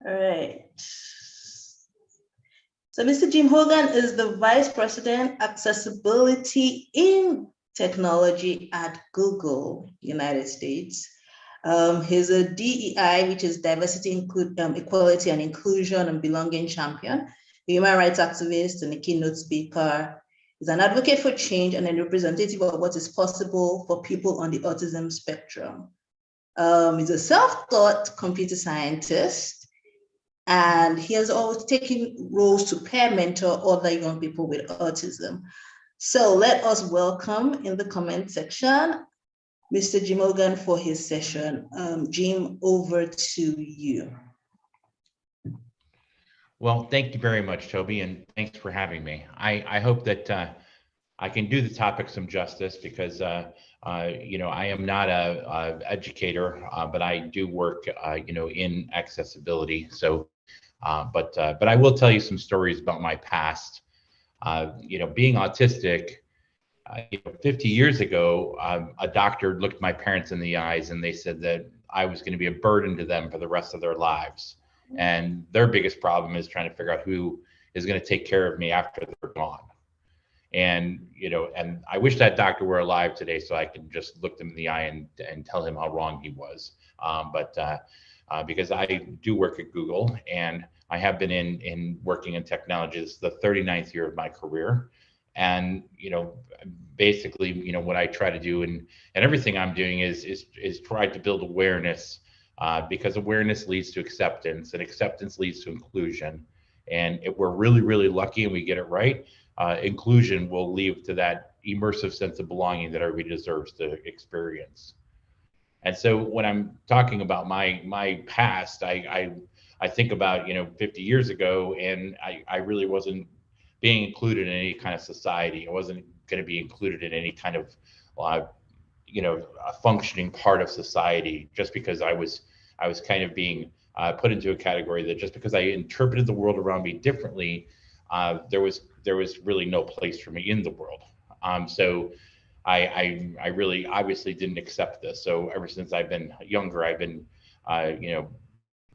All right. So Mr. Jim Hogan is the Vice President, Accessibility in Technology at Google, United States. He's a DEI, which is Diversity, Equality and Inclusion and Belonging Champion, a human rights activist and a keynote speaker. He's an advocate for change and a representative of what is possible for people on the autism spectrum. He's a self-taught computer scientist, and he has always taken roles to pair mentor other young people with autism. So let us welcome in the comment section Mr. Jim Hogan for his session. Jim, over to you. Well, thank you very much, Toby, and thanks for having me. I hope that I can do the topic some justice because I am not a educator, but I do work in accessibility. So, but I will tell you some stories about my past. Being autistic. 50 years ago, a doctor looked my parents in the eyes and they said that I was going to be a burden to them for the rest of their lives. And their biggest problem is trying to figure out who is going to take care of me after they're gone. And, and I wish that doctor were alive today so I could just look them in the eye and tell him how wrong he was. But because I do work at Google and I have been in working in technology. This is the 39th year of my career. And, basically, what I try to do and everything I'm doing is try to build awareness because awareness leads to acceptance and acceptance leads to inclusion. And if we're really, really lucky and we get it right, inclusion will lead to that immersive sense of belonging that everybody deserves to experience. And so when I'm talking about my past, I think about, 50 years ago, and I really wasn't being included in any kind of society. I wasn't going to be included in any kind of, a functioning part of society just because I was kind of being put into a category that just because I interpreted the world around me differently, there was really no place for me in the world. So I really obviously didn't accept this. So ever since I've been younger, I've been,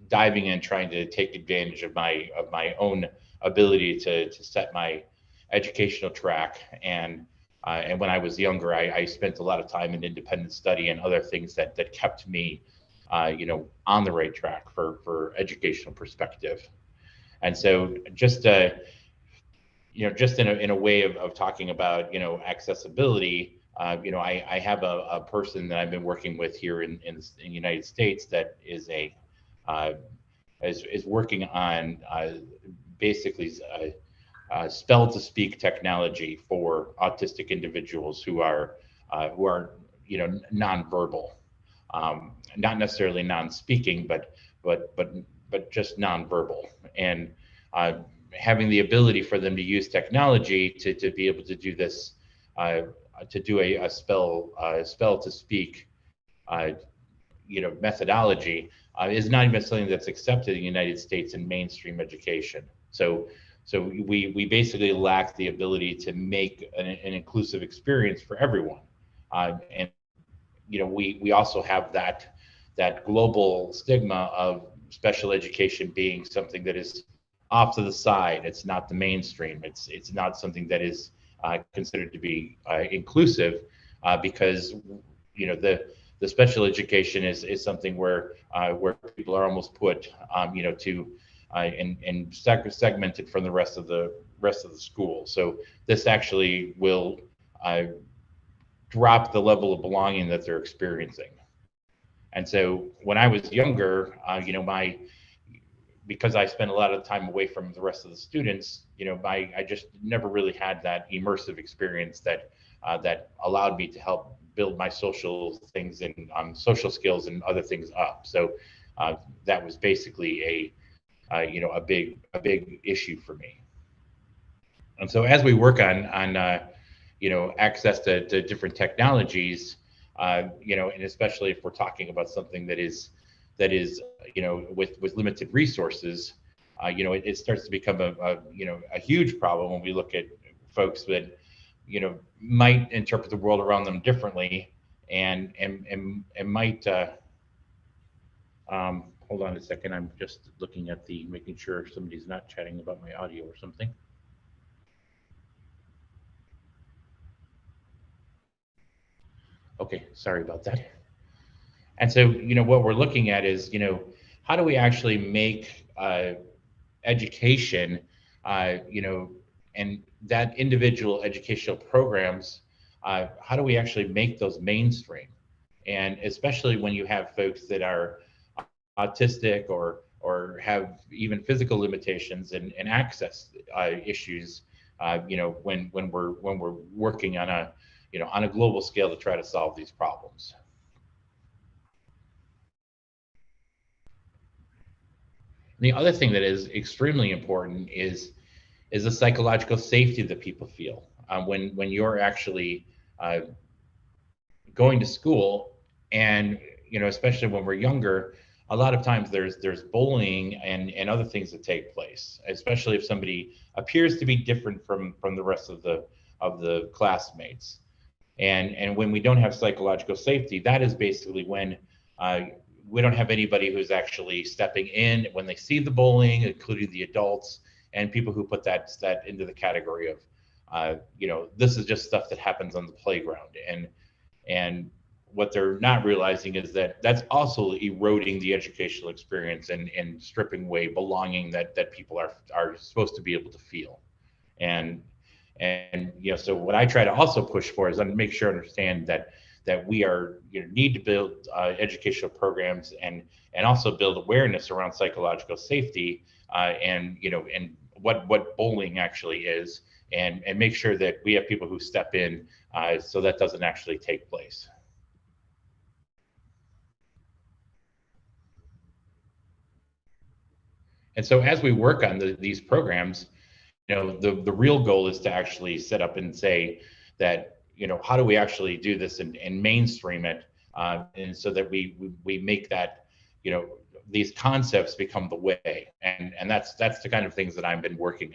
diving in, trying to take advantage of my own ability to set my educational track. And when I was younger, I spent a lot of time in independent study and other things that kept me, on the right track for educational perspective. And so just just in a way of talking about, accessibility, I have a person that I've been working with here in the United States that is is working on basically spell to speak technology for autistic individuals who are nonverbal, not necessarily non-speaking, but just nonverbal, and having the ability for them to use technology to be able to do this, to do a spell to speak, methodology is not even something that's accepted in the United States in mainstream education. So we basically lack the ability to make an inclusive experience for everyone, and we also have that global stigma of special education being something that is off to the side. It's not the mainstream. It's not something that is considered to be inclusive, because the special education is something where people are almost put to and segmented from the rest of the school. So this actually will drop the level of belonging that they're experiencing. And so when I was younger, because I spent a lot of time away from the rest of the students, I just never really had that immersive experience that allowed me to help build my social things and social skills and other things up. So that was basically a big issue for me. And so as we work on access to different technologies, and especially if we're talking about something that is with limited resources, it starts to become a huge problem when we look at folks that might interpret the world around them differently and might hold on a second. I'm just looking at making sure somebody's not chatting about my audio or something. Okay, sorry about that. And so, what we're looking at is, how do we actually make education, and that individual educational programs, how do we actually make those mainstream? And especially when you have folks that are autistic or have even physical limitations and access issues, when we're working on a global scale to try to solve these problems. The other thing that is extremely important is the psychological safety that people feel when you're actually uh, going to school, and especially when we're younger. A lot of times there's bullying and other things that take place, especially if somebody appears to be different from the rest of the classmates. And when we don't have psychological safety, that is basically when uh, we don't have anybody who's actually stepping in when they see the bullying, including the adults and people who put that into the category of, this is just stuff that happens on the playground. And what they're not realizing is that that's also eroding the educational experience and stripping away belonging that people are supposed to be able to feel. And so what I try to also push for is make sure understand that we are need to build educational programs and also build awareness around psychological safety, and what bullying actually is, and make sure that we have people who step in so that doesn't actually take place. And so as we work on these programs, the real goal is to actually set up and say that, how do we actually do this and mainstream it, and so that we make that, you know, these concepts become the way, and that's the kind of things that I've been working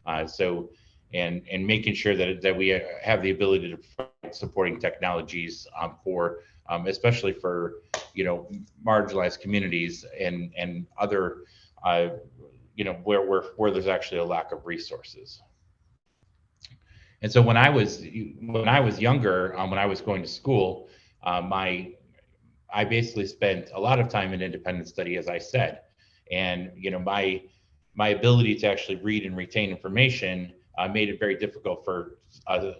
on. So and making sure that we have the ability to provide supporting technologies for especially for marginalized communities and other uh, where there's actually a lack of resources. And so when I was younger, when I was going to school, my I basically spent a lot of time in independent study, as I said, and my ability to actually read and retain information made it very difficult for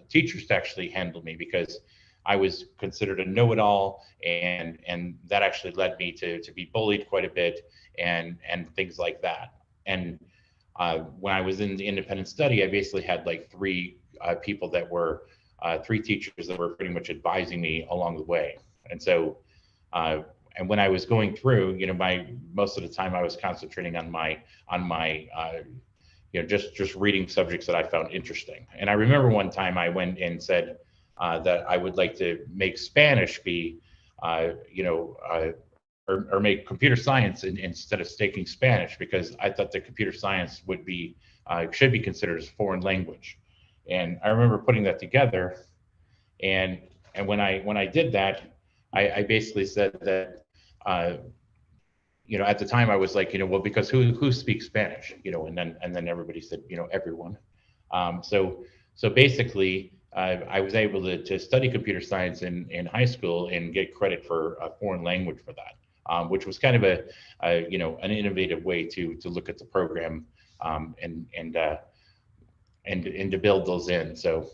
teachers to actually handle me because I was considered a know-it-all, and that actually led me to be bullied quite a bit and things like that. And when I was in the independent study, I basically had like people that were three teachers that were pretty much advising me along the way. And so, uh, and when I was going through, my most of the time I was concentrating on my just reading subjects that I found interesting. And I remember one time I went and said that I would like to make Spanish be, or make computer science instead of taking Spanish, because I thought that computer science should be considered as foreign language. And I remember putting that together, and when I did that, I basically said that uh, at the time I was like, well, because who speaks Spanish, and then everybody said, everyone. So basically, I was able to study computer science in high school and get credit for a foreign language for that, which was kind of an innovative way to look at the program, and to build those in. So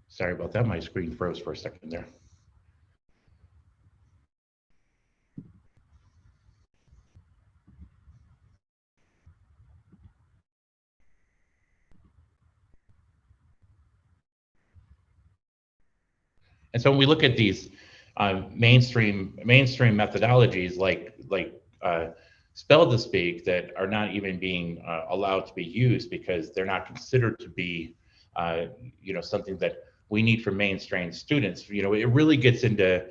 sorry about that. My screen froze for a second there. And so when we look at these mainstream methodologies like spell to speak that are not even being allowed to be used because they're not considered to be something that we need for mainstream students. It really gets into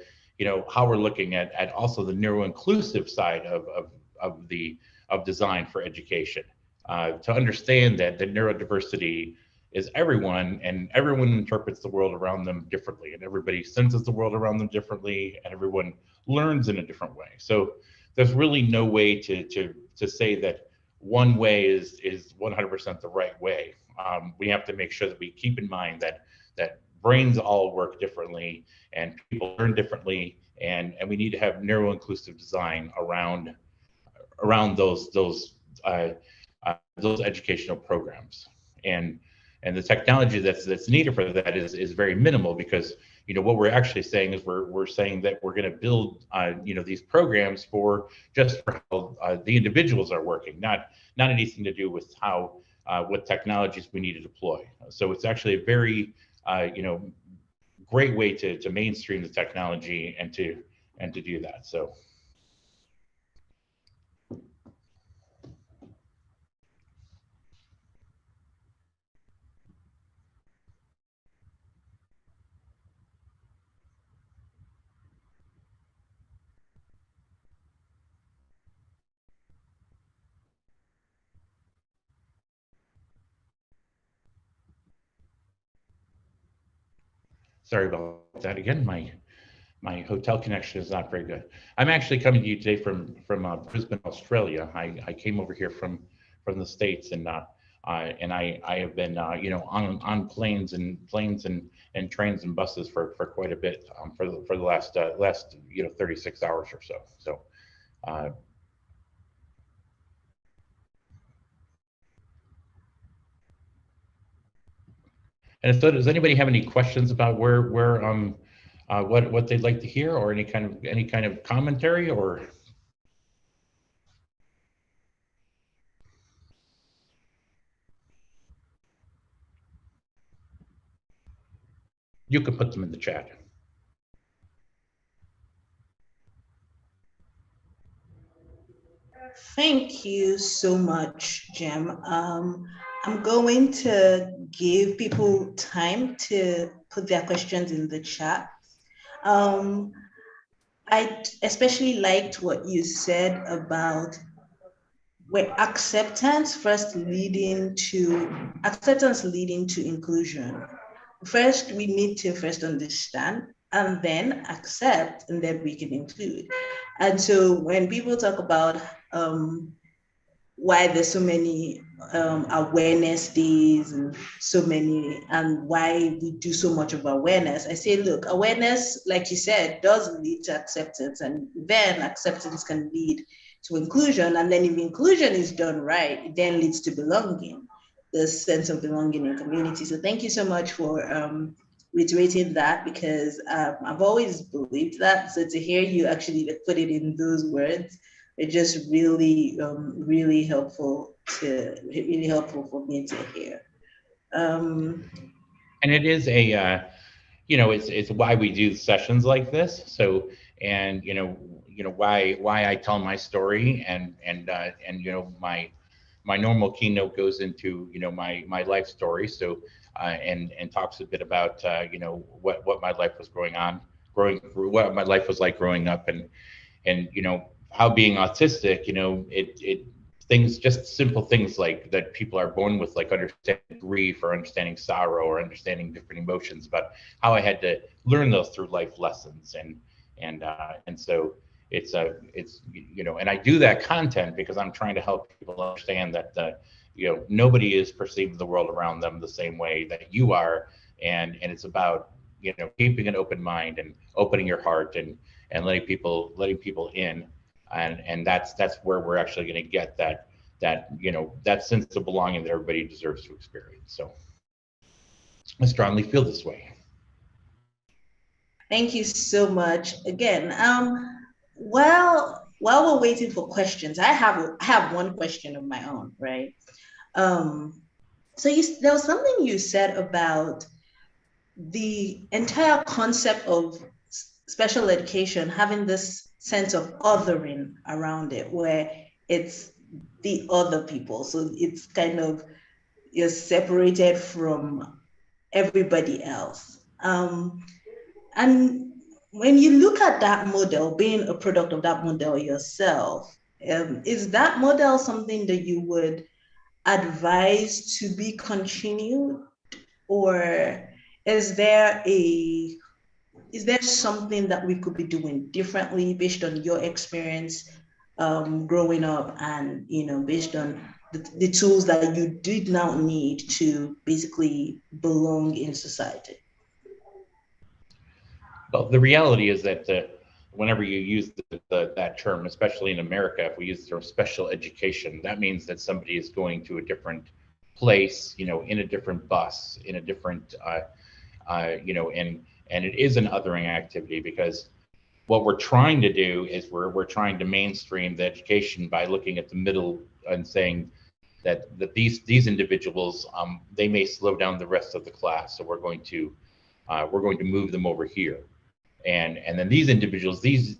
how we're looking at also the neuro-inclusive side of design for education, to understand that the neurodiversity is everyone, and everyone interprets the world around them differently, and everybody senses the world around them differently, and everyone learns in a different way. So there's really no way to say that one way is 100% the right way. We have to make sure that we keep in mind that brains all work differently and people learn differently, and we need to have neuro-inclusive design around those educational programs. And the technology that's needed for that is very minimal, because what we're actually saying is we're saying that we're going to build these programs for just for how the individuals are working, not anything to do with how what technologies we need to deploy. So it's actually a very great way to mainstream the technology and to do that. So. Sorry about that again. My hotel connection is not very good. I'm actually coming to you today from Brisbane, Australia. I came over here from the States, and I have been on planes and trains and buses for quite a bit, for the last 36 hours or so. So. And so, does anybody have any questions about where what they'd like to hear, or any kind of commentary, or you can put them in the chat. Thank you so much, Jim. I'm going to give people time to put their questions in the chat. I especially liked what you said about where acceptance leading to inclusion. First, we need to first understand and then accept, and then we can include. And so when people talk about why there's so many awareness days and why we do so much of awareness, I say, look, awareness, like you said, does lead to acceptance, and then acceptance can lead to inclusion. And then if inclusion is done right, it then leads to belonging, the sense of belonging in community. So thank you so much for reiterating that, because I've always believed that. So to hear you actually put it in those words, it's just really helpful for me to hear. And it is it's why we do sessions like this. So, and why I tell my story, and my normal keynote goes into my life story. So and talks a bit about what my life was what my life was like growing up, and how being autistic, it things, just simple things like that people are born with, like understanding grief or understanding sorrow or understanding different emotions, but how I had to learn those through life lessons. And so it's and I do that content because I'm trying to help people understand that nobody is perceiving the world around them the same way that you are, and it's about keeping an open mind and opening your heart, and letting people in, and that's where we're actually going to get that sense of belonging that everybody deserves to experience. So I strongly feel this way. Thank you so much again. While we're waiting for questions, I have one question of my own, right? So there was something you said about the entire concept of special education having this sense of othering around it, where it's the other people. So it's kind of, you're separated from everybody else. And when you look at that model, being a product of that model yourself, is that model something that you would advise to be continued, or is there a is there something that we could be doing differently based on your experience growing up, and based on the tools that you did now need to basically belong in society? Well, the reality is that whenever you use that term, especially in America, if we use the term special education, that means that somebody is going to a different place, in a different bus, in a different, and it is an othering activity because what we're trying to do is we're trying to mainstream the education by looking at the middle and saying that these individuals they may slow down the rest of the class, so we're going to move them over here, and then these individuals, these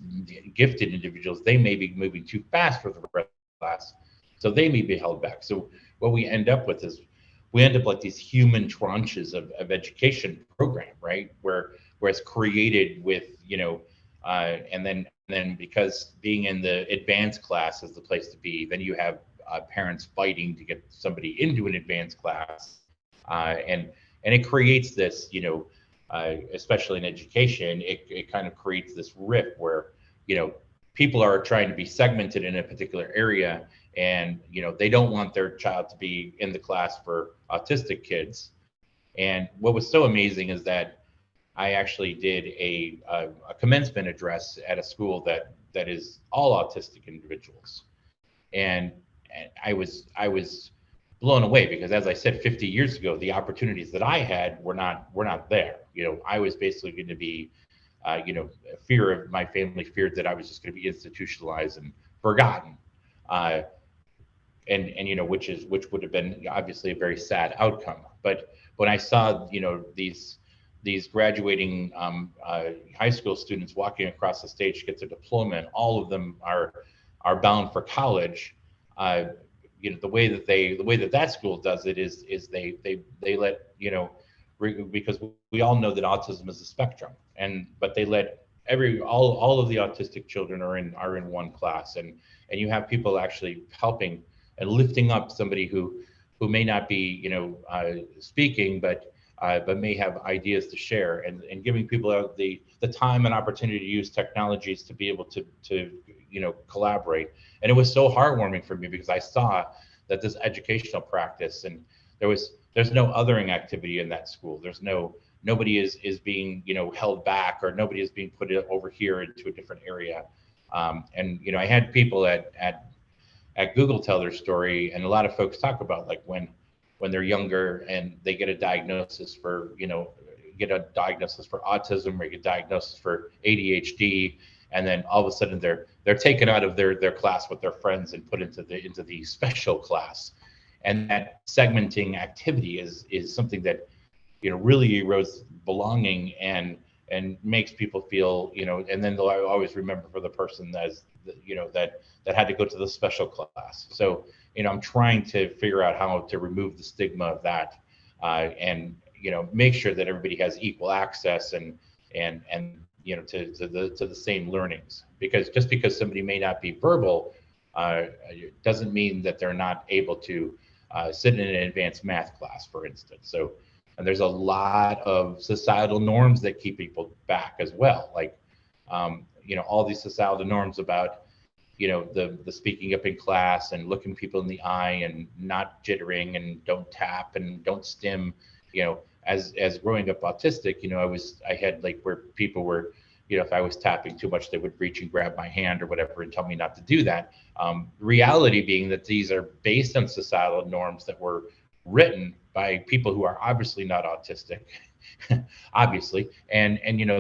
gifted individuals, they may be moving too fast for the rest of the class, so they may be held back. So what we end up with is we end up like these human tranches of education program, right? Where it's created with, and then because being in the advanced class is the place to be, then you have parents fighting to get somebody into an advanced class, and it creates this, especially in education, it kind of creates this rift where, you know, people are trying to be segmented in a particular area, and they don't want their child to be in the class for autistic kids. And what was so amazing is that I actually did a commencement address at a school that is all autistic individuals, and and I was blown away because, as I said, 50 years ago, the opportunities that I had were not there. I was basically going to be, fear of my family feared that I was just going to be institutionalized and forgotten, uh, and which would have been obviously a very sad outcome. But when I saw these graduating high school students walking across the stage to get their diploma, and all of them are bound for college. Uh, the way that school does it is they let because we all know that autism is a spectrum, and but they let all of the autistic children are in one class, and you have people actually helping and lifting up somebody who may not be speaking, but may have ideas to share, and giving people the time and opportunity to use technologies to be able to collaborate. And it was so heartwarming for me because I saw that this educational practice, and there's no othering activity in that school. Nobody is being held back, or nobody is being put over here into a different area. And I had people at Google tell their story, and a lot of folks talk about like when they're younger and they get a diagnosis for autism, or get a diagnosis for ADHD, and then all of a sudden they're taken out of their class with their friends and put into the special class. And that segmenting activity is something that really erodes belonging, and makes people feel, and then they'll always remember for the person that had to go to the special class. So I'm trying to figure out how to remove the stigma of that, and make sure that everybody has equal access, and to the same learnings. Because just because somebody may not be verbal, doesn't mean that they're not able to sit in an advanced math class, for instance. So, and there's a lot of societal norms that keep people back as well, like all these societal norms about the speaking up in class, and looking people in the eye, and not jittering, and don't tap, and don't stim. As growing up autistic, I had like where people were, if I was tapping too much, they would reach and grab my hand or whatever and tell me not to do that. Reality being that these are based on societal norms that were written by people who are obviously not autistic, obviously, and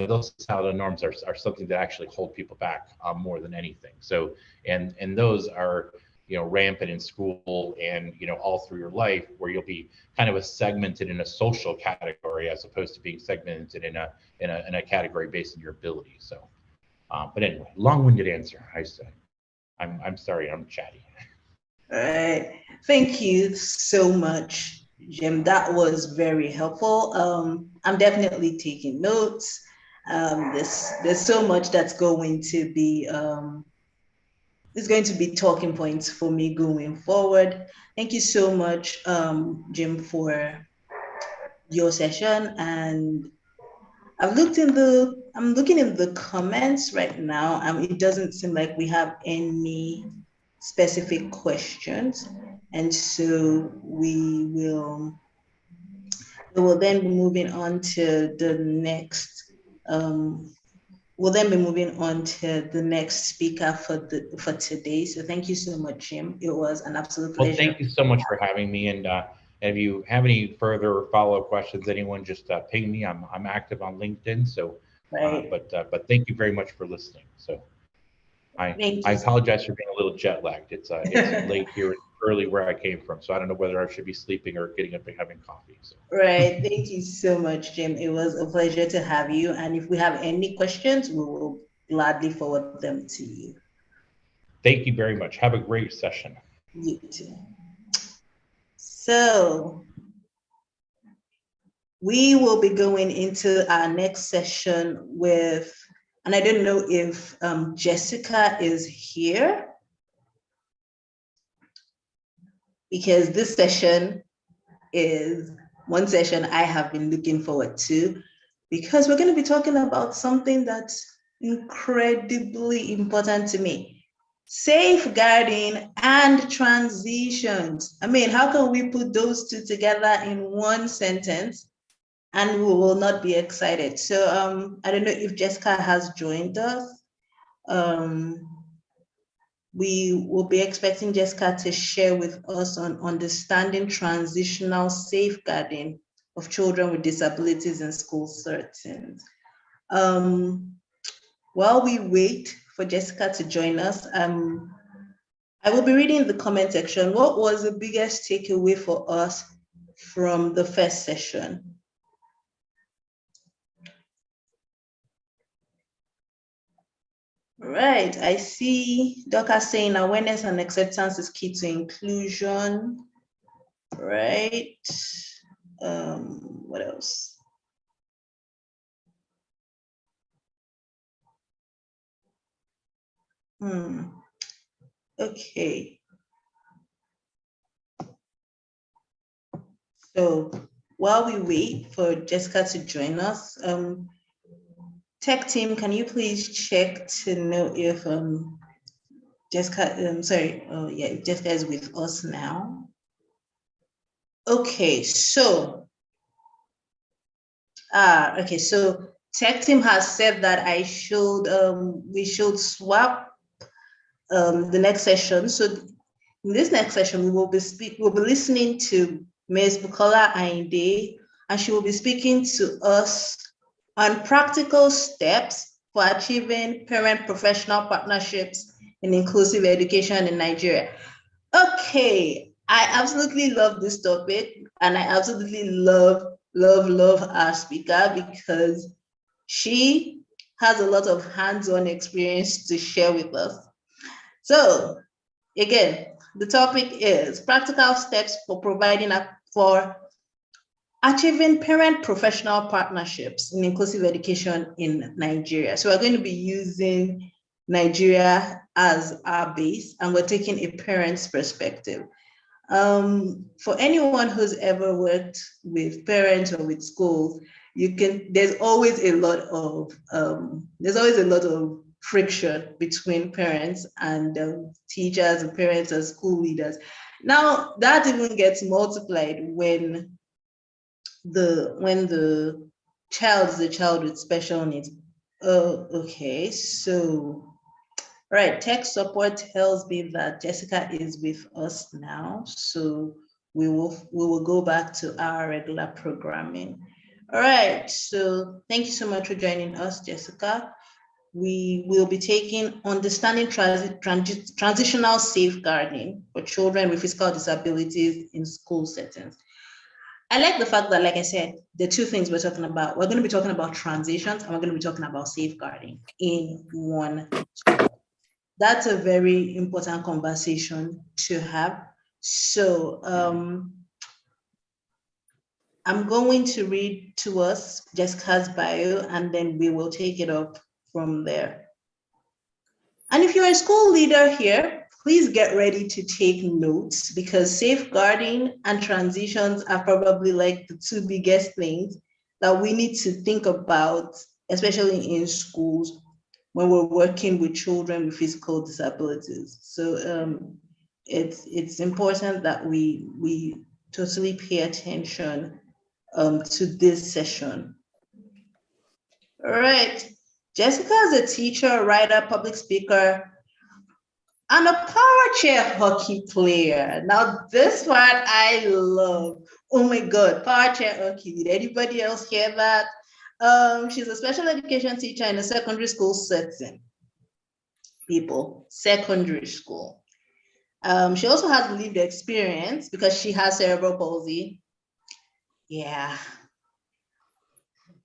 those societal norms are something that actually hold people back, more than anything. So, and those are rampant in school, and all through your life, where you'll be kind of segmented in a social category, as opposed to being segmented in a category based on your ability. So, but anyway, long-winded answer. I'm sorry, I'm chatty. All right. Thank you so much, Jim. That was very helpful. I'm definitely taking notes. There's so much that's going to be is going to be talking points for me going forward. Thank you so much, Jim, for your session. And I'm looking in the comments right now, and it doesn't seem like we have any specific questions. And so we will then be moving on to the next, um, we'll then be moving on to the next speaker for today. So thank you so much, Jim. It was an absolute Well, pleasure. thank you so much for having me. And if you have any further follow-up questions, anyone just ping me. I'm active on LinkedIn. So, Right. but thank you very much for listening. So Thank I you. apologize for being a little jet lagged. It's late here, early where I came from. So I don't know whether I should be sleeping or getting up and having coffee. So Right. Thank you so much, Jim. It was a pleasure to have you. And if we have any questions, we will gladly forward them to you. thank you very much. Have a great session. You too. So we will be going into our next session with, and I don't know if Jessica is here, because this session is one session I have been looking forward to, because we're going to be talking about something that's incredibly important to me: safeguarding and transitions. I mean, how can we put those two together in one sentence and we will not be excited? So I don't know if Jessica has joined us. Um, we will be expecting Jessica to share with us on understanding transitional safeguarding of children with disabilities in school settings. Um, while we wait for Jessica to join us, I will be reading the comment section. What was the biggest takeaway for us from the first session? Right, I see Doka saying awareness and acceptance is key to inclusion. Right. What else? Okay. So while we wait for Jessica to join us, tech team, can you please check to know if Jessica, sorry, yeah, Jessica is with us now. Okay, so okay, so tech team has said that we should swap the next session. So in this next session, we'll be listening to Ms. Bukola Ainde, and she will be speaking to us on practical steps for achieving parent-professional partnerships in inclusive education in Nigeria. Okay, I absolutely love this topic, and I absolutely love our speaker, because she has a lot of hands-on experience to share with us. So again, the topic is practical steps for achieving parent-professional partnerships in inclusive education in Nigeria. So we're going to be using Nigeria as our base, and we're taking a parent's perspective. For anyone who's ever worked with parents or with schools, there's always a lot of friction between parents and teachers and parents and school leaders. Now that even gets multiplied when the child is a child with special needs. Oh, okay. So, right, tech support tells me that Jessica is with us now. So we will go back to our regular programming. All right. So thank you so much for joining us, Jessica. We will be taking understanding transitional safeguarding for children with physical disabilities in school settings. I like the fact that, like I said, the two things we're talking about, we're going to be talking about transitions and we're going to be talking about safeguarding in one. That's a very important conversation to have. So I'm going to read to us Jessica's bio, and then we will take it up from there. And if you're a school leader here, please get ready to take notes, because safeguarding and transitions are probably like the two biggest things that we need to think about, especially in schools when we're working with children with physical disabilities. So it's important that we totally pay attention to this session. All right. Jessica is a teacher, writer, public speaker, and a power chair hockey player. Now, this one I love. Oh my God, power chair hockey. Did anybody else hear that? She's a special education teacher in a secondary school setting. People, secondary school. She also has lived experience because she has cerebral palsy. Yeah.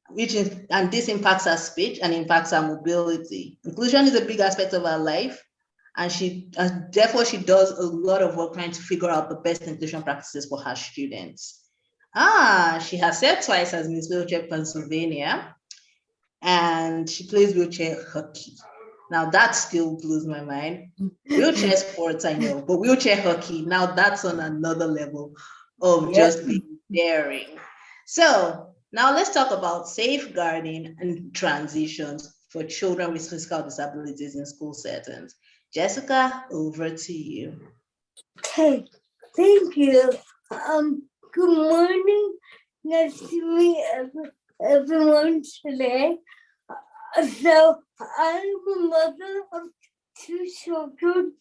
And this impacts her speech and impacts her mobility. Inclusion is a big aspect of her life, and therefore she does a lot of work trying to figure out the best inclusion practices for her students. She has served twice as Miss Wheelchair Pennsylvania, and she plays wheelchair hockey. Now that still blows my mind. Wheelchair sports, I know, but wheelchair hockey, now that's on another level of just being daring. So now let's talk about safeguarding and transitions for children with physical disabilities in school settings. Jessica, over to you. Okay, thank you. Good morning. Nice to meet everyone today. So I'm a mother of two children.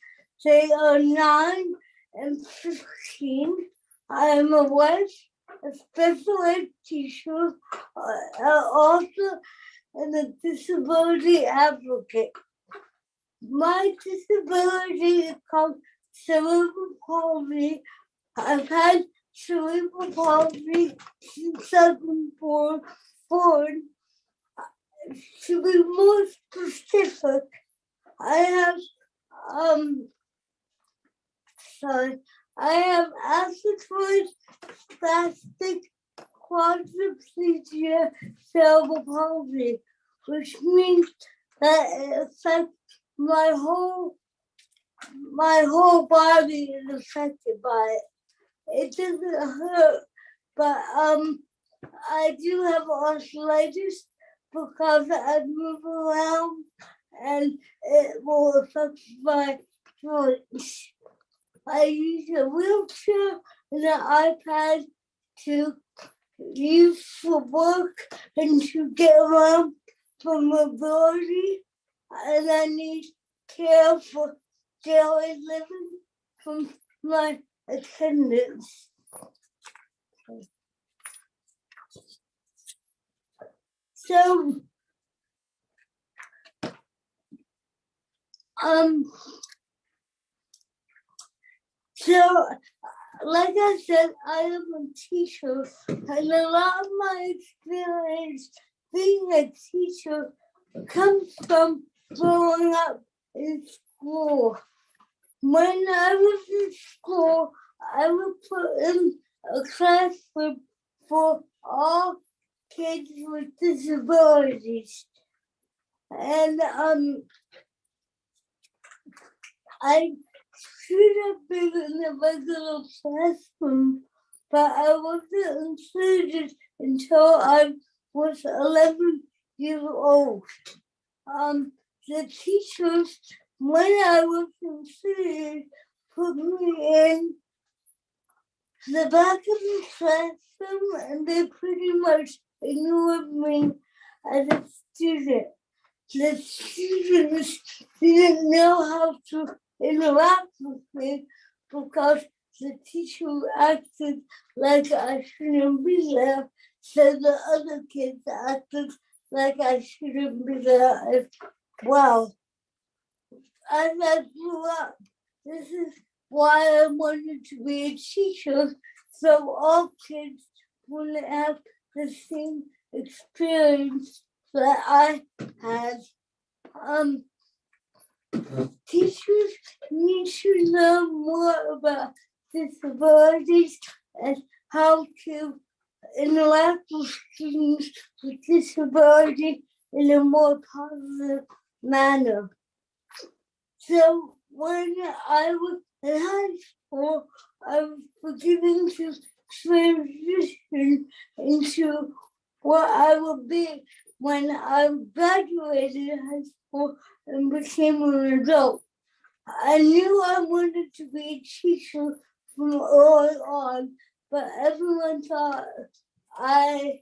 They are 9 and 15. I am a wife, a special ed teacher, also and a disability advocate. My disability is called cerebral palsy. I've had cerebral palsy since I've been born. To be more specific, I have athetoid spastic quadriplegia cerebral palsy, which means that it affects my whole body is affected by it. It doesn't hurt, but I do have arthritis because I move around, and it will affect my joints. I use a wheelchair and an iPad to use for work and to get around for mobility, and I need care for daily living from my attendants. So, like I said, I am a teacher, and a lot of my experience being a teacher comes from growing up in school. When I was in school, I was put in a classroom for all kids with disabilities. And I should have been in the regular classroom, but I wasn't included until I was 11 years old. The teachers, when I was included, put me in the back of the classroom, and they pretty much ignored me as a student. The students didn't know how to interact with me because the teacher acted like I shouldn't be there, so the other kids acted like I shouldn't be there as well. As I grew up, this is why I wanted to be a teacher, so all kids wouldn't have the same experience that I had. Teachers need to learn more about disabilities and how to interact with students with disability in a more positive manner. So when I was in high school, I was beginning to transition into what I would be when I graduated high school and became an adult. I knew I wanted to be a teacher from early on, but everyone thought I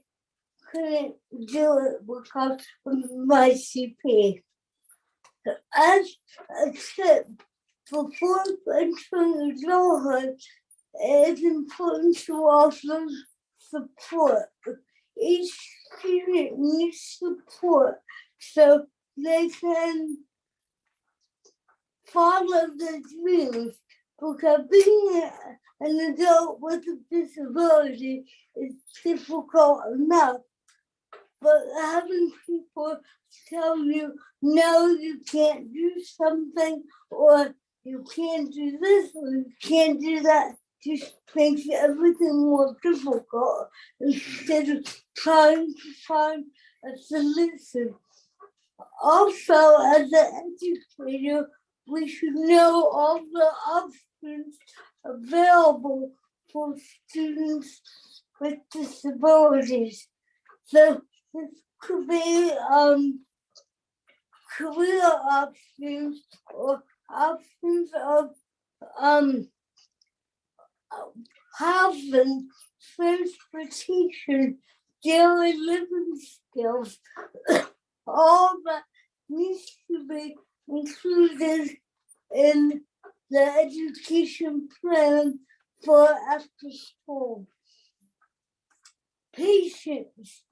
couldn't do it because of my CP. As a tip, before entering adulthood, it is important to offer support. Each student needs support so they can follow their dreams, because being an adult with a disability is difficult enough. But having people tell you, no, you can't do something, or you can't do this, or you can't do that, just makes everything more difficult instead of trying to find a solution. Also, as an educator, we should know all the options available for students with disabilities. So this could be career options or options of housing, transportation, daily living skills. All that needs to be included in the education plan for after school. Patience.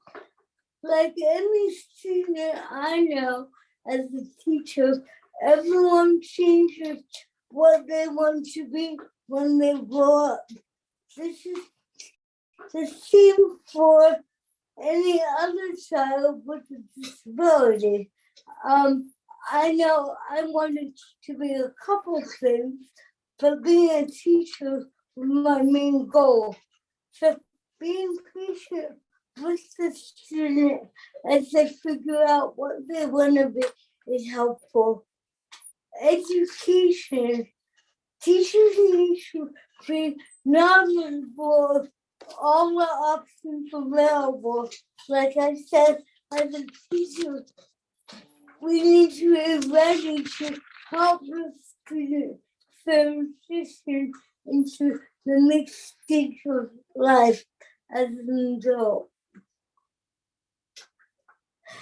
Like any student I know as a teacher, everyone changes what they want to be when they grow up. This is the same for any other child with a disability. I know I wanted to be a couple things, but being a teacher was my main goal. So being patient with the student as they figure out what they want to be is helpful. Education. Teachers need to be knowledgeable of all the options available. Like I said, as a teacher, we need to be ready to help the student transition into the next stage of life as an adult.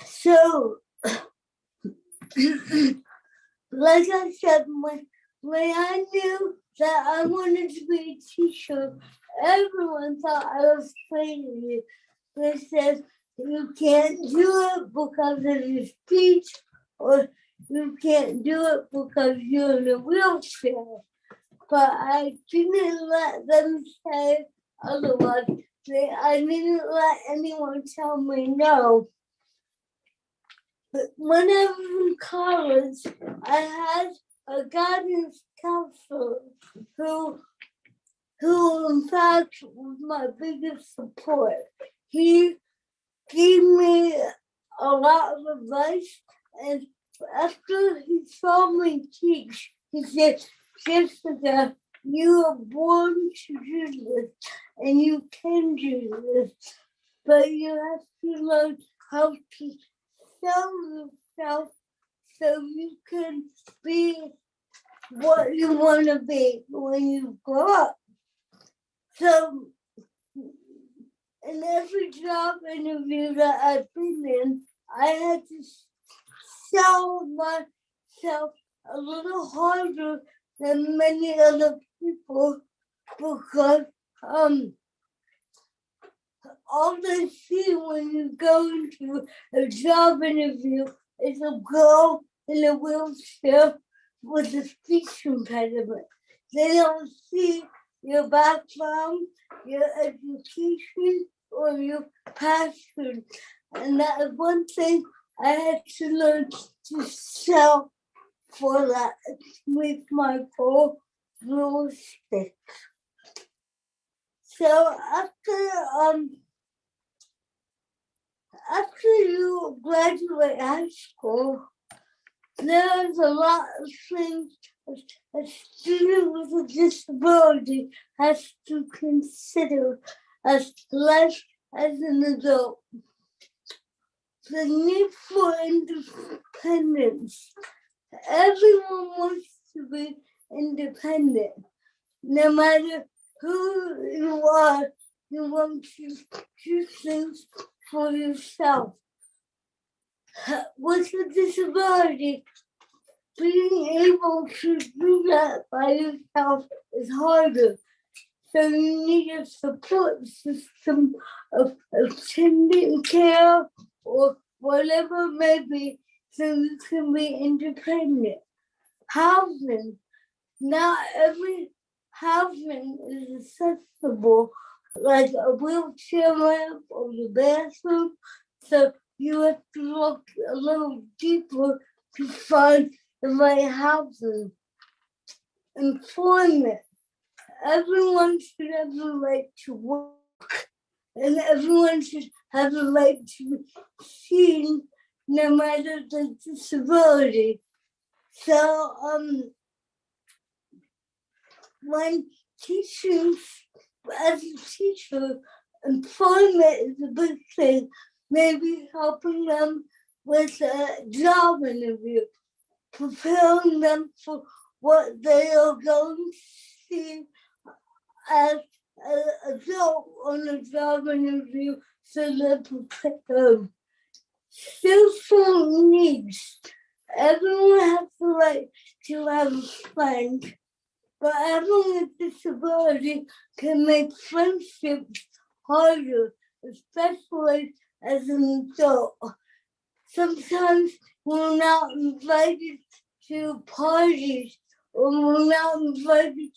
So, like I said, when I knew that I wanted to be a teacher, everyone thought I was crazy. They said, you can't do it because of your speech, or you can't do it because you're in a wheelchair. But I didn't let them say otherwise. I didn't let anyone tell me no. But when I was in college, I had a guidance counselor who in fact was my biggest support. He gave me a lot of advice, and after he saw me teach, he said, Jessica, you were born to do this, and you can do this, but you have to learn how to sell yourself so you can be what you want to be when you grow up. So, in every job interview that I've been in, I had to sell myself a little harder than many other people because all they see when you go into a job interview is a girl in a wheelchair with a speech impediment. They don't see your background, your education, or your passion. And that is one thing I had to learn to sell for that to make my goal realistic. So after after you graduate high school, there's a lot of things a student with a disability has to consider as life as an adult. The need for independence. Everyone wants to be independent. No matter who you are, you want to do things for yourself. With a disability, being able to do that by yourself is harder. So you need a support system of attendant care or whatever it may be, so you can be independent. Housing. Not every housing is accessible, like a wheelchair ramp or the bathroom. So you have to look a little deeper to find the right housing. Employment. Everyone should have the right to work, and everyone should have the right to be seen, no matter the disability. So, when teaching, as a teacher, employment is a big thing. Maybe helping them with a job interview, preparing them for what they are going to see as an adult on a job interview, so they're prepared. Social needs. Everyone has the right to have a friend, but having a disability can make friendships harder, especially as an adult. Sometimes we're not invited to parties, or we're not invited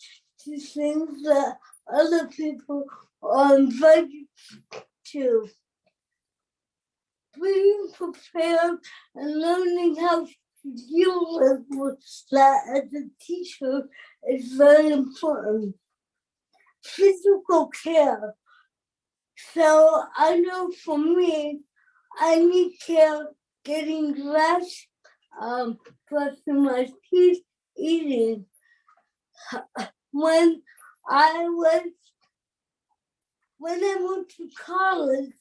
to things that other people are invited to. Being prepared and learning how to deal with that as a teacher is very important. Physical care. So I know for me, I need care getting dressed, brushing my teeth, eating. When I went to college,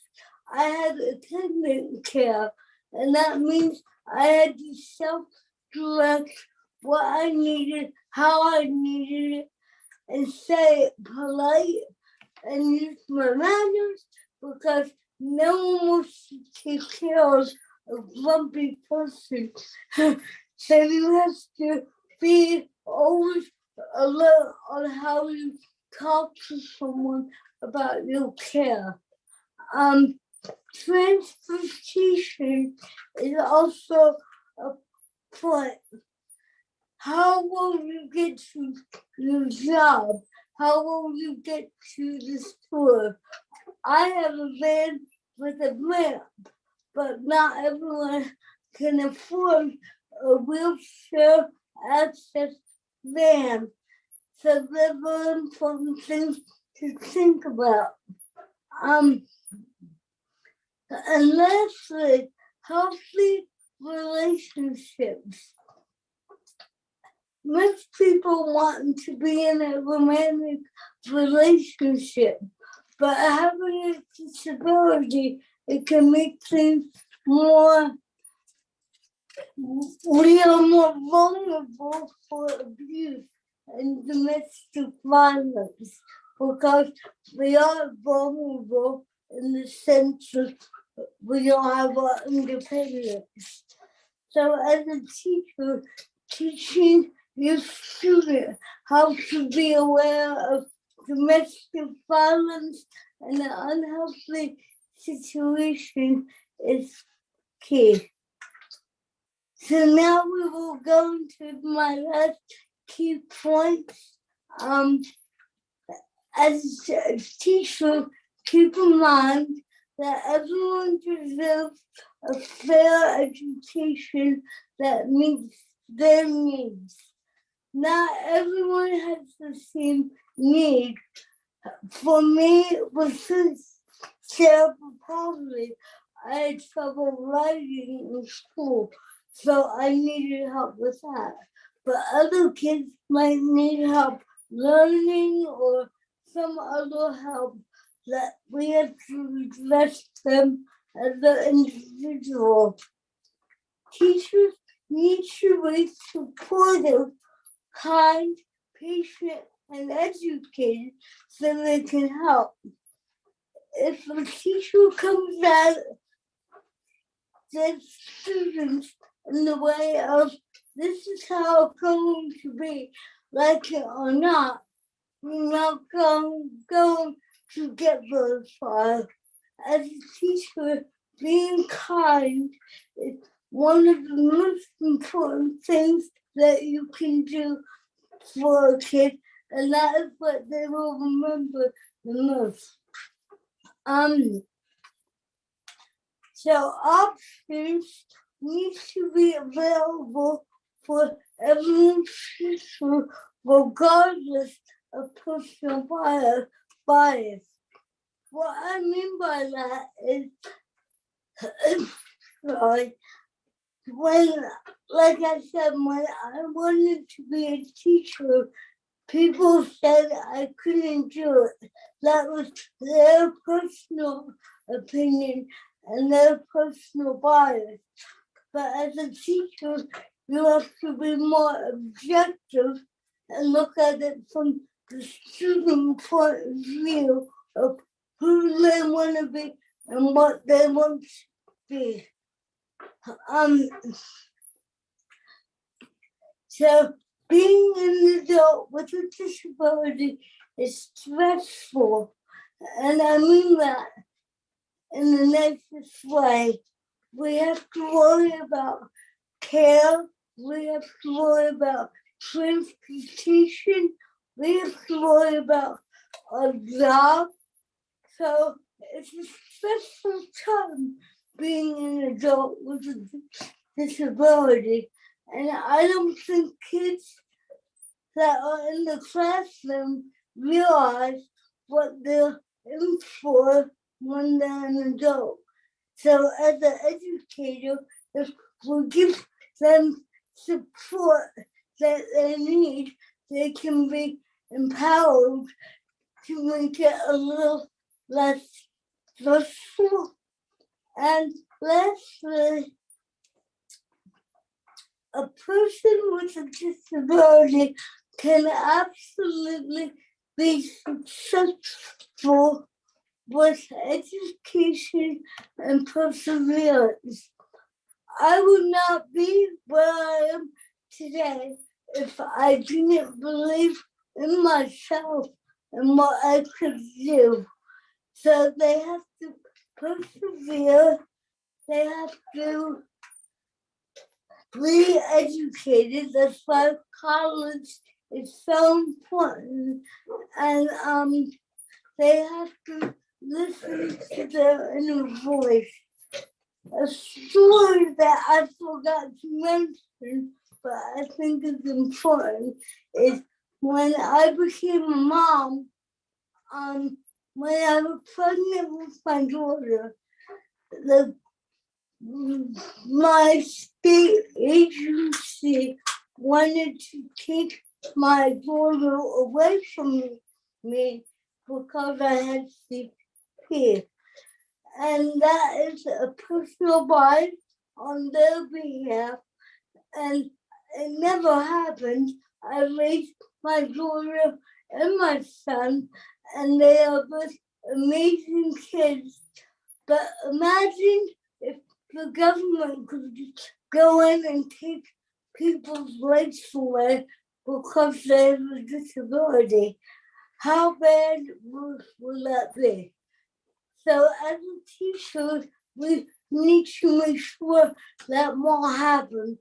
I had attendant care, and that means I had to self-direct what I needed, how I needed it, and say it polite and use my manners, because no one wants to take care of a grumpy person. So you have to be always alert on how you talk to someone about your care. Transportation is also a point. How will you get to your job? How will you get to the store? I have a van with a ramp, but not everyone can afford a wheelchair access van. So they're very important things to think about. And lastly, healthy relationships. Most people want to be in a romantic relationship, but having a disability, it can make things more, we are more vulnerable for abuse and domestic violence, because we are vulnerable in the sense that we don't have our independence. So as a teacher, teaching your student how to be aware of domestic violence and an unhealthy situation is key. So now we will go into my last key points. As a teacher, keep in mind that everyone deserves a fair education that meets their needs. Not everyone has the same need. For me, with cerebral palsy, I had trouble writing in school, so I needed help with that. But other kids might need help learning or some other help that we have to address them as an individual. Teachers need to be supportive, kind, patient, and educated so they can help. If a teacher comes at their students in the way of this is how it's going to be, like it or not, you're not going to get very far. As a teacher, being kind is one of the most important things that you can do for a kid, and that is what they will remember the most. So options need to be available for every teacher, regardless of personal bias. What I mean by that is, sorry, when, like I said, when I wanted to be a teacher, people said I couldn't do it. That was their personal opinion and their personal bias. But as a teacher, you have to be more objective and look at it from the student point of view of who they want to be and what they want to be. So being an adult with a disability is stressful, and I mean that in the nicest way. We have to worry about care, we have to worry about transportation, we have to worry about a job. So it's a stressful time being an adult with a disability. And I don't think kids that are in the classroom realize what they're in for when they're an adult. So as an educator, if we give them support that they need, they can be empowered to make it a little less stressful. And lastly, a person with a disability can absolutely be successful with education and perseverance. I would not be where I am today if I didn't believe in myself and what I could do. So they have to persevere, they have to be educated. That's why college is so important. And they have to listen to their inner voice. A story that I forgot to mention, but I think is important, is when I became a mom, when I was pregnant with my daughter, my state agency wanted to take my daughter away from me because I had CP. And that is a personal bias on their behalf, and it never happened. I raised my daughter and my son, and they are both amazing kids. But imagine if the government could go in and take people's rights away because they have a disability. How bad will that be? So as a teacher, we need to make sure that won't happen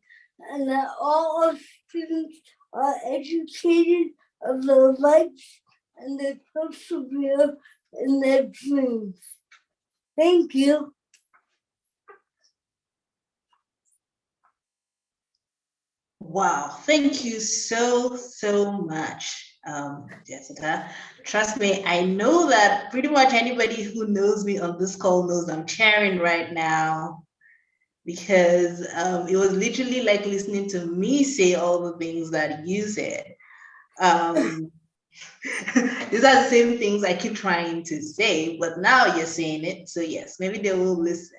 and that all our students are educated of their rights and they persevere in their dreams. Thank you. Wow, thank you so much. Jessica. Trust me, I know that pretty much anybody who knows me on this call knows I'm cheering right now, because it was literally like listening to me say all the things that you said. These are the same things I keep trying to say, but now you're saying it. So yes, maybe they will listen.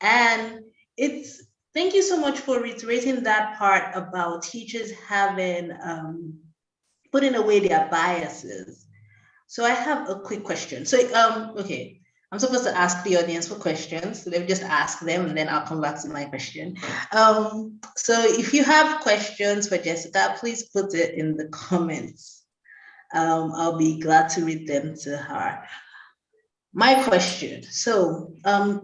And it's thank you so much for reiterating that part about teachers having putting away their biases. So I have a quick question. So okay, I'm supposed to ask the audience for questions. So let me just ask them and then I'll come back to my question. So if you have questions for Jessica, please put it in the comments. I'll be glad to read them to her. My question. So,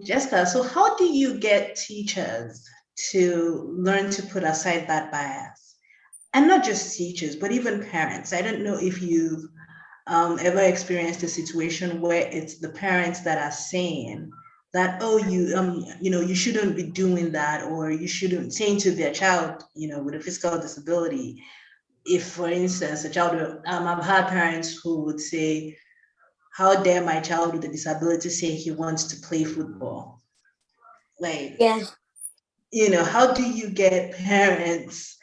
Jessica, so how do you get teachers to learn to put aside that bias? And not just teachers, but even parents. I don't know if you've ever experienced a situation where it's the parents that are saying that, oh, you shouldn't be doing that, or you shouldn't, saying to their child, with a physical disability. If, for instance, a child, I've had parents who would say, how dare my child with a disability say he wants to play football? Like, Yes. How do you get parents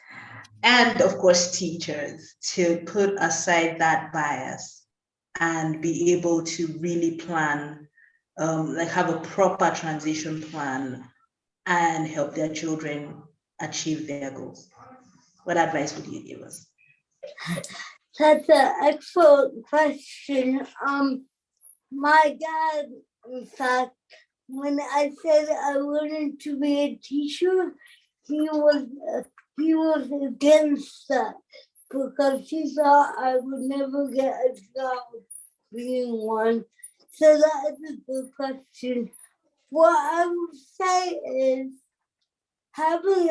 and, of course, teachers to put aside that bias and be able to really plan, like have a proper transition plan and help their children achieve their goals? What advice would you give us? That's an excellent question. My dad, in fact, when I said I wanted to be a teacher, he was against that because he thought I would never get a job being one. So that is a good question. What I would say is having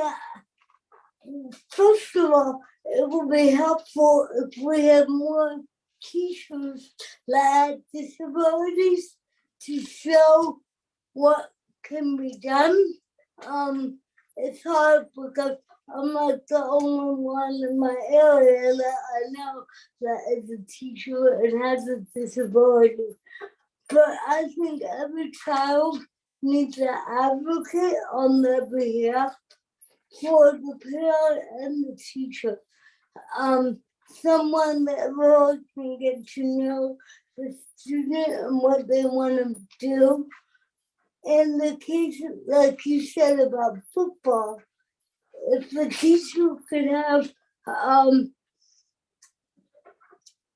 first of all, it would be helpful if we had more teachers that had disabilities to show what can be done. It's hard because I'm not the only one in my area that I know that is a teacher and has a disability. But I think every child needs an advocate on their behalf for the parent and the teacher. Someone that really can get to know the student and what they want to do. In the case, like you said about football, if the teacher could have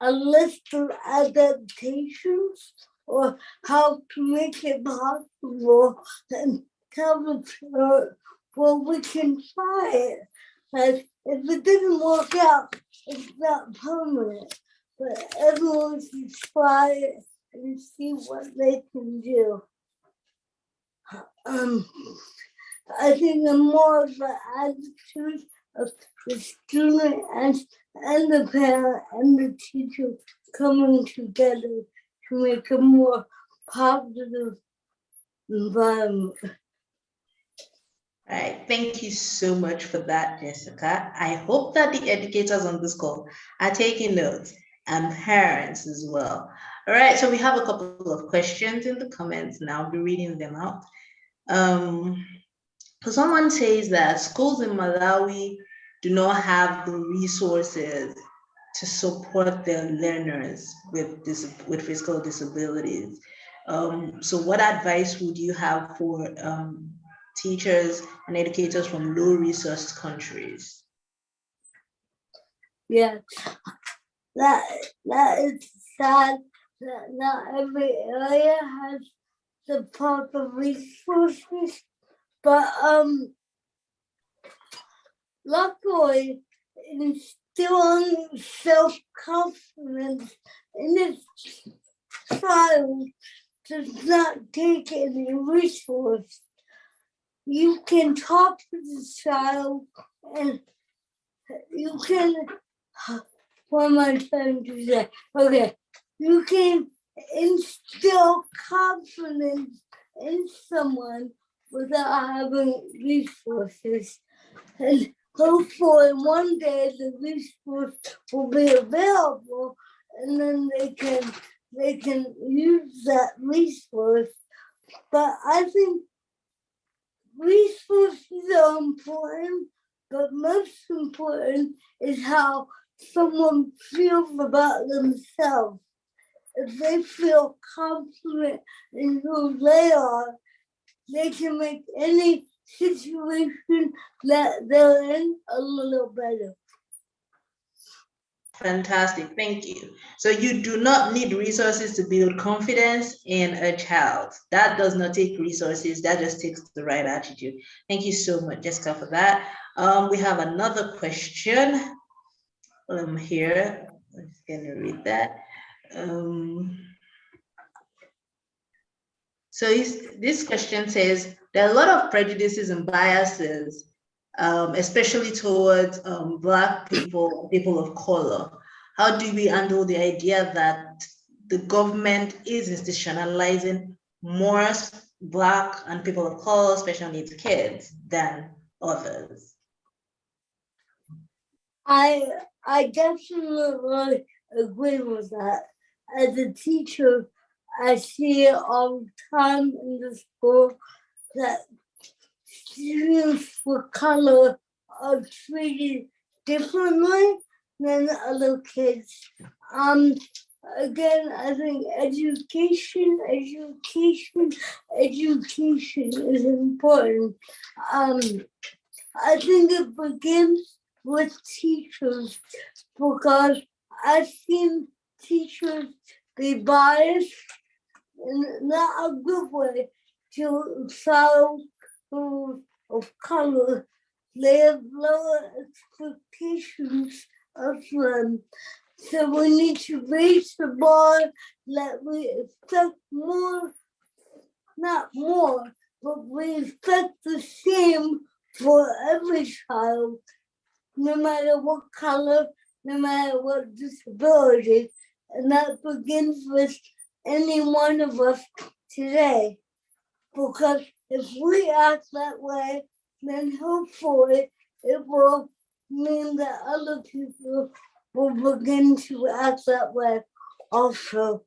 a list of adaptations or how to make it possible, and tell the parent, well, we can try it. Like, if it didn't work out, it's not permanent. But everyone should try it and see what they can do. I think the more of the attitude of the student and the parent and the teacher coming together to make a more positive environment. All right, thank you so much for that, Jessica. I hope that the educators on this call are taking notes, and parents as well. All right, so we have a couple of questions in the comments, and I'll be reading them out. So someone says that schools in Malawi do not have the resources to support their learners with physical disabilities. So what advice would you have for teachers and educators from low-resourced countries? Yeah, that is sad that not every area has the proper resources, but luckily instilling self-confidence in this child does not take any resource. You can talk to the child and you can, what am I trying to say? Okay, you can instill confidence in someone without having resources. And hopefully one day the resource will be available, and then they can use that resource. But I think resources are important, but most important is how someone feels about themselves. If they feel confident in who they are, they can make any situation that they're in a little better. Fantastic, thank you. So you do not need resources to build confidence in a child. That does not take resources, that just takes the right attitude. Thank you so much, Jessica, for that. We have another question here. I'm just gonna read that. So this question says, there are a lot of prejudices and biases, especially towards Black people, people of color. How do we handle the idea that the government is institutionalizing more Black and people of color, special needs kids, than others? I definitely agree with that. As a teacher, I see it all the time in the school that students with color are treated differently than other kids. Again, I think education is important. I think it begins with teachers because I've seen teachers be biased in not a good way to child who of color. They have lower expectations of them. So we need to raise the bar that we expect more, not more, but we expect the same for every child, no matter what color, no matter what disability. And that begins with any one of us today. Because if we act that way, then hopefully it will mean that other people will begin to act that way also.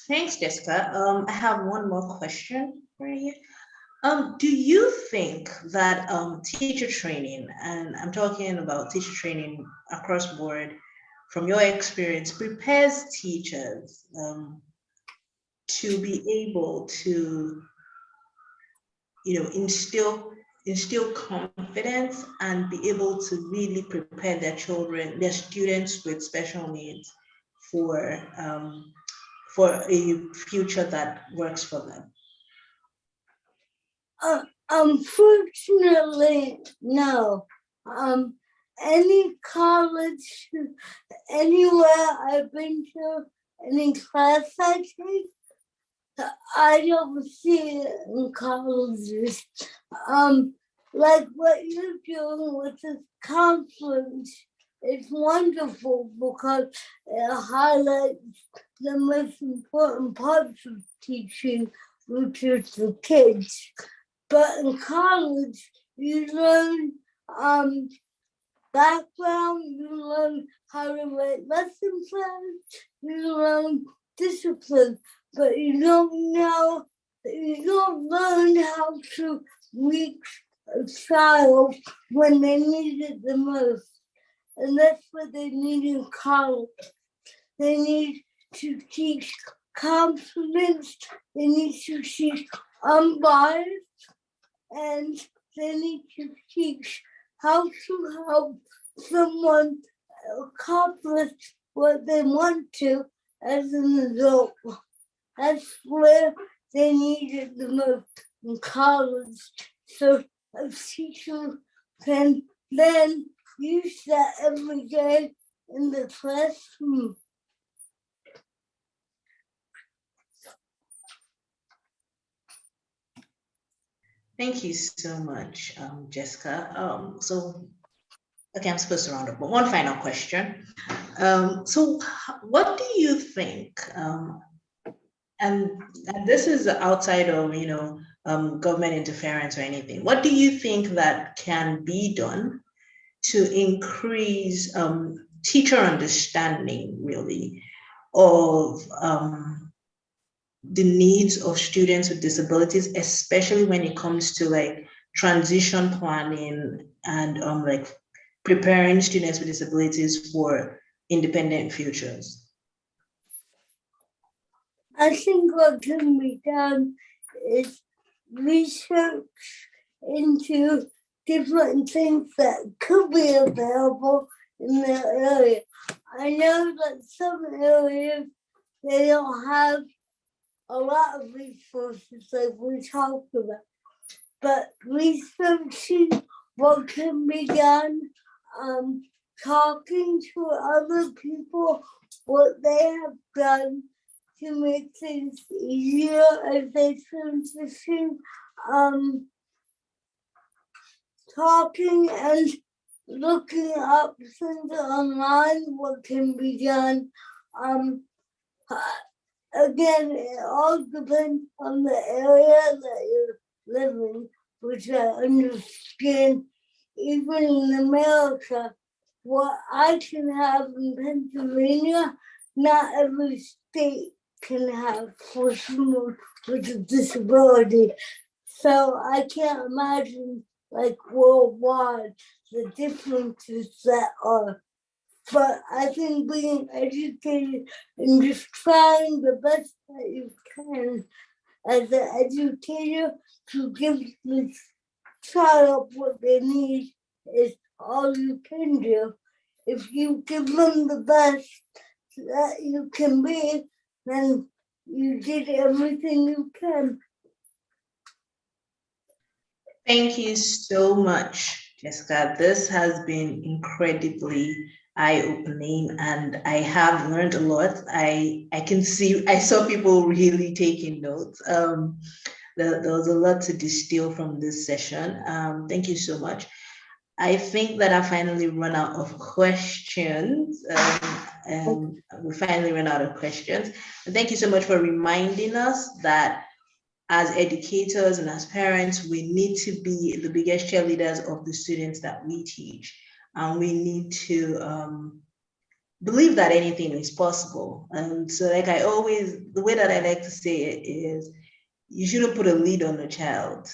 Thanks, Jessica. I have one more question for you. Do you think that teacher training, and I'm talking about teacher training across board, from your experience, prepares teachers to be able to, instill confidence and be able to really prepare their children, their students with special needs for a future that works for them? Unfortunately, no. Any college, anywhere I've been to, any class I take, I don't see it in colleges. Like what you're doing with this conference is wonderful because it highlights the most important parts of teaching, which is the kids. But in college, you learn background, you learn how to write lesson plans, you learn discipline, but you don't learn how to reach a child when they need it the most. And that's what they need in college. They need to teach confidence, they need to teach unbiased, and they need to teach how to help someone accomplish what they want to as an adult. That's where they need it the most in college. So a teacher can then use that every day in the classroom. Thank you so much, Jessica. So, okay, I'm supposed to round up, but one final question. So what do you think, and this is outside of, government interference or anything. What do you think that can be done to increase teacher understanding, really, of the needs of students with disabilities, especially when it comes to like transition planning and like preparing students with disabilities for independent futures? I think what can be done is research into different things that could be available in the area. I know that some areas, they don't have a lot of resources like we talked about, but researching what can be done, talking to other people, what they have done to make things easier as they transition, talking and looking up things online, what can be done. Again, it all depends on the area that you're living, which I understand. Even in America, what I can have in Pennsylvania, not every state can have for someone with a disability. So I can't imagine, like, worldwide, the differences that are. But I think being educated and just trying the best that you can as an educator to give the child what they need is all you can do. If you give them the best that you can be, then you did everything you can. Thank you so much, Jessica. This has been incredibly eye-opening, and I have learned a lot. I saw people really taking notes. There was a lot to distill from this session. Thank you so much. I think that I finally run out of questions. We finally run out of questions. And thank you so much for reminding us that as educators and as parents, we need to be the biggest cheerleaders of the students that we teach. And we need to believe that anything is possible. And so like the way that I like to say it is, you shouldn't put a lead on a child.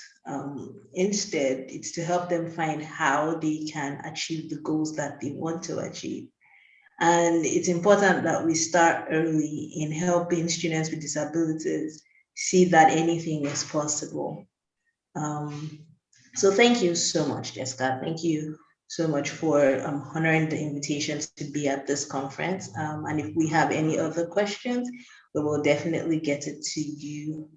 Instead, it's to help them find how they can achieve the goals that they want to achieve. And it's important that we start early in helping students with disabilities see that anything is possible. So thank you so much, Jessica. Thank you so much for honoring the invitation to be at this conference. And if we have any other questions, we will definitely get it to you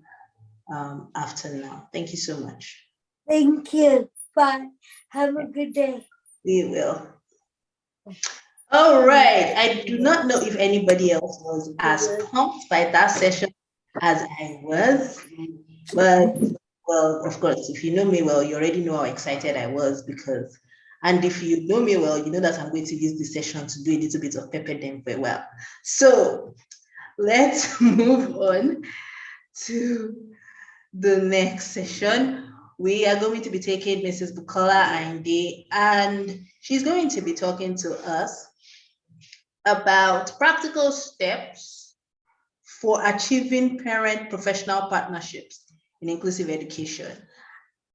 after now. Thank you so much. Thank you. Bye. Have a good day. We will. All right. I do not know if anybody else was as pumped by that session as I was, but well, of course, if you know me well, you already know how excited I was and if you know me well, you know that I'm going to use this session to do a little bit of pepper them very well. So let's move on to the next session. We are going to be taking Mrs. Bukola Ainde, and she's going to be talking to us about practical steps for achieving parent-professional partnerships in inclusive education.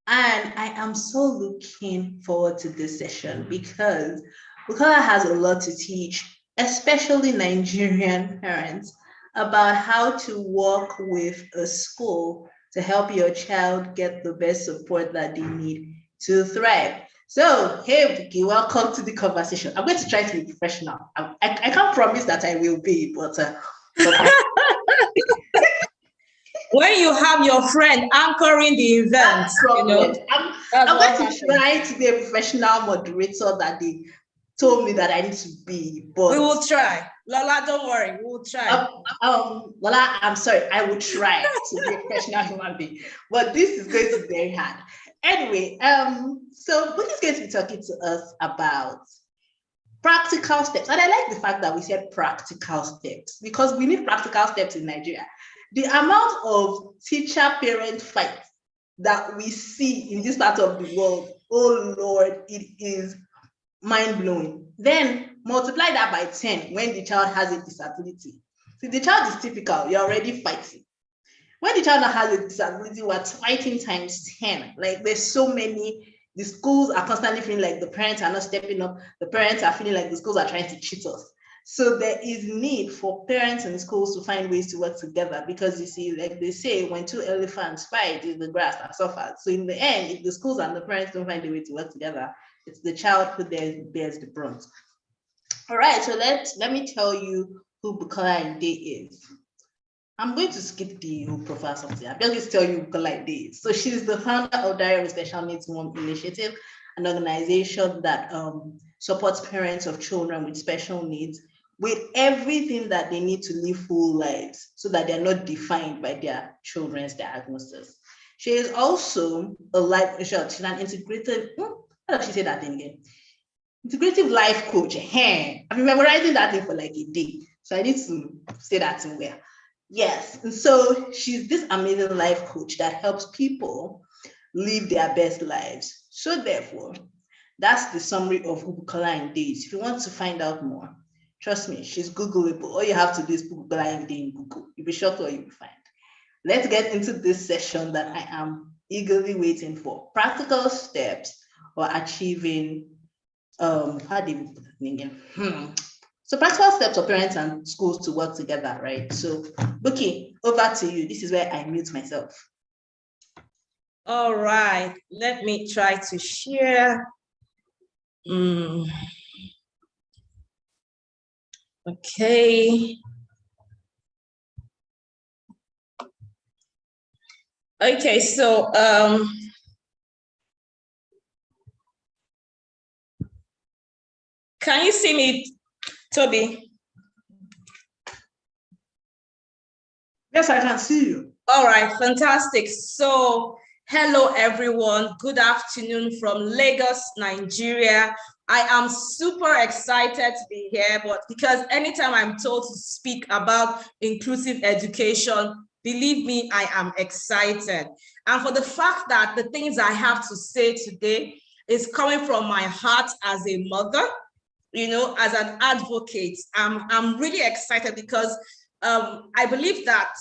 And I am so looking forward to this session because Bukola has a lot to teach, especially Nigerian parents, about how to work with a school to help your child get the best support that they need to thrive. So, hey, Vicky, welcome to the conversation. I'm going to try to be professional. I can't promise that I will be, but when you have your friend anchoring the event, I'm going to try to be a professional moderator that they told me that I need to be. But we will try. Lola, don't worry, we will try. Lola, I'm sorry, I will try to be a professional human being, but this is going to be very hard. Anyway, so Buki's going to be talking to us about practical steps. And I like the fact that we said practical steps because we need practical steps in Nigeria. The amount of teacher-parent fights that we see in this part of the world, oh Lord, it is mind-blowing. Then multiply that by 10 when the child has a disability. See, the child is typical, you're already fighting. When the child now has a disability, we're fighting times 10. Like, there's so many. The schools are constantly feeling like the parents are not stepping up. The parents are feeling like the schools are trying to cheat us. So there is need for parents and schools to find ways to work together, because you see, like they say, when two elephants fight, it's the grass that suffers. So in the end, if the schools and the parents don't find a way to work together, it's the child who bears the brunt. All right, so let me tell you who Bukola Inde is. I'm going to skip the profile something. I'm just going to tell you like this. So she's the founder of Diary of a Special Needs Mom Initiative, an organization that supports parents of children with special needs with everything that they need to live full lives, so that they're not defined by their children's diagnosis. She is also a life, she's an integrated, how does she say that thing again? Integrative life coach. I've been memorizing that thing for like a day, so I need to say that somewhere. Yes, and so she's this amazing life coach that helps people live their best lives. So therefore, that's the summary of who Bukola Inde is. If you want to find out more, trust me, she's Googleable. All you have to do is put Bukola Inde in Google. You'll be shocked what you'll find. Let's get into this session that I am eagerly waiting for. Practical steps for achieving, how do we put it again? So practical steps for parents and schools to work together, right? So, Buki, over to you. This is where I mute myself. All right, let me try to share. Okay. Okay, so can you see me, Toby? Yes, I can see you. All right, fantastic. So, hello everyone. Good afternoon from Lagos, Nigeria. I am super excited to be here, but because anytime I'm told to speak about inclusive education, believe me, I am excited. And for the fact that the things I have to say today is coming from my heart as a mother, you know, as an advocate, I'm really excited because I believe that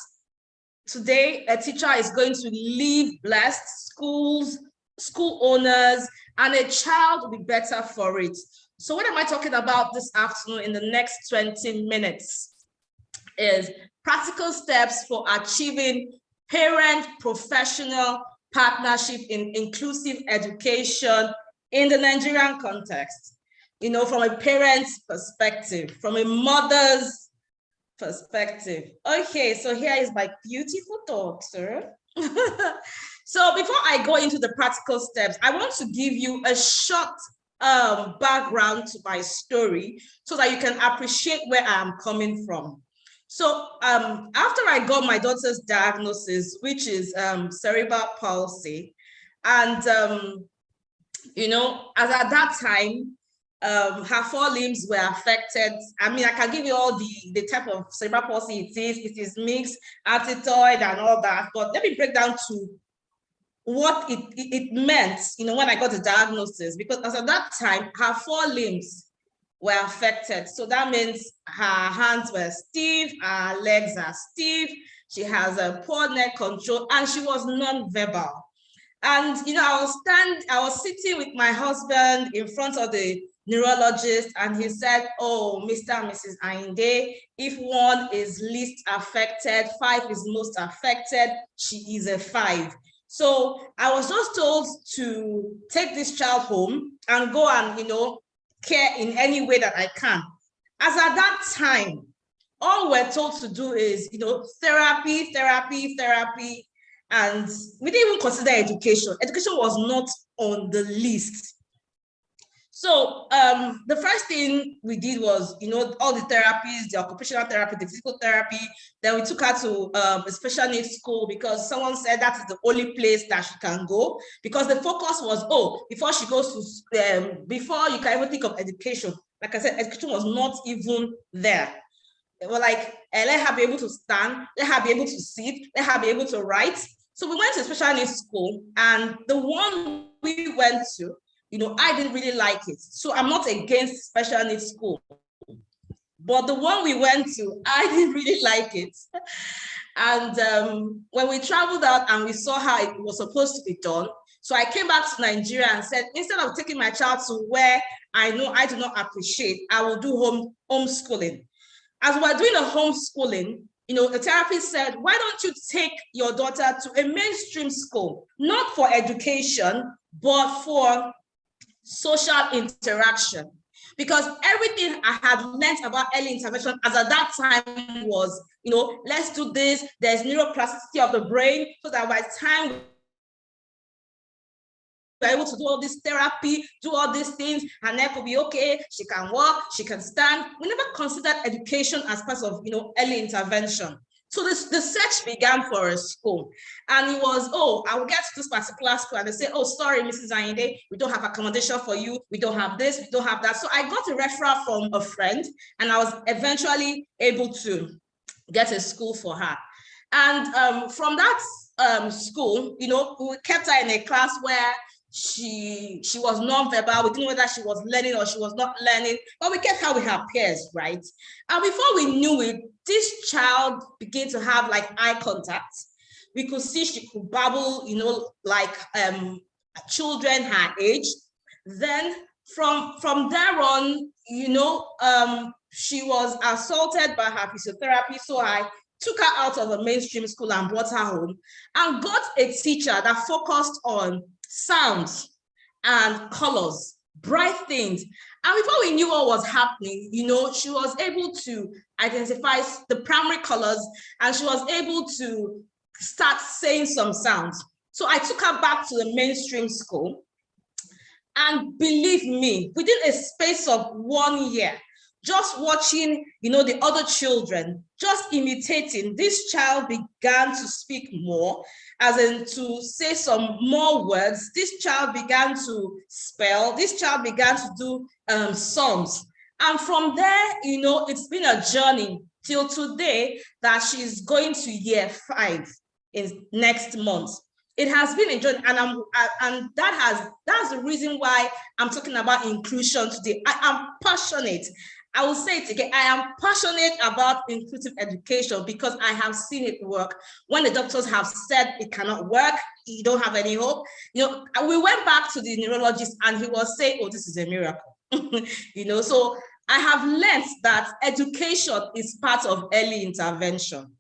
today a teacher is going to leave blessed, schools, school owners, and a child will be better for it. So what am I talking about this afternoon in the next 20 minutes is practical steps for achieving parent-professional partnership in inclusive education in the Nigerian context. You know, from a parent's perspective, from a mother's perspective. Okay, so here is my beautiful daughter. So before I go into the practical steps, I want to give you a short background to my story so that you can appreciate where I am coming from. So after I got my daughter's diagnosis, which is cerebral palsy, and you know, as at that time, her 4 limbs were affected. I mean, I can give you all the type of cerebral palsy it is. It is mixed, altitoid, and all that. But let me break down to what it meant, you know, when I got the diagnosis. Because as at that time, her 4 limbs were affected. So that means her hands were stiff, her legs are stiff, she has a poor neck control, and she was non-verbal. And, you know, I was sitting with my husband in front of the neurologist, and he said, oh, Mr. and Mrs. Inde, if 1 is least affected, 5 is most affected, she is a 5. So I was just told to take this child home and go and, you know, care in any way that I can. As at that time, all we're told to do is, you know, therapy, and we didn't even consider education. Education was not on the list. So the first thing we did was, you know, all the therapies, the occupational therapy, the physical therapy. Then we took her to a special needs school because someone said that is the only place that she can go, because the focus was, oh, before she goes to, before you can even think of education, like I said, education was not even there. They were like, let her be able to stand, let her be able to sit, let her be able to write. So we went to a special needs school, and the one we went to, I didn't really like it. So I'm not against special needs school, but the one we went to, I didn't really like it. And when we traveled out and we saw how it was supposed to be done, so I came back to Nigeria and said, instead of taking my child to where I know I do not appreciate, I will do homeschooling. As we're doing a homeschooling, the therapist said, why don't you take your daughter to a mainstream school, not for education, but for social interaction? Because everything I had learned about early intervention as at that time was, let's do this, there's neuroplasticity of the brain, so that by the time we're able to do all this therapy, do all these things, her neck will be okay, she can walk, she can stand. We never considered education as part of, early intervention. So the search began for a school, and it was, I will get to this particular school, and they say, sorry, Mrs. Ayinde, we don't have accommodation for you, we don't have this, we don't have that. So I got a referral from a friend, and I was eventually able to get a school for her. And from that school, we kept her in a class where she was non-verbal. We didn't know whether she was learning or she was not learning, but we kept her with her peers, right? And before we knew it, this child began to have like eye contact. We could see she could babble, like children her age. Then from there on, she was assaulted by her physiotherapy. So I took her out of a mainstream school and brought her home and got a teacher that focused on sounds and colors, bright things. And before we knew what was happening, she was able to identify the primary colors, and she was able to start saying some sounds. So I took her back to the mainstream school, and believe me, within a space of 1 year, just watching, the other children, just imitating, this child began to speak more, as in to say some more words. This child began to spell. This child began to do songs. And from there, it's been a journey till today that she's going to year 5 in next month. It has been a journey, and that's the reason why I'm talking about inclusion today. I am passionate. I will say it again. I am passionate about inclusive education because I have seen it work. When the doctors have said it cannot work, you don't have any hope. We went back to the neurologist, and he was saying, "Oh, this is a miracle." So I have learned that education is part of early intervention.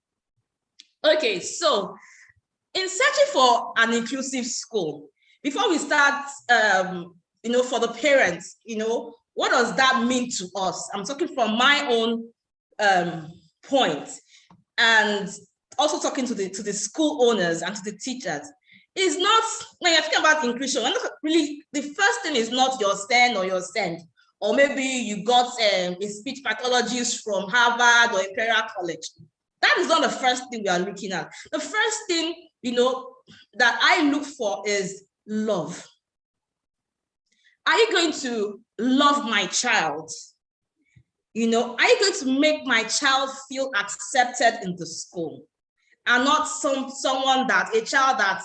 Okay, so in searching for an inclusive school, before we start, for the parents, what does that mean to us? I'm talking from my own point, and also talking to the school owners and to the teachers. It's not, when you're talking about inclusion, really, the first thing is not your STEM or your SEND, or maybe you got a speech pathologist from Harvard or Imperial College. That is not the first thing we are looking at. The first thing, that I look for is love. Are you going to love my child? Are you going to make my child feel accepted in the school, and not a child that,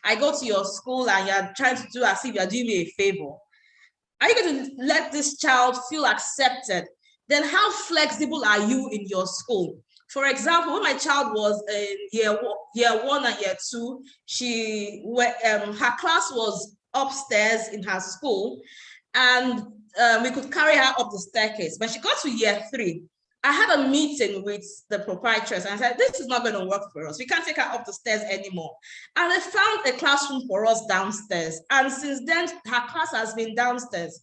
I go to your school and you're trying to do as if you're doing me a favor. Are you going to let this child feel accepted? Then how flexible are you in your school? For example, when my child was in year 1 and year 2, her class was upstairs in her school, and we could carry her up the staircase. When she got to year 3, I had a meeting with the proprietress, and I said, this is not going to work for us. We can't take her up the stairs anymore. And they found a classroom for us downstairs. And since then, her class has been downstairs.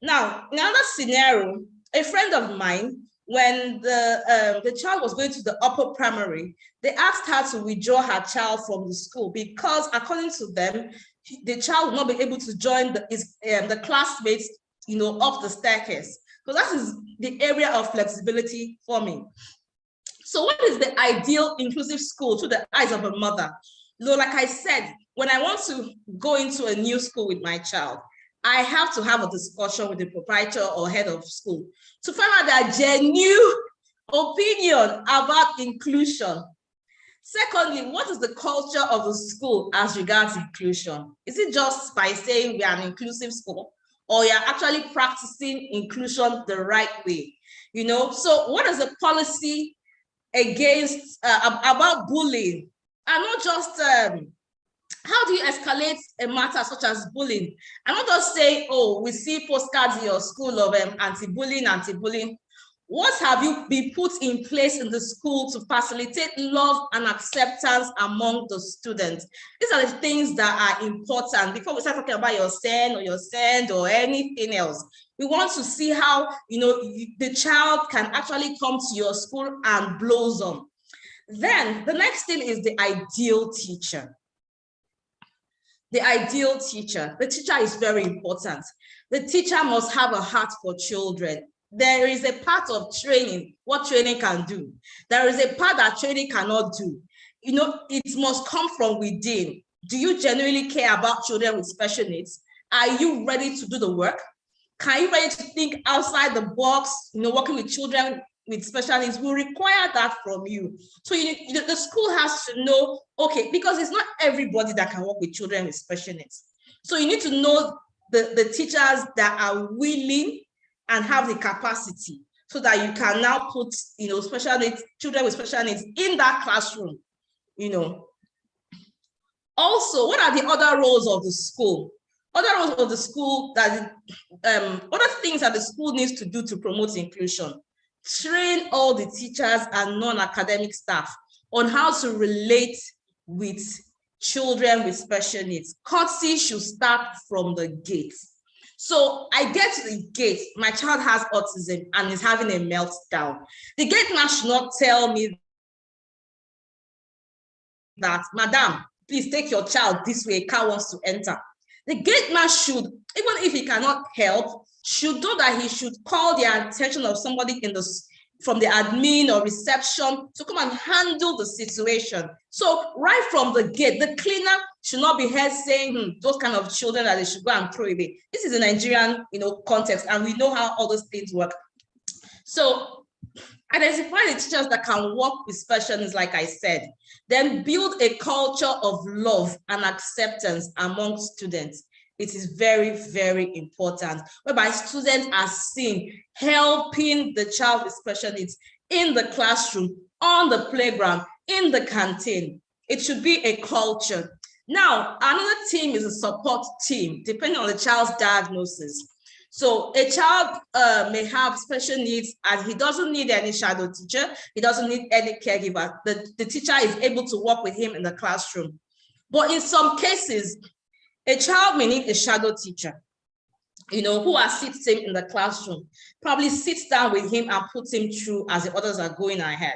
Now, in another scenario, a friend of mine, when the child was going to the upper primary, they asked her to withdraw her child from the school because, according to them, the child would not be able to join the classmates, up the staircase. So that is the area of flexibility for me. So what is the ideal inclusive school through the eyes of a mother? Like I said, when I want to go into a new school with my child, I have to have a discussion with the proprietor or head of school to find out their genuine opinion about inclusion. Secondly, what is the culture of the school as regards inclusion? Is it just by saying we are an inclusive school, or you're actually practicing inclusion the right way? You know, so what is the policy against about bullying? And not just how do you escalate a matter such as bullying? And not just say, oh, we see postcards in your school of anti-bullying, anti-bullying. What have you been put in place in the school to facilitate love and acceptance among the students? These are the things that are important before we start talking about your send or anything else. We want to see how, you know, the child can actually come to your school and blossom. Then the next thing is the ideal teacher. The ideal teacher. The teacher is very important. The teacher must have a heart for children. There is a part of training, what training can do. There is a part that training cannot do. You know, it must come from within. Do you genuinely care about children with special needs? Are you ready to do the work? Can you ready to think outside the box? You know, working with children with special needs will require that from you. So the school has to know, okay, because it's not everybody that can work with children with special needs. So you need to know the teachers that are willing and have the capacity so that you can now put, you know, special needs, children with special needs in that classroom, you know. Also, what are the other roles of the school? Other roles of the school that, other things that the school needs to do to promote inclusion. Train all the teachers and non-academic staff on how to relate with children with special needs. Courtesy should start from the gate. So I get to the gate, my child has autism and is having a meltdown. The gate man should not tell me that, madam, please take your child this way, a car wants to enter. The gate man should, even if he cannot help, should know that he should call the attention of somebody in the from the admin or reception to come and handle the situation. So right from the gate, the cleaner should not be heard saying those kind of children that they should go and throw away. This is a Nigerian, you know, context, and we know how all those things work. So identify the teachers that can work with special needs, like I said, then build a culture of love and acceptance among students. It is very, very important, whereby students are seen helping the child with special needs in the classroom, on the playground, in the canteen. It should be a culture. Now, another team is a support team, depending on the child's diagnosis. So a child may have special needs and he doesn't need any shadow teacher. He doesn't need any caregiver. The teacher is able to work with him in the classroom. But in some cases, a child may need a shadow teacher, you know, who assists him in the classroom, probably sits down with him and puts him through as the others are going ahead.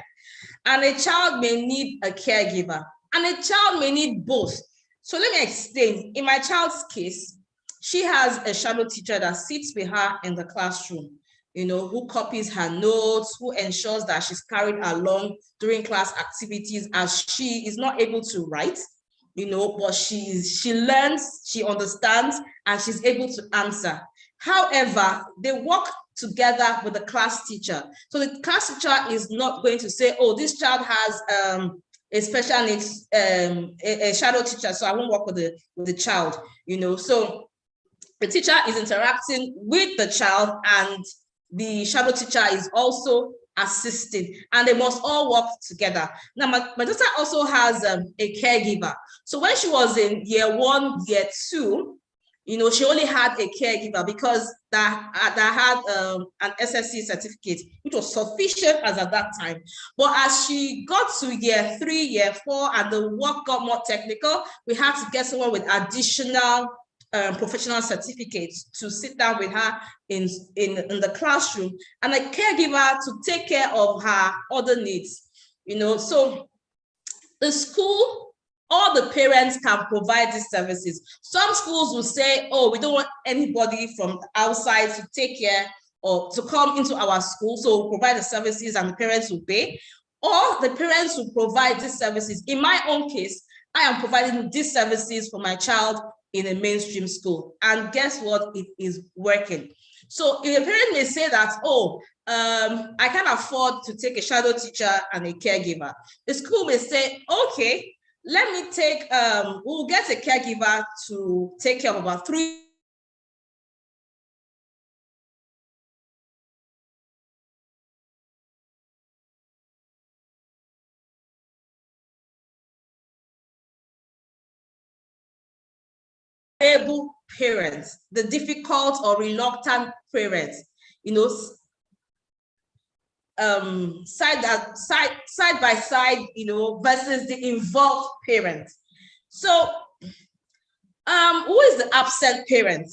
And a child may need a caregiver, and a child may need both. So let me explain. In my child's case, she has a shadow teacher that sits with her in the classroom, you know, who copies her notes, who ensures that she's carried along during class activities as she is not able to write, you know, but she learns, she understands, and she's able to answer. However, they work together with the class teacher. So the class teacher is not going to say, oh, this child has a special needs, a shadow teacher, so I won't work with the child, you know. So the teacher is interacting with the child and the shadow teacher is also assisting, and they must all work together. Now, my daughter also has a caregiver. So when she was in year 1, year 2, you know, she only had a caregiver because that had an SSC certificate, which was sufficient as at that time. But as she got to year 3, year 4, and the work got more technical, we had to get someone with additional professional certificates to sit down with her in the classroom, and a caregiver to take care of her other needs, you know. So the school, all the parents can provide these services. Some schools will say, oh, we don't want anybody from outside to take care or to come into our school, so we'll provide the services and the parents will pay, or the parents will provide these services. In my own case, I am providing these services for my child in a mainstream school. And guess what? It is working. So if a parent may say that, oh, I can't afford to take a shadow teacher and a caregiver. The school may say, okay, let me take, we'll get a caregiver to take care of about 3 able parents, the difficult or reluctant parents, side by side, versus the involved parents. So, who is the absent parent?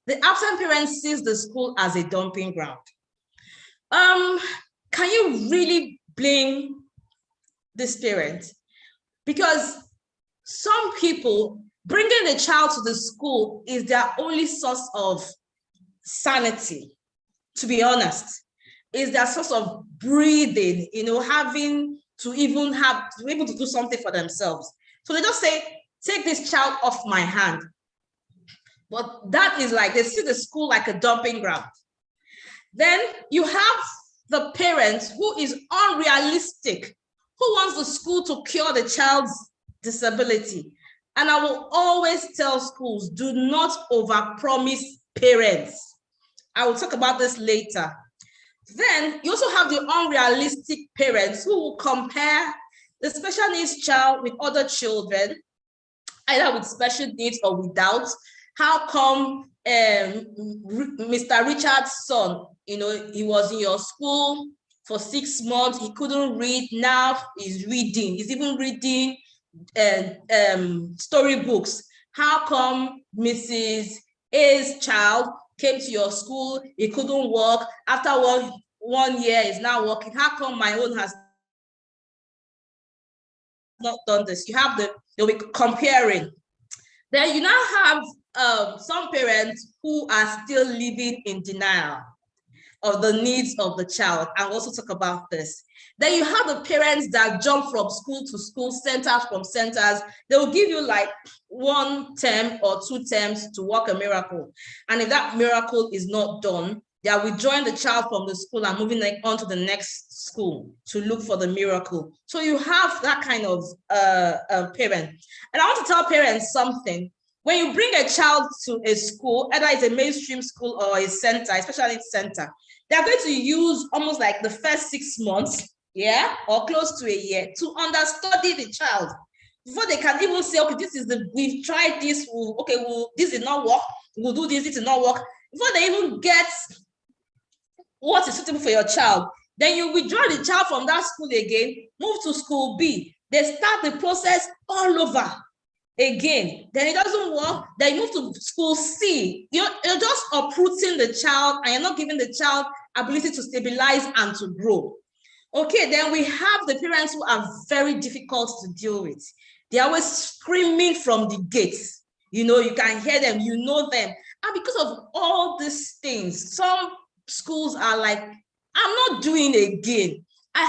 The absent parent sees the school as a dumping ground. Can you really blame this parent? Because some people, bringing the child to the school is their only source of sanity, to be honest, is their source of breathing, having to even to be able to do something for themselves. So they just say, take this child off my hand. But that is like, they see the school like a dumping ground. Then you have the parent who is unrealistic, who wants the school to cure the child's disability. And I will always tell schools, do not overpromise parents. I will talk about this later. Then you also have the unrealistic parents who will compare the special needs child with other children, either with special needs or without. How come Mr. Richard's son, he was in your school for 6 months, he couldn't read, now he's reading, he's even reading storybooks. How come Mrs. A's child came to your school, he couldn't walk, after one year is now walking? How come my own has not done this? They'll be comparing. Then you now have some parents who are still living in denial of the needs of the child. I'll also talk about this. Then you have the parents that jump from school to school, centers from centers. They will give you like 1 term or 2 terms to work a miracle. And if that miracle is not done, they are withdrawing the child from the school and moving on to the next school to look for the miracle. So you have that kind of parent. And I want to tell parents something. When you bring a child to a school, either it's a mainstream school or a center, especially a center, they're going to use almost like the first 6 months, or close to a year, to understudy the child before they can even say, okay, we've tried this, this did not work, we'll do this did not work. Before they even get what is suitable for your child, then you withdraw the child from that school again, move to school B. They start the process all over again. Then it doesn't work, then you move to school C. You're just uprooting the child, and you're not giving the child ability to stabilize and to grow. Okay, then we have the parents who are very difficult to deal with. They're always screaming from the gates. You can hear them, you know them. And because of all these things, some schools are like, I'm not doing again. I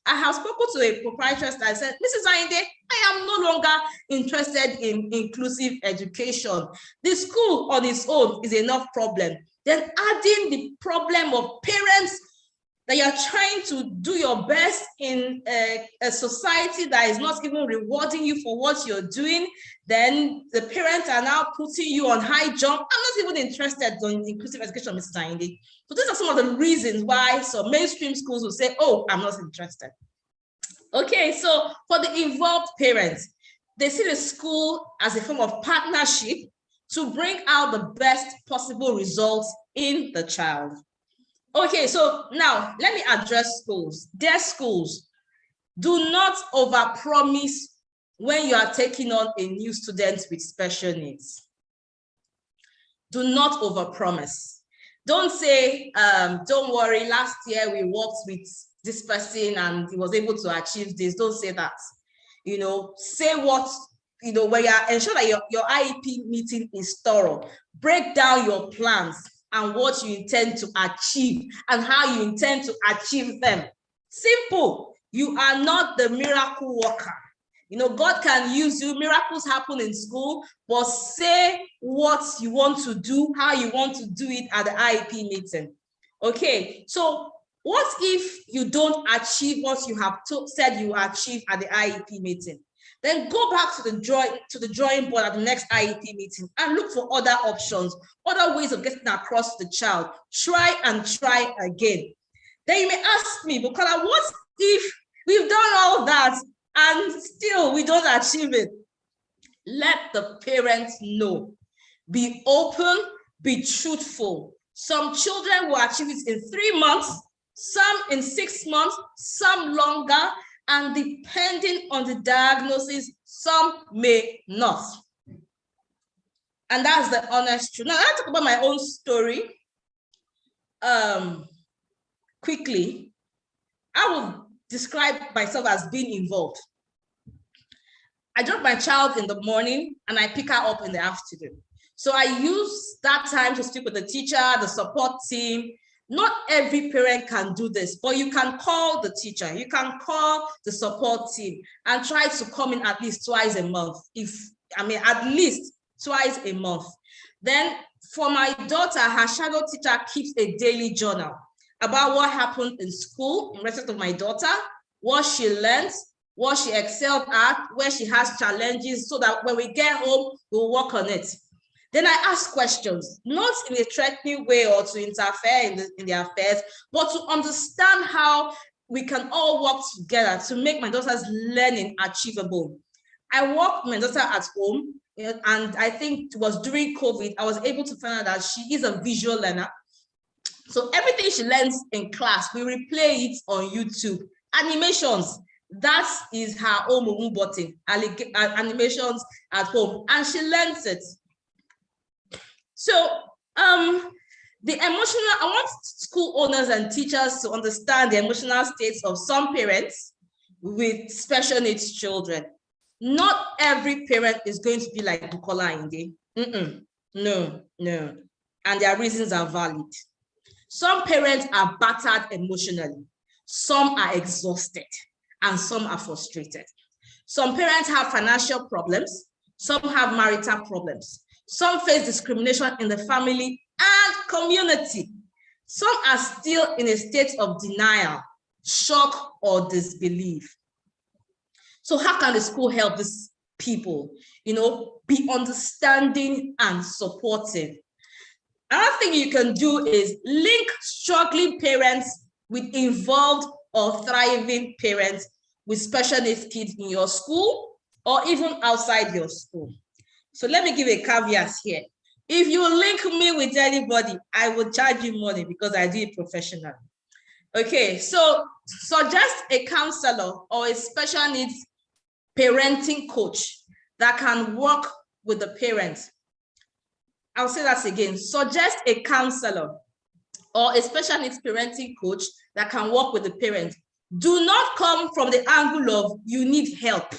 have spoken to a proprietress that said, Mrs. Ainde, I am no longer interested in inclusive education. The school on its own is enough problem. Then adding the problem of parents that you're trying to do your best in a society that is not even rewarding you for what you're doing, then the parents are now putting you on high jump. I'm not even interested in inclusive education, Mrs. Ainde. So these are some of the reasons why some mainstream schools will say, oh, I'm not interested. Okay, so for the involved parents, they see the school as a form of partnership to bring out the best possible results in the child. Okay, so now let me address schools. Dear schools, do not overpromise when you are taking on a new student with special needs. Do not overpromise. Don't say, don't worry, last year we worked with this person and he was able to achieve this. Don't say that. Say what, when you ensure that your IEP meeting is thorough. Break down your plans and what you intend to achieve and how you intend to achieve them. Simple. You are not the miracle worker. God can use you. Miracles happen in school, but say what you want to do, how you want to do it at the IEP meeting. Okay, so What if you don't achieve what you have said you achieve at the IEP meeting? Then go back to the drawing board at the next IEP meeting and look for other options, other ways of getting across to the child. Try and try again. Then you may ask me, Bukola, what if we've done all that and still we don't achieve it? Let the parents know. Be open, be truthful. Some children will achieve it in 3 months, some in 6 months, some longer, and depending on the diagnosis, some may not. And that's the honest truth. Now, I'll talk about my own story quickly. I will describe myself as being involved. I drop my child in the morning and I pick her up in the afternoon. So I use that time to speak with the teacher, the support team. Not every parent can do this, but you can call the teacher, you can call the support team and try to come in at least twice a month. At least twice a month. Then for my daughter, her shadow teacher keeps a daily journal about what happened in school in respect of my daughter, what she learned, what she excelled at, where she has challenges, so that when we get home, we'll work on it. Then I ask questions, not in a threatening way or to interfere in their affairs, but to understand how we can all work together to make my daughter's learning achievable. I work my daughter at home, and I think it was during COVID, I was able to find out that she is a visual learner. So everything she learns in class, we replay it on YouTube. Animations, that is her own button, animations at home, and she learns it. So the emotional, I want school owners and teachers to understand the emotional states of some parents with special needs children. Not every parent is going to be like Bukola Inde. No. And their reasons are valid. Some parents are battered emotionally. Some are exhausted and some are frustrated. Some parents have financial problems. Some have marital problems. Some face discrimination in the family and community. Some are still in a state of denial, shock, or disbelief. So how can the school help these people, be understanding and supportive? Another thing you can do is link struggling parents with involved or thriving parents with special needs kids in your school or even outside your school. So let me give a caveat here. If you link me with anybody, I will charge you money because I do it professionally. Okay, so suggest a counselor or a special needs parenting coach that can work with the parents. I'll say that again. Suggest a counselor or a special needs parenting coach that can work with the parents. Do not come from the angle of you need help.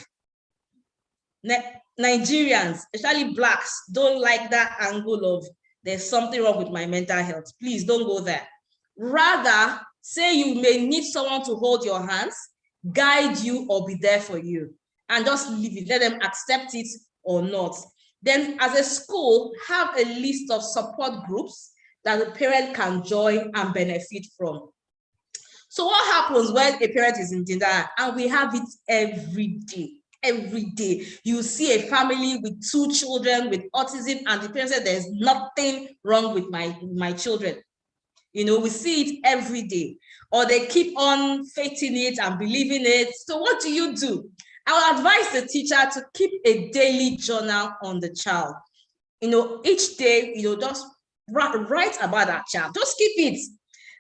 Nigerians, especially Blacks, don't like that angle of there's something wrong with my mental health. Please don't go there. Rather, say you may need someone to hold your hands, guide you, or be there for you. And just leave it, let them accept it or not. Then as a school, have a list of support groups that the parent can join and benefit from. So what happens when a parent is in denial? And we have it every day. Every day, you see a family with 2 children with autism, and the parent said there's nothing wrong with my children. We see it every day. Or they keep on faithing it and believing it. So what do? I would advise the teacher to keep a daily journal on the child. Each day, just write about that child. Just keep it.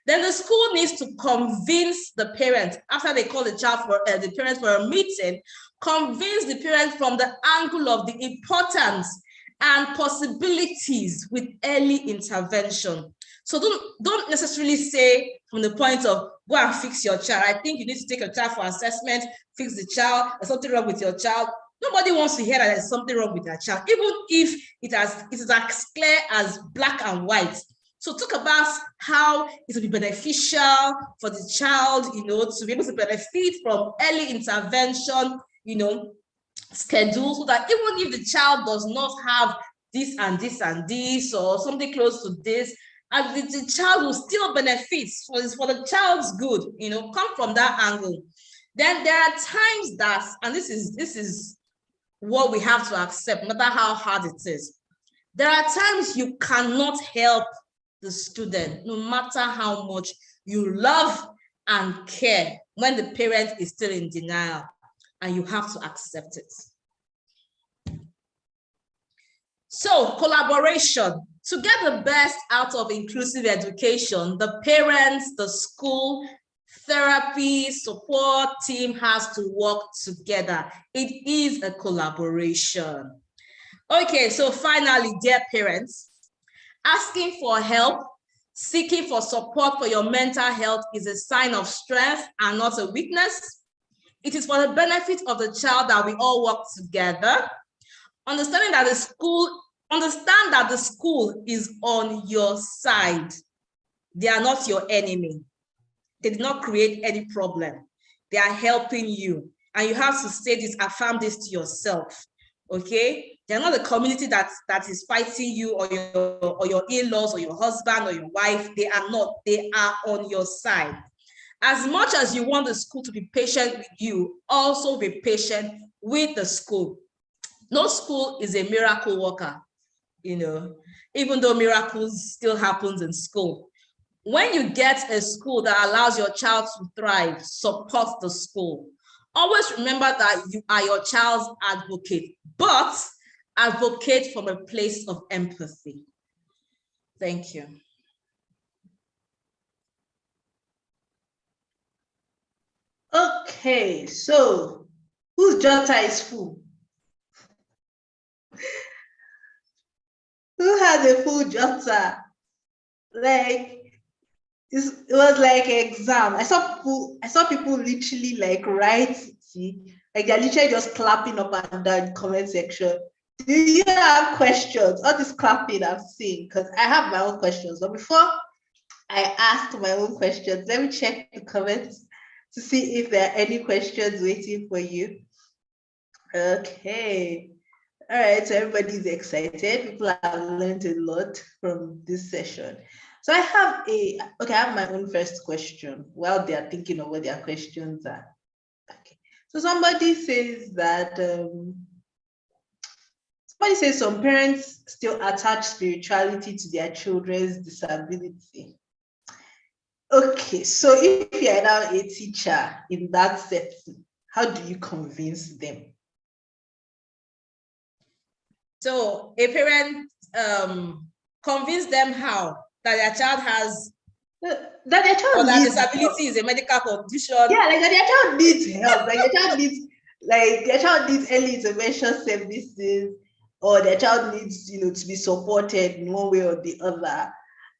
Then the school needs to convince the parent, after they call the parents for a meeting, convince the parent from the angle of the importance and possibilities with early intervention. So don't necessarily say from the point of go and fix your child. I think you need to take your child for assessment, fix the child, there's something wrong with your child. Nobody wants to hear that there's something wrong with their child, even if it is as clear as black and white. So talk about how it will be beneficial for the child, to be able to benefit from early intervention, schedule, so that even if the child does not have this and this and this or something close to this, and the child will still benefit for the child's good, come from that angle. Then there are times that, and this is what we have to accept, no matter how hard it is. There are times you cannot help the student, no matter how much you love and care, when the parent is still in denial, and you have to accept it. So collaboration. To get the best out of inclusive education, the parents, the school, therapy, support team has to work together. It is a collaboration. Okay, so finally, dear parents, asking for help, seeking for support for your mental health is a sign of strength and not a weakness. It is for the benefit of the child that we all work together. Understand that the school is on your side. They are not your enemy. They did not create any problem. They are helping you. And you have to say this, affirm this to yourself. Okay? They're not the community that is fighting you, or your in-laws, or your husband, or your wife. They are not. They are on your side. As much as you want the school to be patient with you, also be patient with the school. No school is a miracle worker, even though miracles still happens in school. When you get a school that allows your child to thrive, support the school. Always remember that you are your child's advocate, but advocate from a place of empathy. Thank you. Okay, so whose jotter is full? Who has a full jotter? Like, it was like an exam. I saw people literally like write, like they're literally just clapping up and down in the comment section. Do you have questions? All this clapping I've seen, because I have my own questions. But before I ask my own questions, let me check the comments to see if there are any questions waiting for you. Okay. All right, so everybody's excited. People have learned a lot from this session. So I have my own first question while they are thinking of what their questions are. Okay. So somebody says some parents still attach spirituality to their children's disability. Okay, so if you are now a teacher in that setting, how do you convince them? So a parent convince them how? That their child has, that their child, or that disability is a medical condition. Yeah, like that their child needs help. Their child needs early intervention services, or their child needs, to be supported in one way or the other.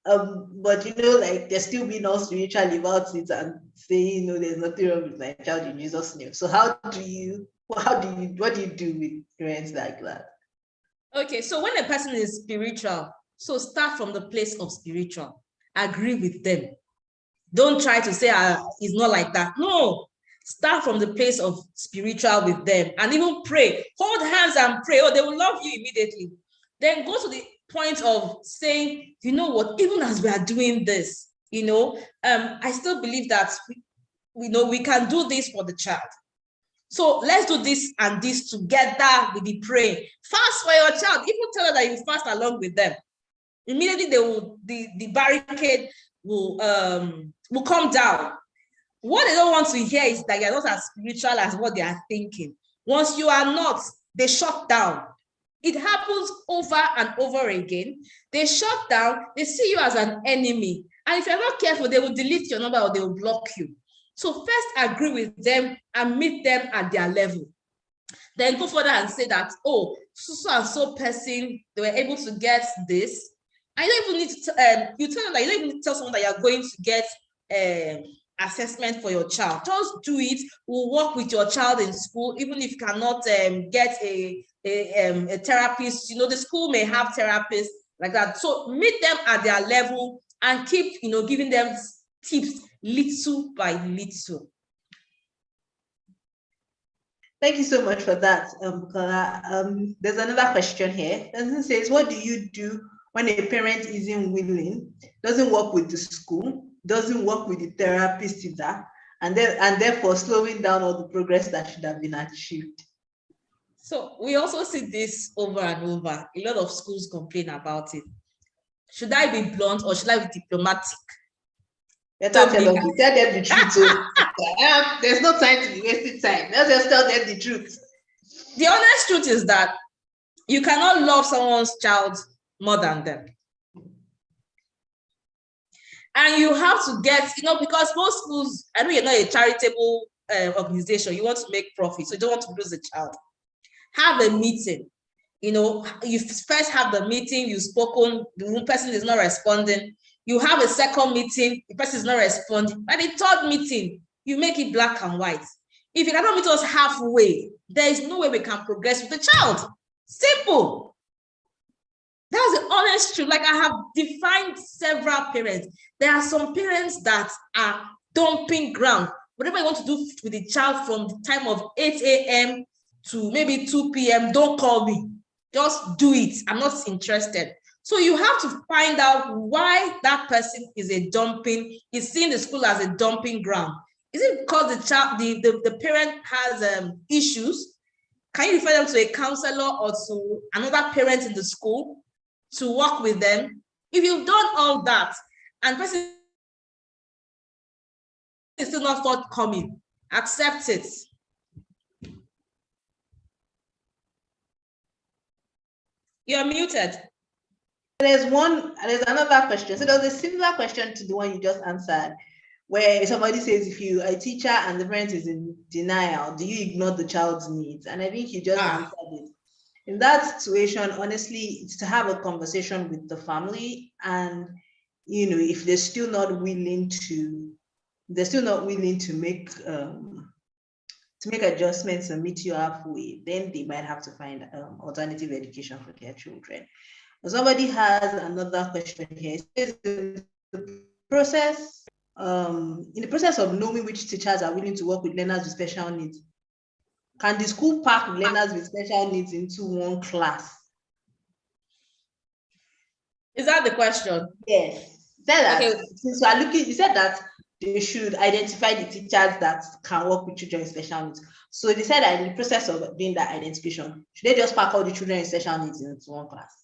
But like they're still being all spiritual about it and saying, there's nothing wrong with my child in Jesus' name. So what do you do with parents like that? Okay, so when a person is spiritual, so start from the place of spiritual. Agree with them. Don't try to say it's not like that. No, start from the place of spiritual with them, and even pray. Hold hands and pray. Oh, they will love you immediately. Then go to the point of saying, you know what, even as we are doing this, I still believe that we can do this for the child. So let's do this and this together with the prayer. Fast for your child. Even tell them that you fast along with them. Immediately the barricade will come down. What they don't want to hear is that you're not as spiritual as what they are thinking. Once you are not, they shut down. It happens over and over again. They shut down, they see you as an enemy. And if you're not careful, they will delete your number or they will block you. So first agree with them and meet them at their level. Then go further and say that, oh, so and so person, they were able to get this. I don't even need to, you tell them that you don't even need to tell someone that you're going to get assessment for your child. Just do it. We'll work with your child in school, even if you cannot get a therapist. The school may have therapists like that. So meet them at their level and keep, giving them tips little by little. Thank you so much for that, Bukola. There's another question here. It says, what do you do when a parent isn't willing, doesn't work with the school, doesn't work with the therapist either, and therefore slowing down all the progress that should have been achieved. So we also see this over and over. A lot of schools complain about it. Should I be blunt or should I be diplomatic? Better tell them the truth. So, there's no time to be wasting time. Let's just tell them the truth. The honest truth is that you cannot love someone's child more than them. And you have to get, because most schools, I know you're not a charitable organization, you want to make profit, so you don't want to lose a child. Have a meeting. You first have the meeting, you've spoken, the person is not responding. You have a second meeting, the person is not responding. By the third meeting, you make it black and white. If you cannot meet us halfway, there is no way we can progress with the child. Simple. That's the honest truth. Like, I have defined several parents. There are some parents that are dumping ground. Whatever you want to do with the child from the time of 8 a.m. to maybe 2 p.m., don't call me. Just do it. I'm not interested. So you have to find out why that person is seeing the school as a dumping ground. Is it because the child, the parent has issues? Can you refer them to a counselor or to another parent in the school to work with them? If you've done all that and person is still not forthcoming, accept it. You're muted. There's another question. So there's a similar question to the one you just answered, where somebody says, if you are a teacher and the parent is in denial, do you ignore the child's needs? And I think you just answered it. In that situation, honestly, it's to have a conversation with the family, and if they're still not willing to make adjustments and meet you halfway, then they might have to find alternative education for their children. Somebody has another question here. It says, in the process of knowing which teachers are willing to work with learners with special needs, can the school pack learners with special needs into one class? Is that the question? Yes. Since we are looking, you said that they should identify the teachers that can work with children with special needs. So they said that in the process of doing that identification, should they just pack all the children with special needs into one class?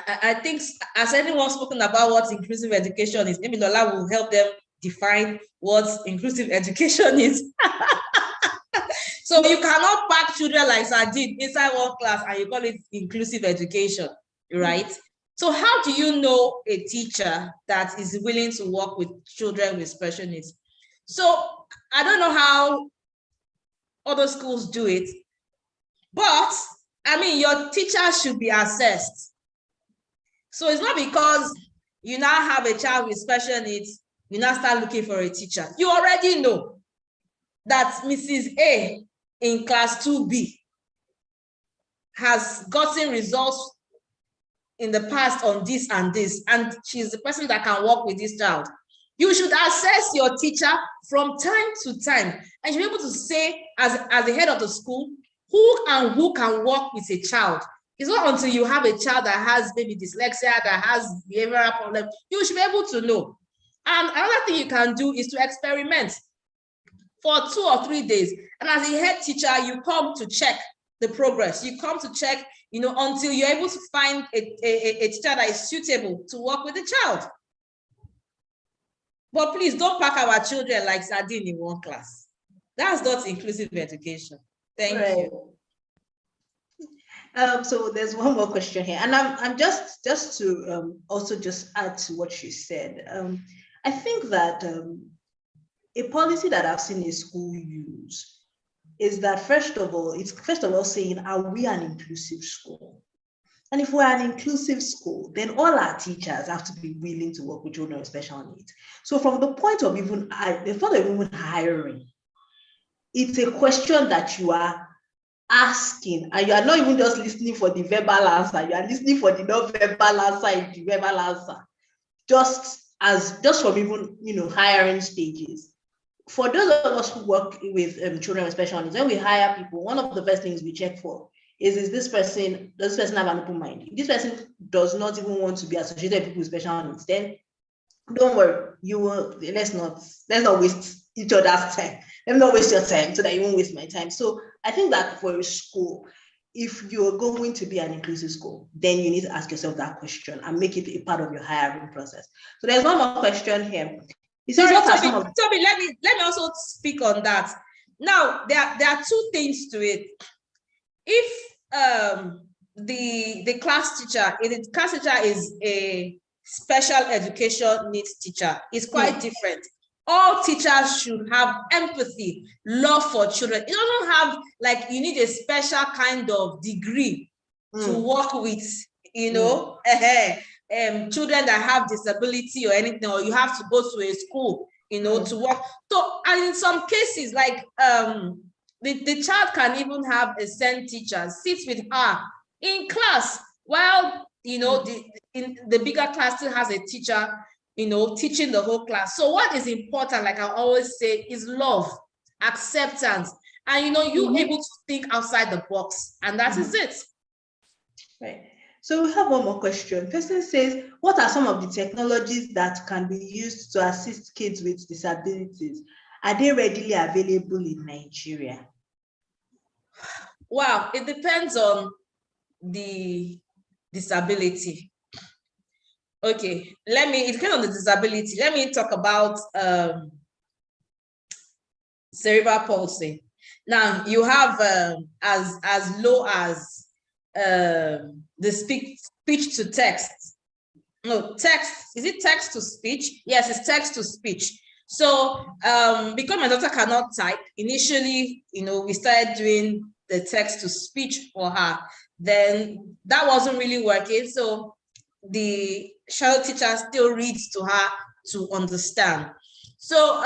I think, has anyone spoken about what inclusive education is? Maybe Lola will help them define what inclusive education is. So you cannot pack children like sardine inside one class and you call it inclusive education, right? So how do you know a teacher that is willing to work with children with special needs? So I don't know how other schools do it, but I mean, your teacher should be assessed. So it's not because you now have a child with special needs, you now start looking for a teacher. You already know that Mrs. A in class 2B has gotten results in the past on this and this, and she's the person that can work with this child. You should assess your teacher from time to time, and you'll be able to say, as the head of the school, who can work with a child. It's not until you have a child that has maybe dyslexia, that has behavioral problems, you should be able to know. And another thing you can do is to experiment for 2 or 3 days. And as a head teacher, you come to check the progress. You come to check, until you're able to find a teacher that is suitable to work with the child. But please don't pack our children like sardine in one class. That's not inclusive education. Thank you. So there's one more question here, and I'm just to also just add to what she said. I think that a policy that I've seen a school use is that first of all saying, are we an inclusive school? And if we're an inclusive school, then all our teachers have to be willing to work with children with special needs. So from the point of even hiring, it's a question that you are asking, and you are not even just listening for the verbal answer, you are listening for the non-verbal answer in the verbal answer, just from even hiring stages. For those of us who work with children with special needs, when we hire people, one of the first things we check for is this person, does this person have an open mind? If this person does not even want to be associated with people with special needs, then don't worry, you will, let's not waste each other's time. Let me not waste your time so that you won't waste my time. So I think that for a school, if you're going to be an inclusive school, then you need to ask yourself that question and make it a part of your hiring process. So there's one more question here. Sorry, Toby, let me also speak on that. Now, there are two things to it. If the class teacher, if the class teacher is a special education needs teacher, it's quite different. All teachers should have empathy, love for children. You don't have, like, you need a special kind of degree to work with, you know, children that have disability or anything, or you have to go to a school, you know, to work. So, and in some cases, like, the child can even have a SEND teacher sit with her in class while, you know, in the bigger class still has a teacher, you know, teaching the whole class. So what is important, like I always say, is love, acceptance, and, you know, you able to think outside the box, and that is it. Right. So we have one more question. Person says, what are some of the technologies that can be used to assist kids with disabilities? Are they readily available in Nigeria? Wow, it depends on the disability. Okay, it depends on the disability. Let me talk about cerebral palsy. Now, you have as low as the speech to text. No, text, is it text to speech? Yes, it's text to speech. So because my daughter cannot type, initially, you know, we started doing the text to speech for her. Then that wasn't really working. So the shadow teacher still reads to her to understand. So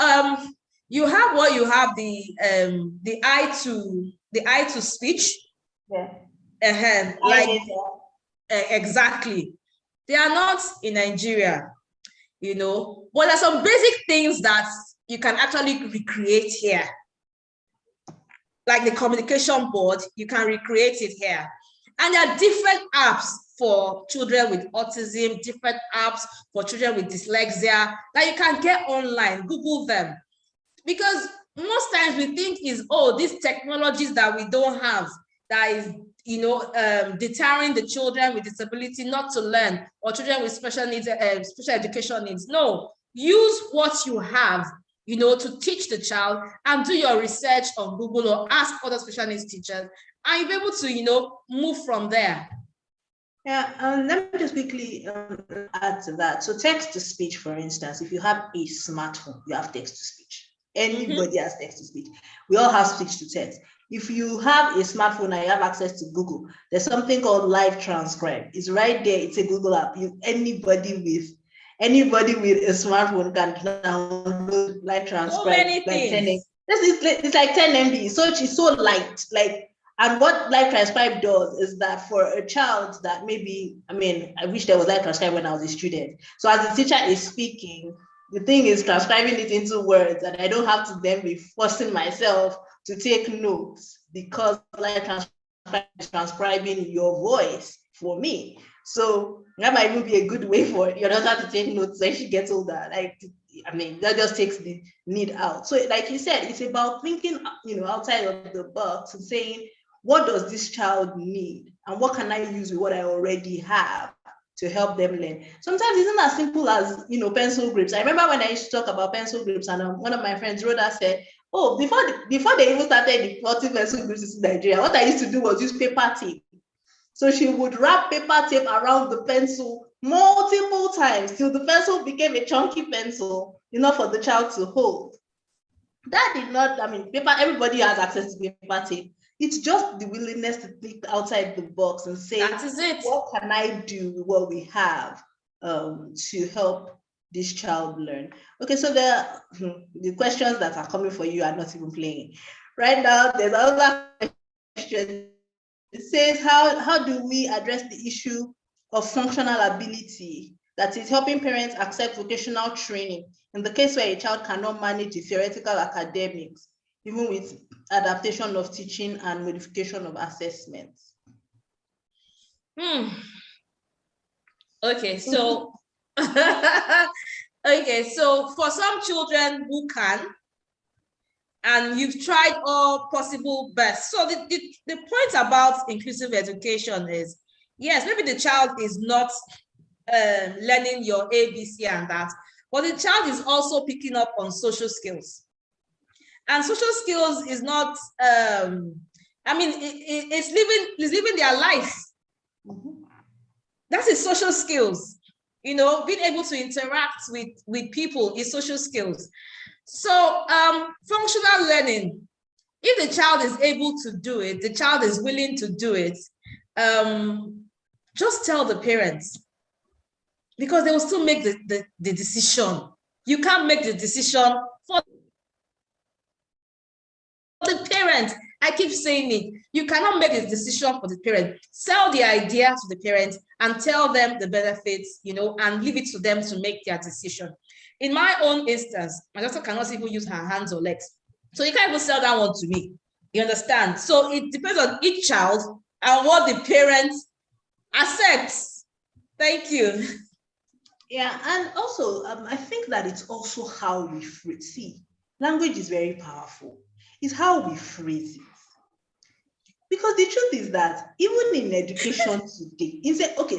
you have what you have, the eye to speech. Yeah. Like exactly. They are not in Nigeria, you know, but there are some basic things that you can actually recreate here. Like the communication board, you can recreate it here. And there are different apps for children with autism, different apps for children with dyslexia that you can get online. Google them. Because most times we think is, oh, these technologies that we don't have, that is, you know, deterring the children with disability not to learn, or children with special needs, special education needs. No, use what you have, you know, to teach the child, and do your research on Google or ask other special needs teachers, and you'll be able to, you know, move from there. Yeah, let me just quickly add to that. So text to speech, for instance, if you have a smartphone, you have text to speech. Anybody has text to speech. We all have speech to text. If you have a smartphone and you have access to Google, there's something called Live Transcribe. It's right there. It's a Google app. Anybody with a smartphone can download Live Transcribe. So many things. It's like 10 MB. So it's so light. Like, and what Live Transcribe does is that for a child that maybe, I mean, I wish there was Live Transcribe when I was a student. So as the teacher is speaking, the thing is transcribing it into words, and I don't have to then be forcing myself to take notes, because Live Transcribe is transcribing your voice for me. So that might even be a good way for your daughter to take notes when she gets older. Like, I mean, that just takes the need out. So like you said, it's about thinking, you know, outside of the box and saying, what does this child need? And what can I use with what I already have to help them learn? Sometimes it's not as simple as, you know, pencil grips. I remember when I used to talk about pencil grips, and one of my friends, Rhoda, said, oh, before they even started importing pencil grips in Nigeria, what I used to do was use paper tape. So she would wrap paper tape around the pencil multiple times till the pencil became a chunky pencil, enough for the child to hold. That did not, I mean, paper, everybody has access to paper tape. It's just the willingness to think outside the box and say, that is it. What can I do with what we have to help this child learn? Okay, so the questions that are coming for you are not even playing. Right now, there's another question. It says, how do we address the issue of functional ability, that is helping parents accept vocational training in the case where a child cannot manage the theoretical academics, even with adaptation of teaching and modification of assessments? Okay, so okay, so for some children who can, and you've tried all possible best. So the point about inclusive education is, yes, maybe the child is not learning your ABC and that, but the child is also picking up on social skills. And social skills is not, I mean, it's living their life. That is social skills. You know, being able to interact with people is social skills. So functional learning, if the child is able to do it, the child is willing to do it, just tell the parents, because they will still make the decision. You can't make the decision for the parent. I keep saying it. You cannot make the decision for the parent. Sell the idea to the parents and tell them the benefits, you know, and leave it to them to make their decision. In my own instance, my daughter cannot even use her hands or legs. So you can't even sell that one to me. You understand? So it depends on each child and what the parents accepts. Thank you. Yeah, and also I think that it's also how we see. Language is very powerful. It's how we phrase it. Because the truth is that even in education today,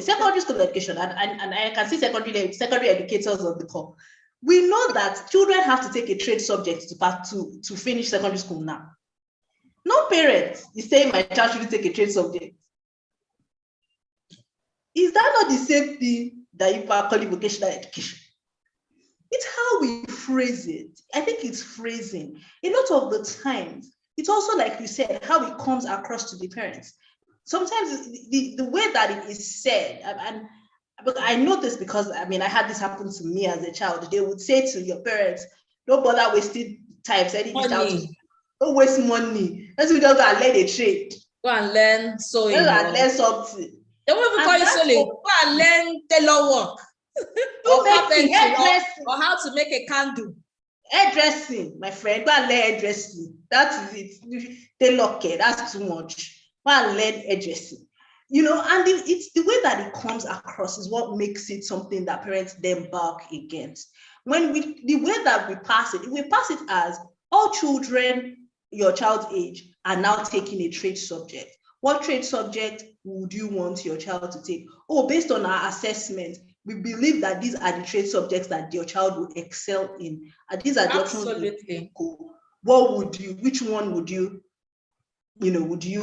secondary school education, and I can see secondary educators on the call, we know that children have to take a trade subject to finish secondary school now. No parent is saying my child should take a trade subject. Is that not the same thing that you are calling vocational education? It's how we phrase it. I think it's phrasing. A lot of the times, it's also, like you said, how it comes across to the parents. Sometimes the way that it is said, but I know this because I had this happen to me as a child. They would say to your parents, "Don't bother wasting time sending this child to school. Don't waste money. Let's just go and learn a trade. Go and learn sewing. Go and learn something. They won't even call you sewing. Go and learn tailor work. Or how to make a candle. Hairdressing, my friend, go and learn hairdressing. That is it. Tailor care, that's too much. Go and learn hairdressing. You know, and it's the way that it comes across is what makes it something that parents then bark against. The way that we pass it as all children your child's age are now taking a trade subject. What trade subject would you want your child to take? Oh, based on our assessment, we believe that these are the trade subjects that your child will excel in. And these are the options. Absolutely. Which one would you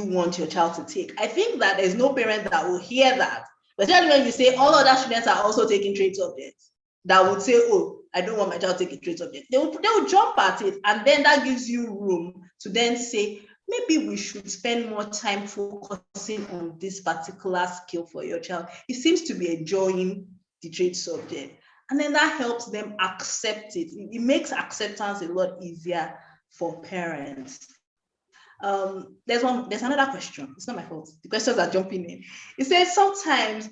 want your child to take? I think that there's no parent that will hear that. But then when you say all other students are also taking trade subjects, that would say, oh, I don't want my child to take a trade subject. They will jump at it. And then that gives you room to then say, maybe we should spend more time focusing on this particular skill for your child. It seems to be enjoying the trade subject. And then that helps them accept it. It makes acceptance a lot easier for parents. There's another question. It's not my fault. The questions are jumping in. It says sometimes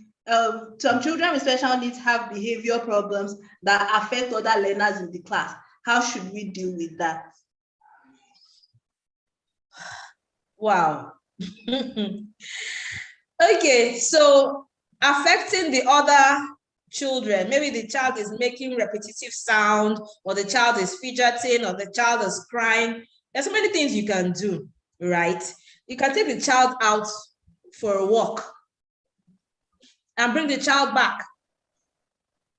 some children with special needs have behavior problems that affect other learners in the class. How should we deal with that? Wow. Okay, so affecting the other children, maybe the child is making repetitive sound, or the child is fidgeting, or the child is crying. There's so many things you can do, right? You can take the child out for a walk and bring the child back.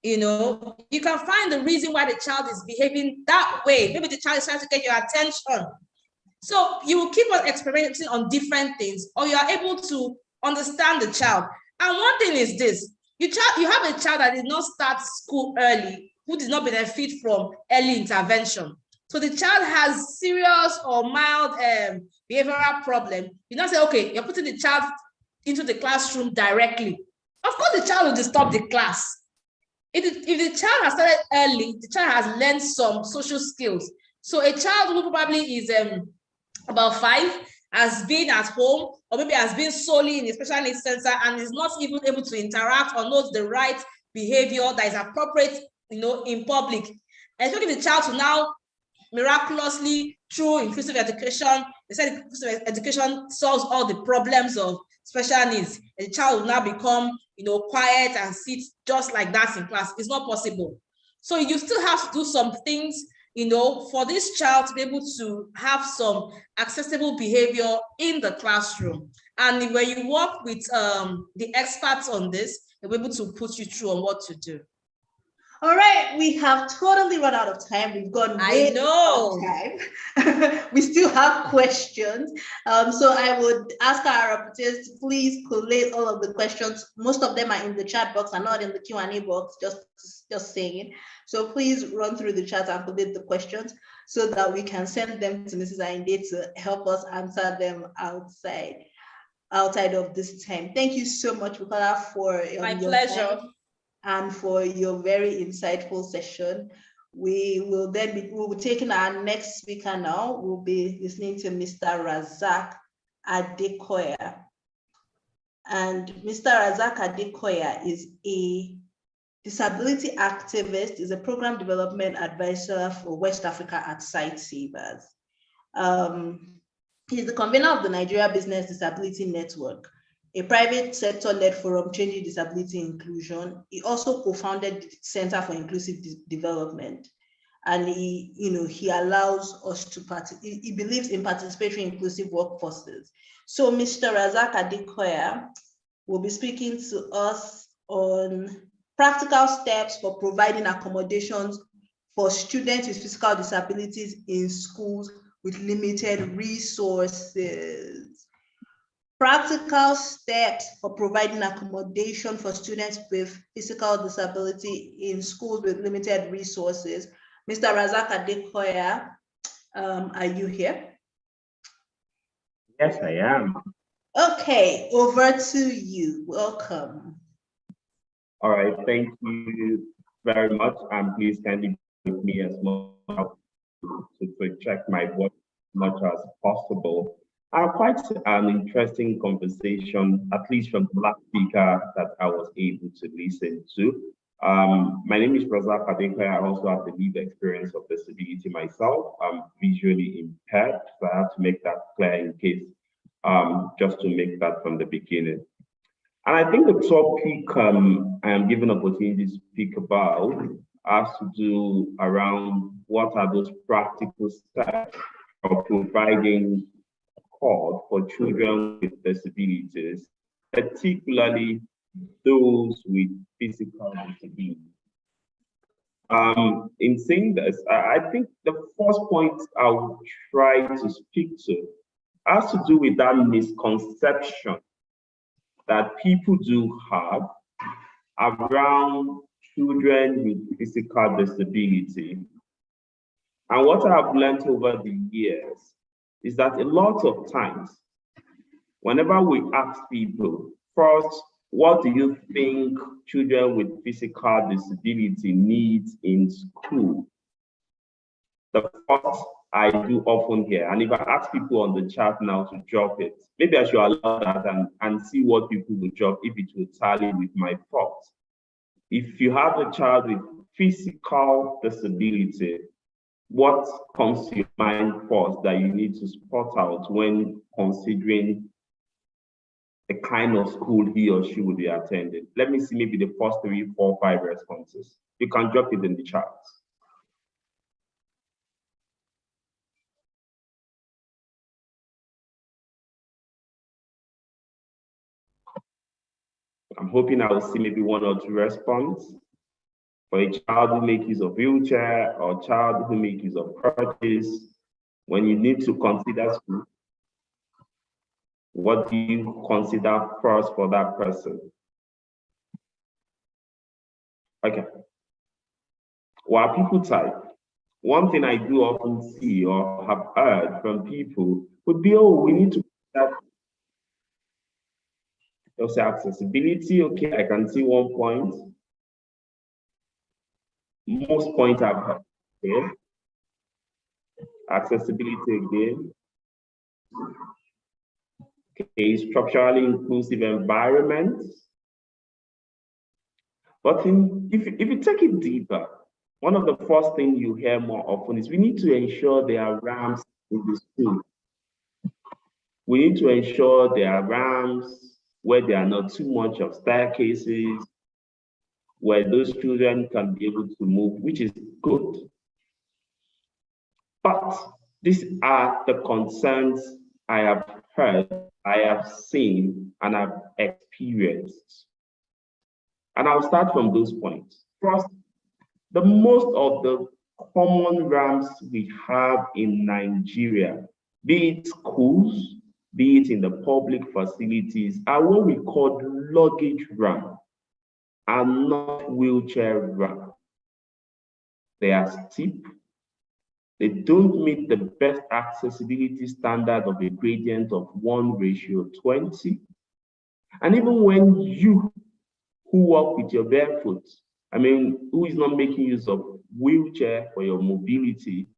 You know, you can find the reason why the child is behaving that way. Maybe the child is trying to get your attention. So you will keep on experimenting on different things, or you are able to understand the child. And one thing is this, you have a child that did not start school early, who did not benefit from early intervention. So the child has serious or mild behavioral problem. You don't say, okay, you're putting the child into the classroom directly. Of course, the child will disturb the class. If the child has started early, the child has learned some social skills. So a child who probably is about 5, has been at home, or maybe has been solely in a special needs center and is not even able to interact or knows the right behavior that is appropriate, in public. And expecting the child to now miraculously, through inclusive education, they said inclusive education solves all the problems of special needs. A child will now become, quiet and sit just like that in class. It's not possible. So you still have to do some things, for this child to be able to have some accessible behavior in the classroom. And when you work with the experts on this, they'll be able to put you through on what to do. All right, we have totally run out of time. We've gone way out of time. We still have questions. So I would ask our rapporteurs to please collate all of the questions. Most of them are in the chat box and not in the Q&A box, just saying. So please run through the chat and collate the questions so that we can send them to Mrs. Ainde to help us answer them outside of this time. Thank you so much, Bukola, for my pleasure. Time and for your very insightful session. We'll be taking our next speaker now. We'll be listening to Mr. Razak Adekoya. And Mr. Razak Adekoya is a disability activist, is a program development advisor for West Africa at Sightsavers. He's the convener of the Nigeria Business Disability Network, a private sector-led forum changing disability inclusion. He also co-founded the Center for Inclusive Development. And he allows us to participate. He believes in participatory inclusive workforces. So Mr. Razak Adekoya will be speaking to us on practical steps for providing accommodations for students with physical disabilities in schools with limited resources. Practical steps for providing accommodation for students with physical disability in schools with limited resources. Mr. Razak Adekoya, are you here? Yes, I am. Okay, over to you. Welcome. All right, thank you very much. And please kindly with me as much to check my voice as much as possible. Quite an interesting conversation, at least from the last speaker that I was able to listen to. My name is Razak Adekoya. I also have the lived experience of disability myself. I'm visually impaired, so I have to make that clear in case, just to make that from the beginning. And I think the topic I am given opportunity to speak about has to do around what are those practical steps of providing support for children with disabilities, particularly those with physical disabilities. In saying this, I think the first point I would try to speak to has to do with that misconception that people do have around children with physical disability. And what I've learned over the years is that a lot of times, whenever we ask people, first, what do you think children with physical disability need in school? The first I do often hear, and if I ask people on the chat now to drop it, maybe I should allow that and see what people will drop if it will tally with my thoughts. If you have a child with physical disability, what comes to your mind first that you need to spot out when considering the kind of school he or she will be attending? Let me see maybe the first 3, 4, 5 responses. You can drop it in the chat. I'm hoping I will see maybe 1 or 2 responses. For a child who makes use of wheelchair or child who makes use of crutches, when you need to consider school, what do you consider first for that person? Okay. While people type, one thing I do often see or have heard from people would be, oh, we need to have also accessibility. Okay, I can see 1 point. Most points I've heard. Okay. Accessibility again. Okay, structurally inclusive environments. But if you take it deeper, one of the first things you hear more often is we need to ensure there are ramps in the school. We need to ensure there are ramps where there are not too much of staircases, where those children can be able to move, which is good. But these are the concerns I have heard, I have seen, and I've experienced. And I'll start from those points. First, the most of the common ramps we have in Nigeria, be it schools, be it in the public facilities, are what we call luggage ramp and not wheelchair ramp. They are steep. They don't meet the best accessibility standard of a gradient of 1:20. And even when you who walk with your barefoot, who is not making use of wheelchair for your mobility,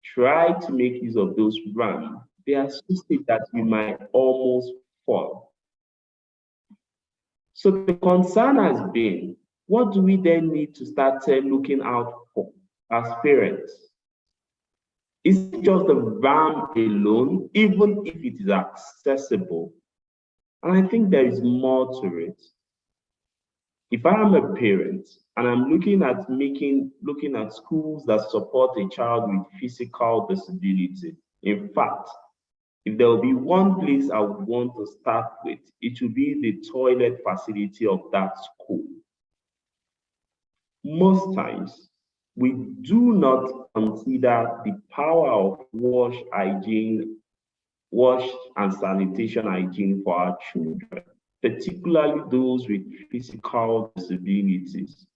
try to make use of those ramps. They are so steep that you might almost fall. So the concern has been, what do we then need to start looking out for as parents? Is it just the ramp alone, even if it is accessible? And I think there is more to it. If I am a parent and I'm looking at schools that support a child with physical disability, in fact, if there will be one place I would want to start with, it will be the toilet facility of that school. Most times, we do not consider the power of wash and sanitation hygiene for our children, particularly those with physical disabilities.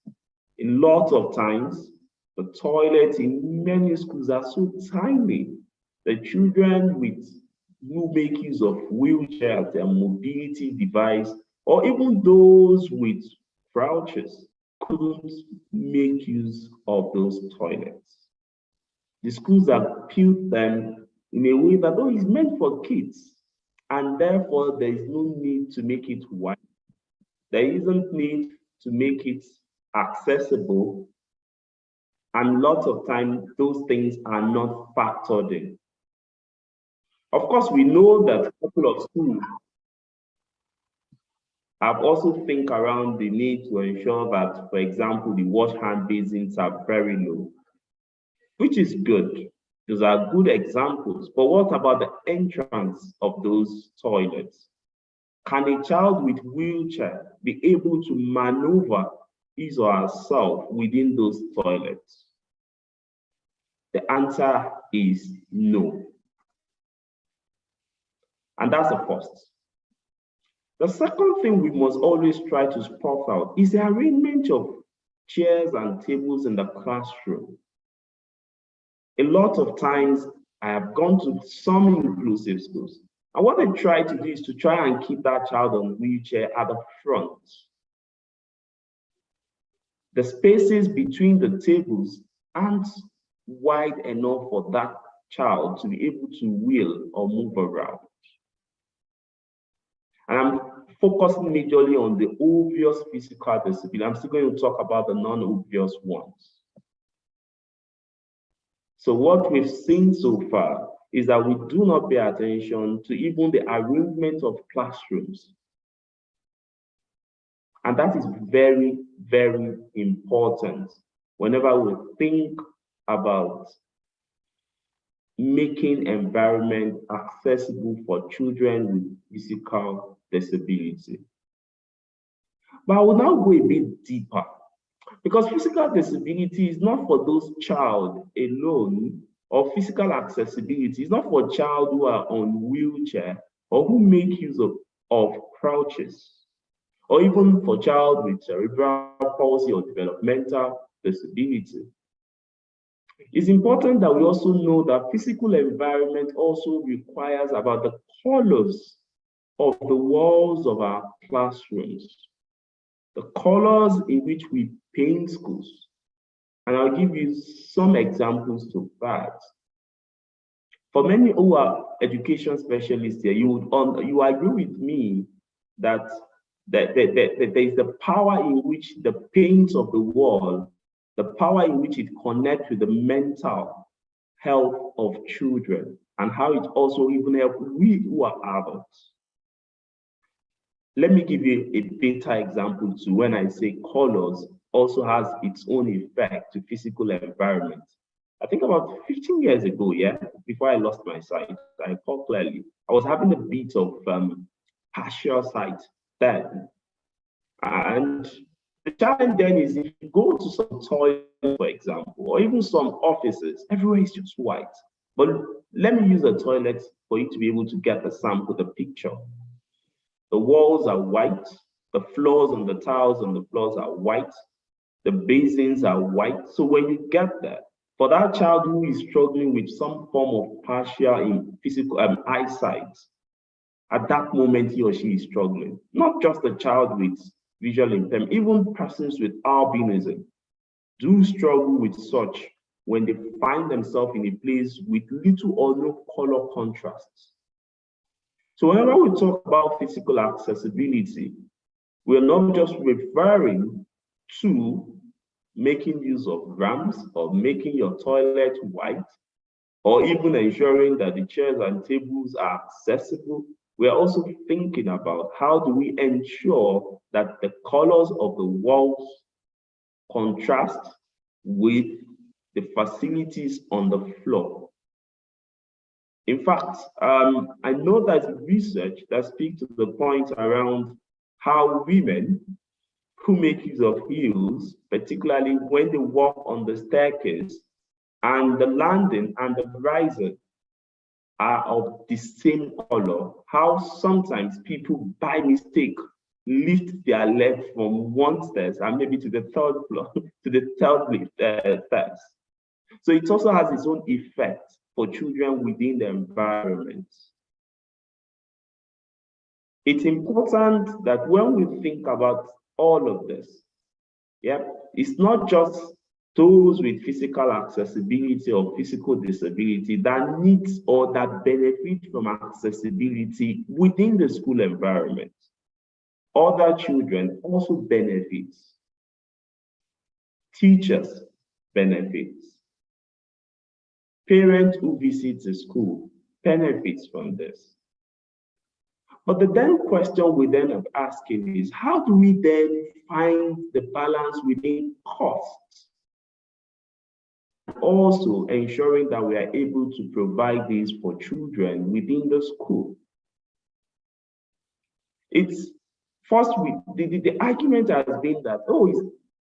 A lot of times, the toilets in many schools are so tiny. The children who make use of wheelchair as their mobility device, or even those with crouches, couldn't make use of those toilets. The schools have built them in a way that is meant for kids, and therefore there is no need to make it wide. There isn't need to make it accessible, and lots of times those things are not factored in. Of course, we know that a couple of schools have also think around the need to ensure that, for example, the wash hand basins are very low, which is good. Those are good examples. But what about the entrance of those toilets? Can a child with wheelchair be able to maneuver his or herself within those toilets? The answer is no. And that's the first. The second thing we must always try to spot out is the arrangement of chairs and tables in the classroom. A lot of times, I have gone to some inclusive schools, and what they try to do is to try and keep that child on wheelchair at the front. The spaces between the tables aren't wide enough for that child to be able to wheel or move around. And I'm focusing majorly on the obvious physical disability. I'm still going to talk about the non-obvious ones. So what we've seen so far is that we do not pay attention to even the arrangement of classrooms. And that is very, very important whenever we think about making environment accessible for children with physical disability. But I will now go a bit deeper, because physical disability is not for those child alone, or physical accessibility is not for child who are on wheelchair or who make use of crouches, or even for child with cerebral palsy or developmental disability. It's important that we also know that physical environment also requires about the colors of the walls of our classrooms, the colors in which we paint schools. And I'll give you some examples to that. For many who are education specialists here, you agree with me that there is the power in which the paint of the wall, the power in which it connects with the mental health of children. and how it also even helps we who are adults. Let me give you a better example too. When I say colors also has its own effect to physical environment. I think about 15 years ago, before I lost my sight, I recall clearly, I was having a bit of partial sight then. And the challenge then is if you go to some toilets, for example, or even some offices, everywhere is just white. But let me use a toilet for you to be able to get the sample, the picture. The walls are white, the floors and the tiles on the floors are white, the basins are white. So when you get there, for that child who is struggling with some form of partial in physical eyesight, at that moment he or she is struggling. Not just a child with visual impairment, even persons with albinism do struggle with such when they find themselves in a place with little or no color contrasts. So whenever we talk about physical accessibility, we're not just referring to making use of ramps or making your toilet white, or even ensuring that the chairs and tables are accessible. We're also thinking about how do we ensure that the colors of the walls contrast with the facilities on the floor. In fact, I know that research that speaks to the point around how women who make use of heels, particularly when they walk on the staircase, and the landing and the rising are of the same color, how sometimes people by mistake lift their leg from one stairs and maybe to the third floor, to the third stairs. So it also has its own effect for children within the environment. It's important that when we think about all of this, it's not just those with physical accessibility or physical disability that needs or that benefit from accessibility within the school environment. Other children also benefit. Teachers benefit. Parents who visit the school benefits from this. But the then question we then are asking is, how do we then find the balance within costs? Also ensuring that we are able to provide this for children within the school. It's first, the argument has been that, is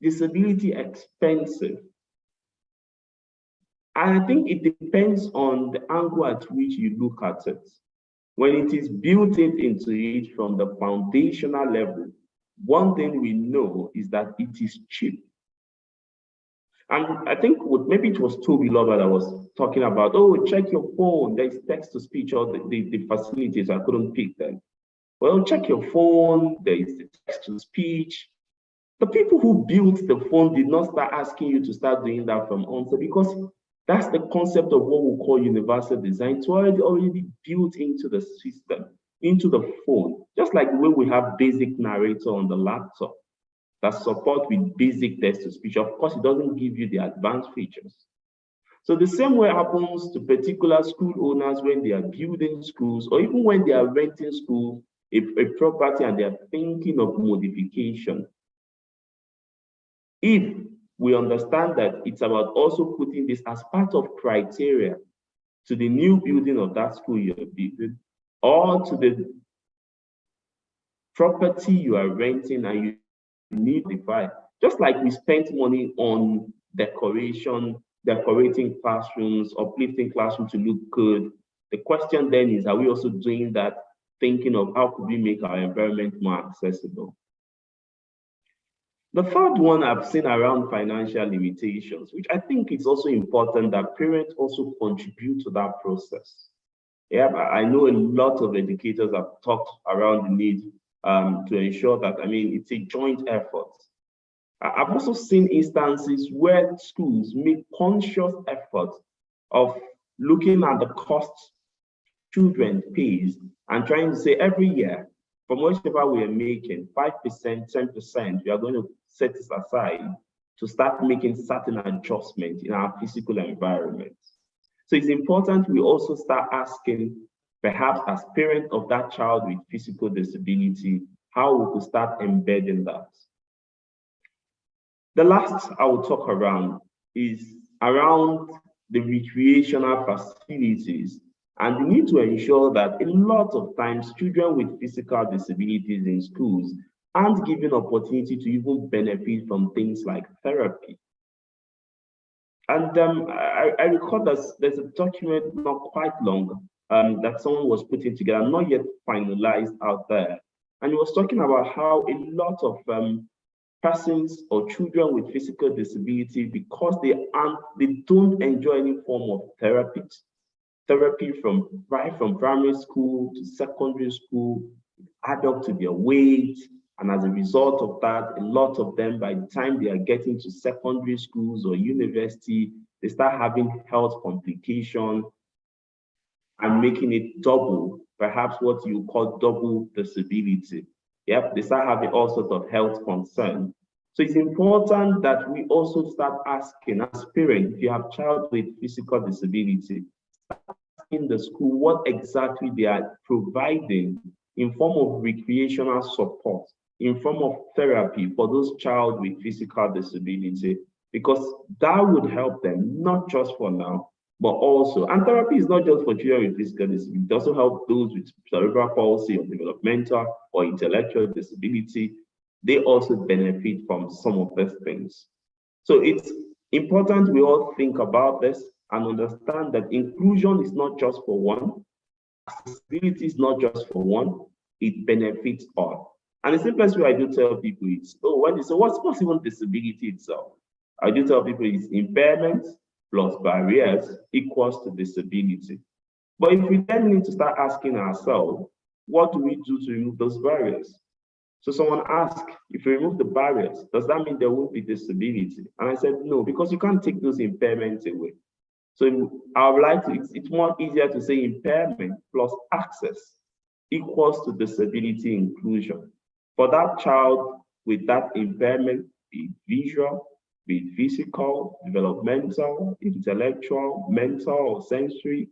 disability expensive? And I think it depends on the angle at which you look at it. When it is built into it from the foundational level, one thing we know is that it is cheap. And I think maybe it was Toby Lover that was talking about, check your phone, there's text-to-speech, or the facilities, I couldn't pick them. Well, check your phone, there is the text-to-speech. The people who built the phone did not start asking you to start doing that from onset, because that's the concept of what we call universal design. It's already built into the system, into the phone, just like the way we have basic narrator on the laptop that support with basic text-to-speech. Of course, it doesn't give you the advanced features. So the same way happens to particular school owners when they are building schools, or even when they are renting schools, a property, and they are thinking of modification. If we understand that it's about also putting this as part of criteria to the new building of that school you're building, or to the property you are renting and you need to buy. Just like we spent money on decoration, decorating classrooms, uplifting classrooms to look good. The question then is, are we also doing that, thinking of how could we make our environment more accessible? The third one I've seen around financial limitations, which I think is also important that parents also contribute to that process. I know a lot of educators have talked around the need to ensure that, it's a joint effort. I've also seen instances where schools make conscious effort of looking at the costs children pays and trying to say every year, from whatever we are making, 5%, 10%, we are going to set this aside to start making certain adjustments in our physical environment. So it's important we also start asking, perhaps as parents of that child with physical disability, how we could start embedding that. The last I will talk around is around the recreational facilities and the need to ensure that a lot of times children with physical disabilities in schools aren't given opportunity to even benefit from things like therapy. And I recall that there's a document not quite long that someone was putting together, not yet finalized out there. And he was talking about how a lot of persons or children with physical disability, because they don't enjoy any form of therapy from right from primary school to secondary school, add up to their weight. And as a result of that, a lot of them, by the time they are getting to secondary schools or university, they start having health complications and making it double, perhaps what you call double disability. Yep, they start having all sorts of health concerns. So it's important that we also start asking as parents, if you have a child with physical disability, in the school what exactly they are providing in form of recreational support, in form of therapy for those child with physical disability, because that would help them not just for now, but also, and therapy is not just for children with physical disability, it also helps those with cerebral palsy or developmental or intellectual disability. They also benefit from some of these things. So it's important we all think about this and understand that inclusion is not just for one, accessibility is not just for one, it benefits all. And the simplest way I do tell people is, so what's even disability itself? I do tell people it's impairment plus barriers equals to disability. But if we then need to start asking ourselves, what do we do to remove those barriers? So someone asked, if you remove the barriers, does that mean there won't be disability? And I said, no, because you can't take those impairments away. So I would like to, it's more easier to say impairment plus access equals to disability inclusion. For that child with that impairment, be it visual, be it physical, developmental, intellectual, mental, or sensory,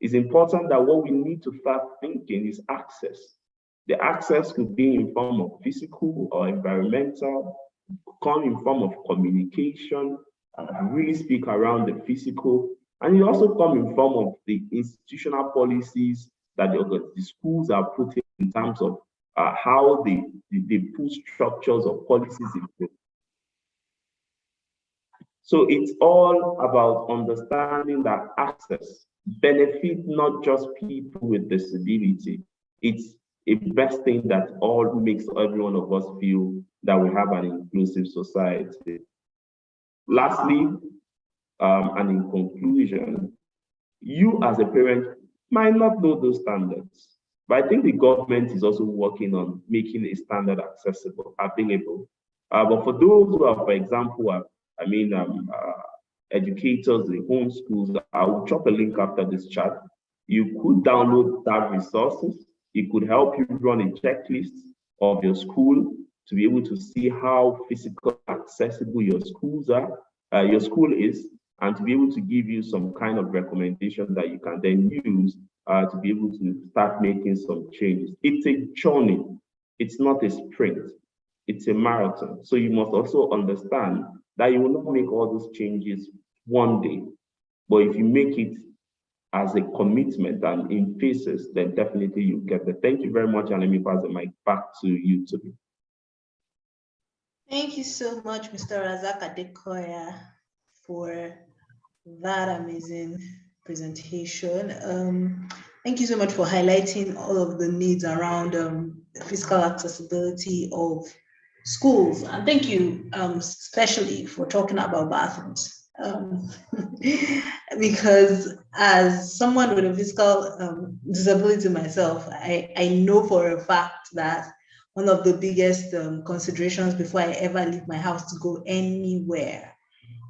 it's important that what we need to start thinking is access. The access could be in form of physical or environmental, come in form of communication, and really speak around the physical, and it also come in form of the institutional policies that the schools are putting in terms of how they put structures or policies in place. So it's all about understanding that access benefit not just people with disability. It's a best thing that all makes every one of us feel that we have an inclusive society. Lastly, and in conclusion, you as a parent might not know those standards, but I think the government is also working on making a standard accessible, available. But for those who are, for example, educators in home schools, I will drop a link after this chat. You could download that resources. It could help you run a checklist of your school to be able to see how physical accessible your schools are, your school is, and to be able to give you some kind of recommendation that you can then use to be able to start making some changes. It's a journey. It's not a sprint. It's a marathon. So you must also understand that you will not make all those changes one day. But if you make it as a commitment and in phases, then definitely you get it. Thank you very much, and let me pass the mic back to you, Toby. Thank you so much, Mr. Razak Adekoya, for that amazing presentation. Thank you so much for highlighting all of the needs around physical accessibility of schools. And thank you especially for talking about bathrooms. Because as someone with a physical disability myself, I know for a fact that one of the biggest considerations before I ever leave my house to go anywhere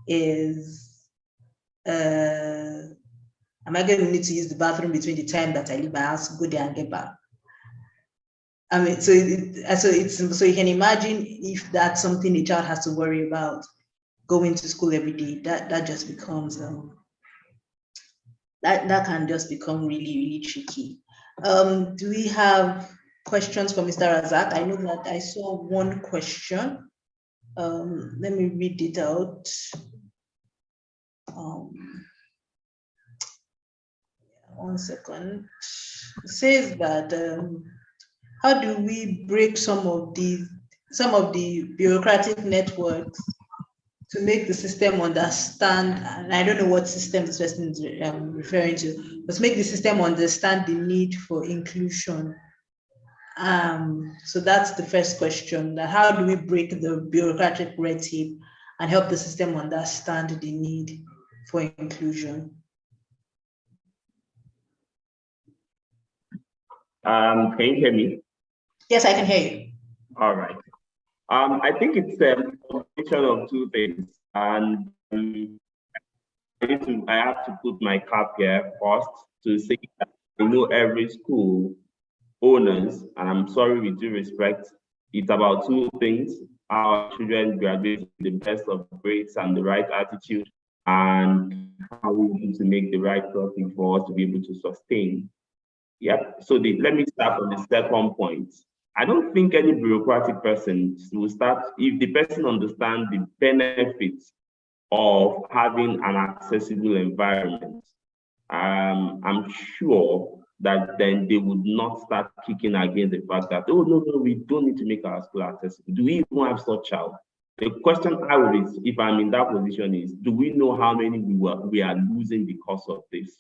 is, am I going to need to use the bathroom between the time that I leave my house to go there and get back? I mean, so you can imagine if that's something a child has to worry about going to school every day, that just becomes that can just become really, really tricky. Do we have questions for Mr. Razak? I know that I saw one question. Let me read it out. One second. It says that how do we break some of the bureaucratic networks to make the system understand, and I don't know what system this person is referring to, but to make the system understand the need for inclusion. So that's the first question, that how do we break the bureaucratic red tape and help the system understand the need for inclusion? Can you hear me? Yes, I can hear you. All right. I think it's a combination of two things, and I have to put my cap here first to say that I know every school owners, and I'm sorry with due respect, it's about two things: our children graduate with the best of grades and the right attitude, and how we need to make the right profit for us to be able to sustain. Yep. So let me start from the second point. I don't think any bureaucratic person will start if the person understands the benefits of having an accessible environment. I'm sure that then they would not start kicking against the fact that, oh, no, we don't need to make our school accessible. Do we even have such child? The question I would is, if I'm in that position, is do we know how many we are losing because of this?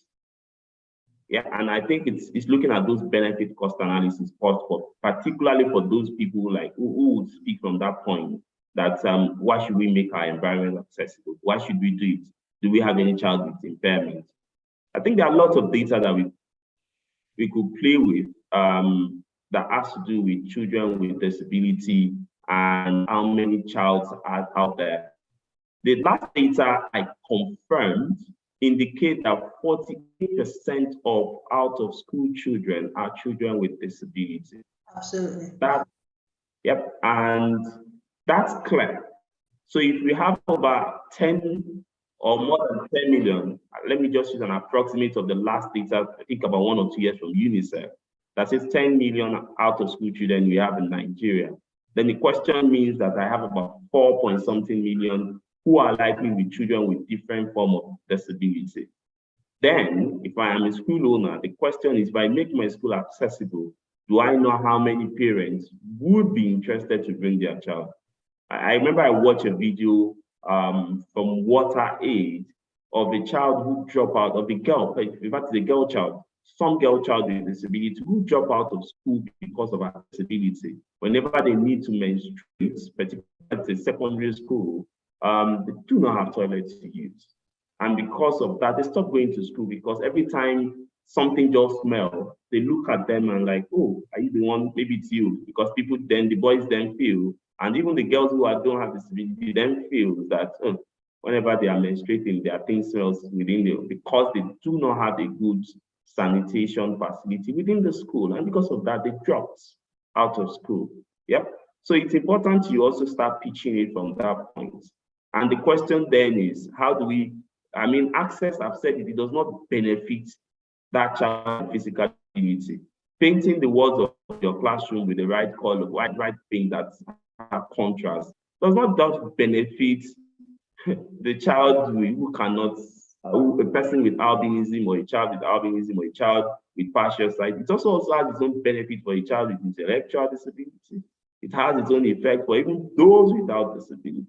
Yeah, and I think it's looking at those benefit cost analysis first, particularly for those people like who would speak from that point that why should we make our environment accessible? Why should we do it? Do we have any child with impairment? I think there are lots of data that we could play with that has to do with children with disability and how many childs are out there. The last data I confirmed indicate that 48% of out-of-school children are children with disability. Absolutely. Yep, and that's clear. So if we have over 10 or more than 10 million, let me just use an approximate of the last data, I think about 1 or 2 years from UNICEF, that says 10 million out-of-school children we have in Nigeria. Then the question means that I have about 4-point-something million who are likely with children with different form of disability. Then, if I am a school owner, the question is, if I make my school accessible, do I know how many parents would be interested to bring their child? I remember I watched a video from Water Aid of a child who dropped out, of a girl, in fact, it's a girl child, some girl child with disability who drop out of school because of her disability. Whenever they need to menstruate, particularly at the secondary school, they do not have toilets to use. And because of that, they stop going to school because every time something just smells, they look at them and like, oh, are you the one? Maybe it's you. Because people then, the boys then feel, and even the girls who don't have disability then feel that whenever they are menstruating, their things smells within them because they do not have a good sanitation facility within the school. And because of that, they dropped out of school. Yep. So it's important you also start pitching it from that point. And the question then is, how do we, access, I've said it does not benefit that child physical ability. Painting the walls of your classroom with the right color, right paint that have contrast, does not just benefit the child who cannot, a person with albinism or a child with albinism or a child with partial sight. It also has its own benefit for a child with intellectual disability. It has its own effect for even those without disability.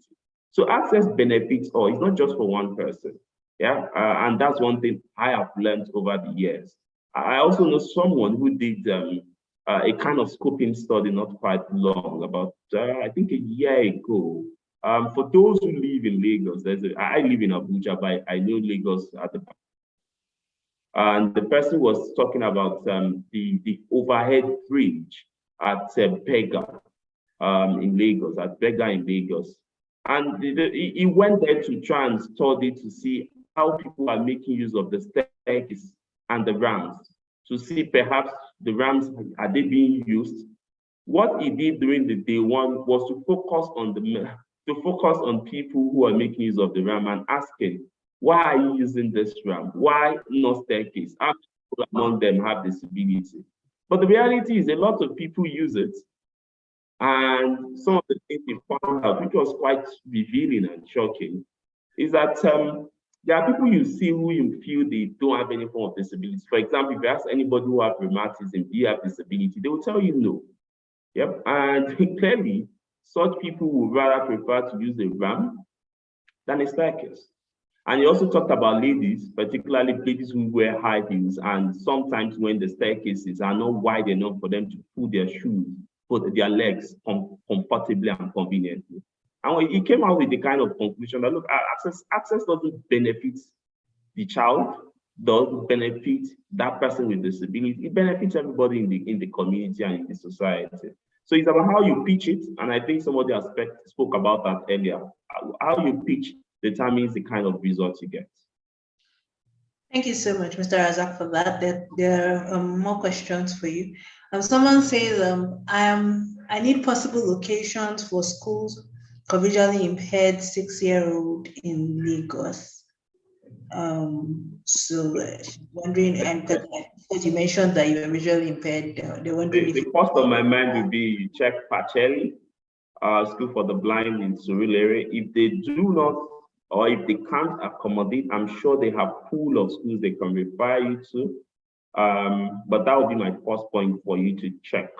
So access benefits all. It's not just for one person. Yeah, and that's one thing I have learned over the years. I also know someone who did a kind of scoping study not quite long, about I think a year ago. For those who live in Lagos, I live in Abuja, but I know Lagos at the back. And the person was talking about the overhead bridge at Bega in Lagos, And he went there to try and study to see how people are making use of the staircase and the ramps, to see perhaps the ramps, are they being used? What he did during the day one was to focus on people who are making use of the ramp and asking, Why are you using this ramp? Why not staircase? How many people among them have disability? But the reality is a lot of people use it. And some of the things we found out, which was quite revealing and shocking, is that there are people you see who you feel they don't have any form of disability. For example, if you ask anybody who have rheumatism, do you have disability? They will tell you no. Yep. And clearly, such people would rather prefer to use a ramp than a staircase. And he also talked about ladies, particularly ladies who wear high heels, and sometimes when the staircases are not wide enough for them to pull their shoes, put their legs comfortably and conveniently. And when he came out with the kind of conclusion that look, access doesn't benefit the child, doesn't benefit that person with disability. It benefits everybody in the community and in the society. So it's about how you pitch it, and I think somebody spoke about that earlier. How you pitch determines the kind of results you get. Thank you so much, Mr. Razak, for that. There are more questions for you. Someone says, I need possible locations for schools for visually impaired 6-year-old in Lagos. Wondering, and because you mentioned that you were visually impaired, they're wondering the first on my mind would be you check Pacelli, School for the Blind in Surulere. If they do not, or if they can't accommodate, I'm sure they have a pool of schools they can refer you to. But that would be my first point for you to check.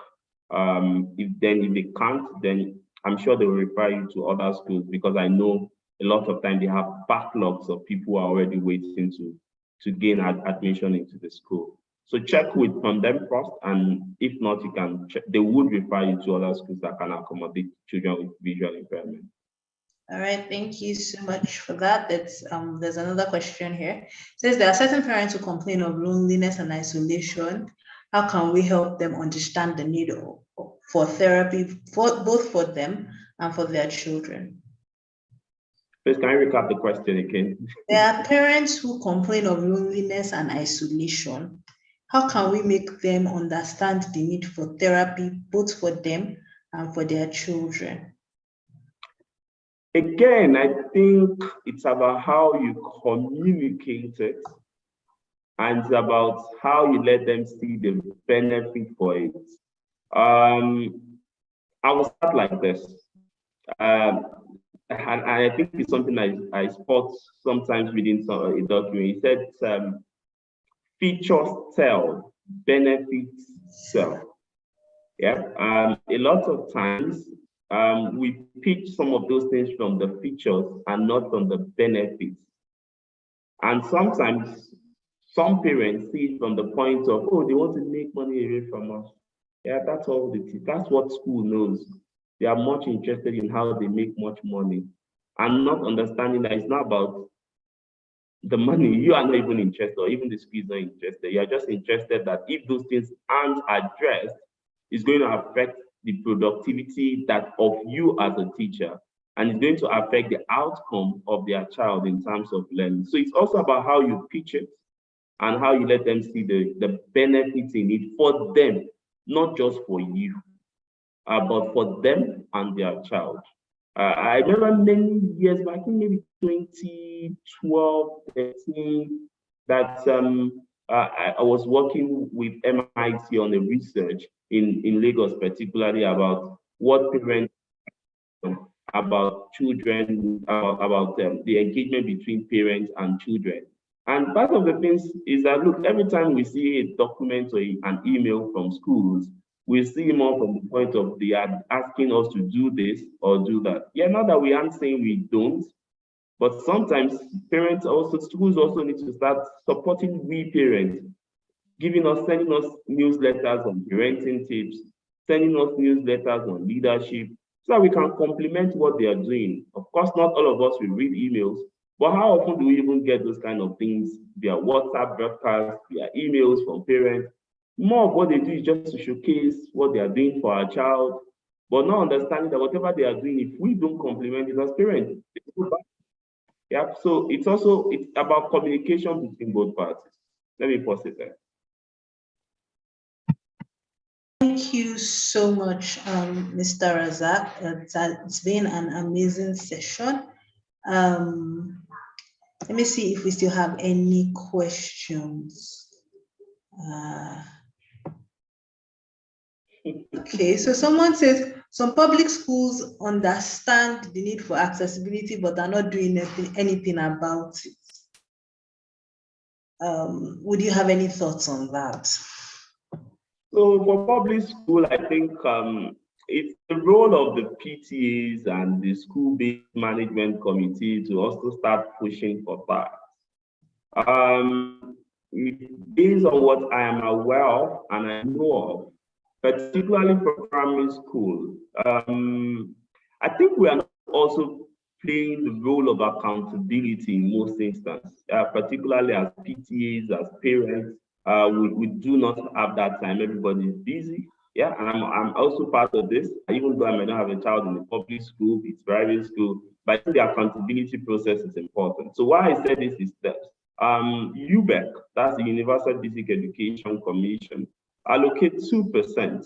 If they can't, then I'm sure they will refer you to other schools, because I know a lot of times they have backlogs of people who are already waiting to gain admission into the school. So check from them first, and if not, you can check. They would refer you to other schools that can accommodate children with visual impairment. All right, thank you so much for that. There's another question here. It says there are certain parents who complain of loneliness and isolation. How can we help them understand the need for therapy, both for them and for their children? Please, can you recap the question again? There are parents who complain of loneliness and isolation. How can we make them understand the need for therapy, both for them and for their children? Again, I think it's about how you communicate it, and it's about how you let them see the benefit for it. I will start like this. And I think it's something I spot sometimes within a document. He said, features tell, benefits sell. Yeah. A lot of times we pitch some of those things from the features and not from the benefits. And sometimes some parents see it from the point of, oh, they want to make money away from us. Yeah, that's all it is. That's what school knows. They are much interested in how they make much money, and not understanding that it's not about the money. You are not even interested, or even the school is not interested. You are just interested that if those things aren't addressed, it's going to affect the productivity of you as a teacher, and it's going to affect the outcome of their child in terms of learning. So it's also about how you pitch it and how you let them see the benefits in it for them, not just for you, but for them and their child. I remember many years back, I think maybe 2012, 13, that I was working with MIT on a research in Lagos, particularly about what parents, about children, about the engagement between parents and children. And part of the things is that, look, every time we see a document or an email from schools, we see more from the point of they are asking us to do this or do that. Yeah, not that we aren't saying we don't, but sometimes schools also need to start supporting we parents, sending us newsletters on parenting tips, sending us newsletters on leadership, so that we can complement what they are doing. Of course, not all of us will read emails, but how often do we even get those kind of things via WhatsApp broadcasts, via emails from parents? More of what they do is just to showcase what they are doing for our child, but not understanding that whatever they are doing, if we don't complement it as parents, it's go back. Yeah, so it's about communication between both parties. Let me pause it there. Thank you so much, Mr. Razak. It's been an amazing session. Let me see if we still have any questions. Okay, so someone says some public schools understand the need for accessibility, but are not doing anything about it. Would you have any thoughts on that? So for public school, I think it's the role of the PTAs and the school-based management committee to also start pushing for that. Based on what I am aware of and I know of, particularly for primary school, I think we are also playing the role of accountability in most instances, particularly as PTAs, as parents. We do not have that time. Everybody is busy. Yeah, and I'm also part of this. Even though I may not have a child in the public school, it's private school, but I think the accountability process is important. So why I said this is that UBEC, that's the Universal Basic Education Commission, allocate 2%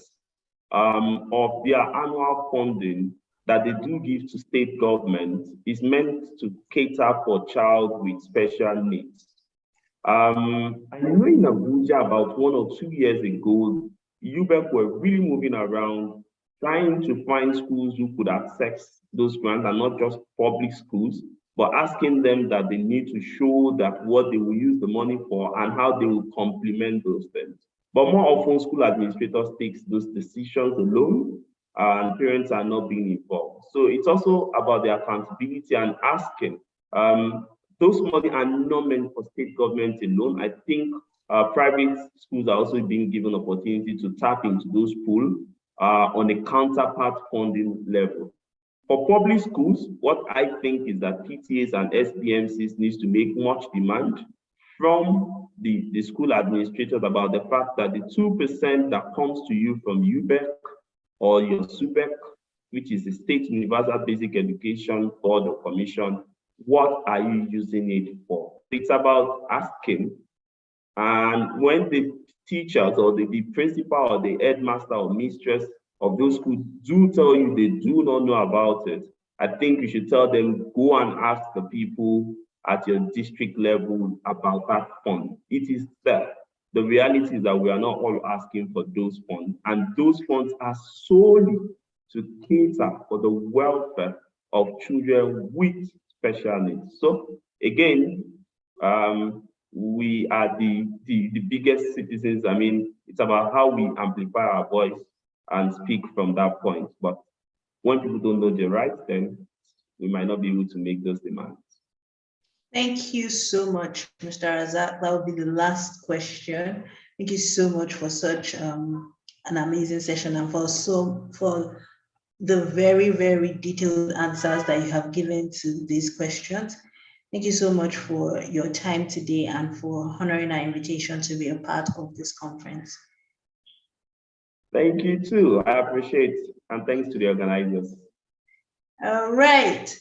of their annual funding that they do give to state government is meant to cater for child with special needs. I know in Abuja about 1 or 2 years ago, UBEC were really moving around trying to find schools who could access those grants and not just public schools, but asking them that they need to show that what they will use the money for and how they will complement those things. But more often, school administrators take those decisions alone, and parents are not being involved. So it's also about the accountability and asking. Those money are not meant for state government alone. I think private schools are also being given opportunity to tap into those pools on a counterpart funding level. For public schools, what I think is that PTAs and SBMCs needs to make much demand from the school administrators about the fact that the 2% that comes to you from UBEC or your SUBEC, which is the State Universal Basic Education Board or Commission, what are you using it for? It's about asking. And when the teachers or the principal or the headmaster or mistress of those schools do tell you they do not know about it, I think you should tell them, go and ask the people at your district level about that fund. It is there. The reality is that we are not all asking for those funds, and those funds are solely to cater for the welfare of children with special needs. So again, we are the biggest citizens. I mean, it's about how we amplify our voice and speak from that point. But when people don't know the rights, then we might not be able to make those demands. Thank you so much, Mr. Razak. That will be the last question. Thank you so much for such an amazing session and for the very, very detailed answers that you have given to these questions. Thank you so much for your time today and for honoring our invitation to be a part of this conference. Thank you too. I appreciate it. And thanks to the organizers. All right.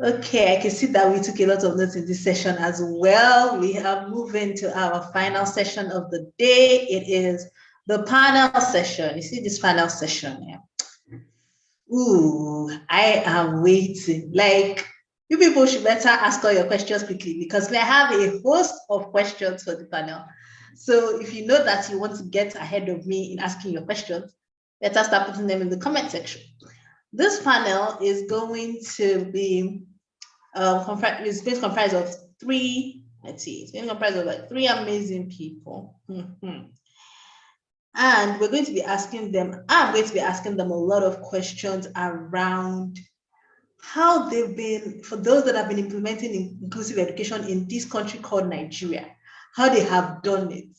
Okay, I can see that we took a lot of notes in this session as well. We are moving to our final session of the day. It is the panel session. You see this panel session here? Ooh, I am waiting. Like, you people should better ask all your questions quickly because we have a host of questions for the panel. So if you know that you want to get ahead of me in asking your questions, better start putting them in the comment section. This panel is going to be it's going to comprise of three, let's see, it's going to comprise of like three amazing people. And we're going to be asking them, I'm going to be asking them a lot of questions around how they've been, for those that have been implementing inclusive education in this country called Nigeria, how they have done it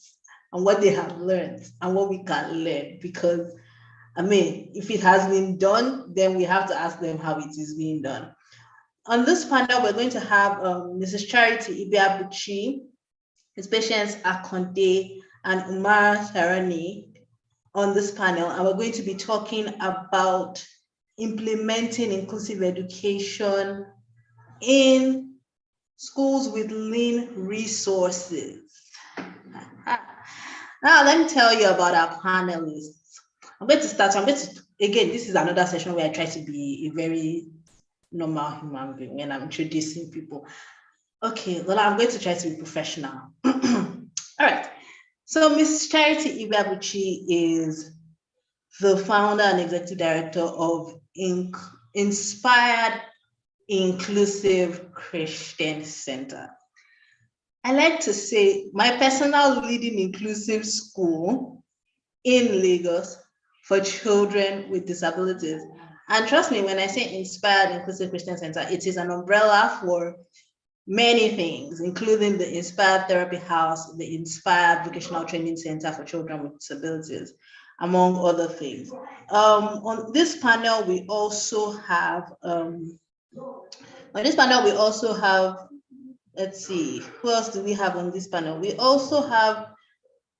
and what they have learned and what we can learn. Because, I mean, if it has been done, then we have to ask them how it is being done. On this panel, we're going to have Mrs. Charity Ibiabuchi, His Patience Akonde, and Umar Sarani on this panel. And we're going to be talking about implementing inclusive education in schools with lean resources. Now, let me tell you about our panelists. Again, this is another session where I try to be a very normal human being when I'm introducing people. Okay, well, I'm going to try to be professional. All right. So Miss Charity Ibeabuchi is the founder and executive director of Inspired Inclusive Christian Center. I like to say my personal leading inclusive school in Lagos for children with disabilities. And trust me, when I say Inspired Inclusive Christian Center, it is an umbrella for many things, including the Inspired Therapy House, the Inspired Vocational Training Center for Children with Disabilities, among other things. On this panel, we also have, let's see, who else do we have on this panel? We also have,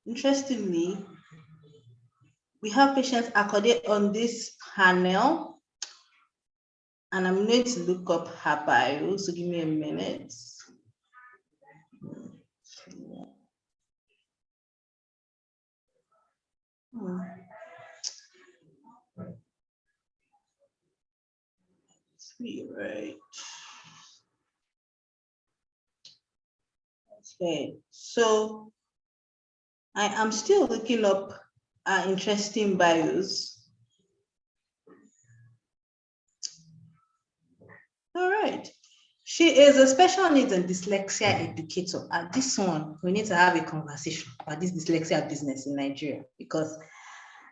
interestingly, we have Patience Akode on this panel, and I'm going to look up her bio, so give me a minute. Right. Okay, so I am still looking up interesting bios. All right. She is a special needs and dyslexia educator. At this one, we need to have a conversation about this dyslexia business in Nigeria, because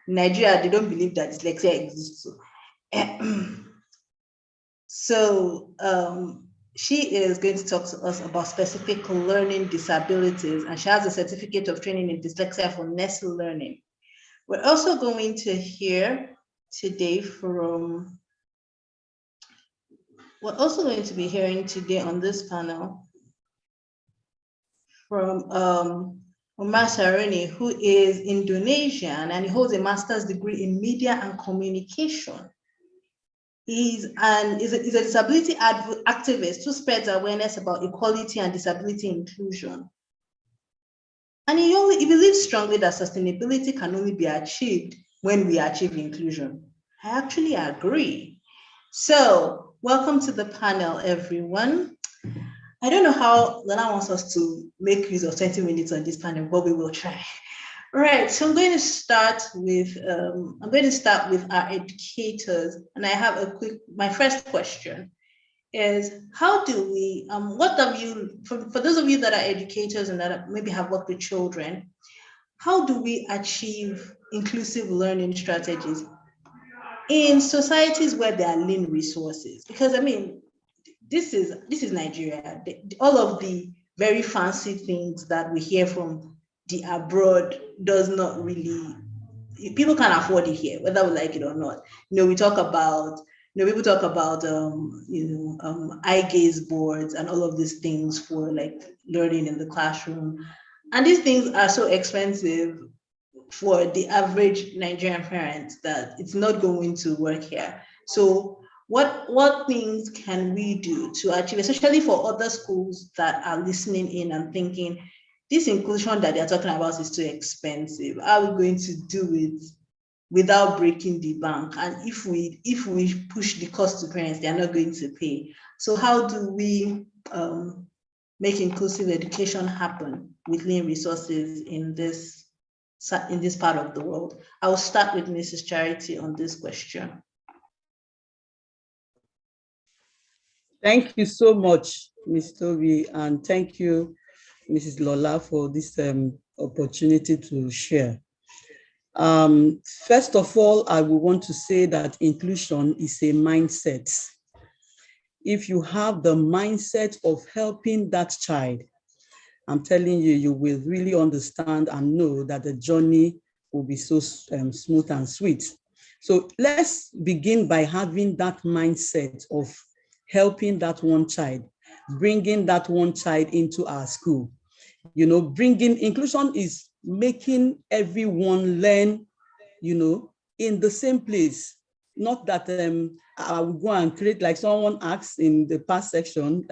in Nigeria, they don't believe that dyslexia exists. So she is going to talk to us about specific learning disabilities, and she has a certificate of training in dyslexia for Nestle Learning. We're also going to hear today from, we're also going to be hearing today on this panel from Omar Saroni, who is Indonesian, and he holds a master's degree in media and communication. He's a disability activist who spreads awareness about equality and disability inclusion. And he believes strongly that sustainability can only be achieved when we achieve inclusion. I actually agree. So welcome to the panel, everyone. I don't know how Lana wants us to make use of 20 minutes on this panel, but we will try. Right, so I'm going to start with our educators, and I have my first question is, how do we, for those of you that are educators and that maybe have worked with children, how do we achieve inclusive learning strategies in societies where there are lean resources? Because I mean, this is Nigeria. All of the very fancy things that we hear from the abroad does not really, people can't afford it here, whether we like it or not. We talk about, people talk about, eye gaze boards and all of these things for like learning in the classroom. And these things are so expensive for the average Nigerian parent that it's not going to work here. So what things can we do to achieve, especially for other schools that are listening in and thinking, this inclusion that they're talking about is too expensive. How are we going to do it without breaking the bank? And if we push the cost to parents, they're not going to pay. So how do we make inclusive education happen with lean resources in this part of the world? I will start with Mrs. Charity on this question. Thank you so much, Ms. Toby, and thank you, Mrs. Lola, for this opportunity to share. First of all, I would want to say that inclusion is a mindset. If you have the mindset of helping that child, I'm telling you, you will really understand and know that the journey will be so smooth and sweet. So let's begin by having that mindset of helping that one child, bringing that one child into our school. Bringing inclusion is making everyone learn, in the same place. Not that I will go and create, like someone asked in the past section,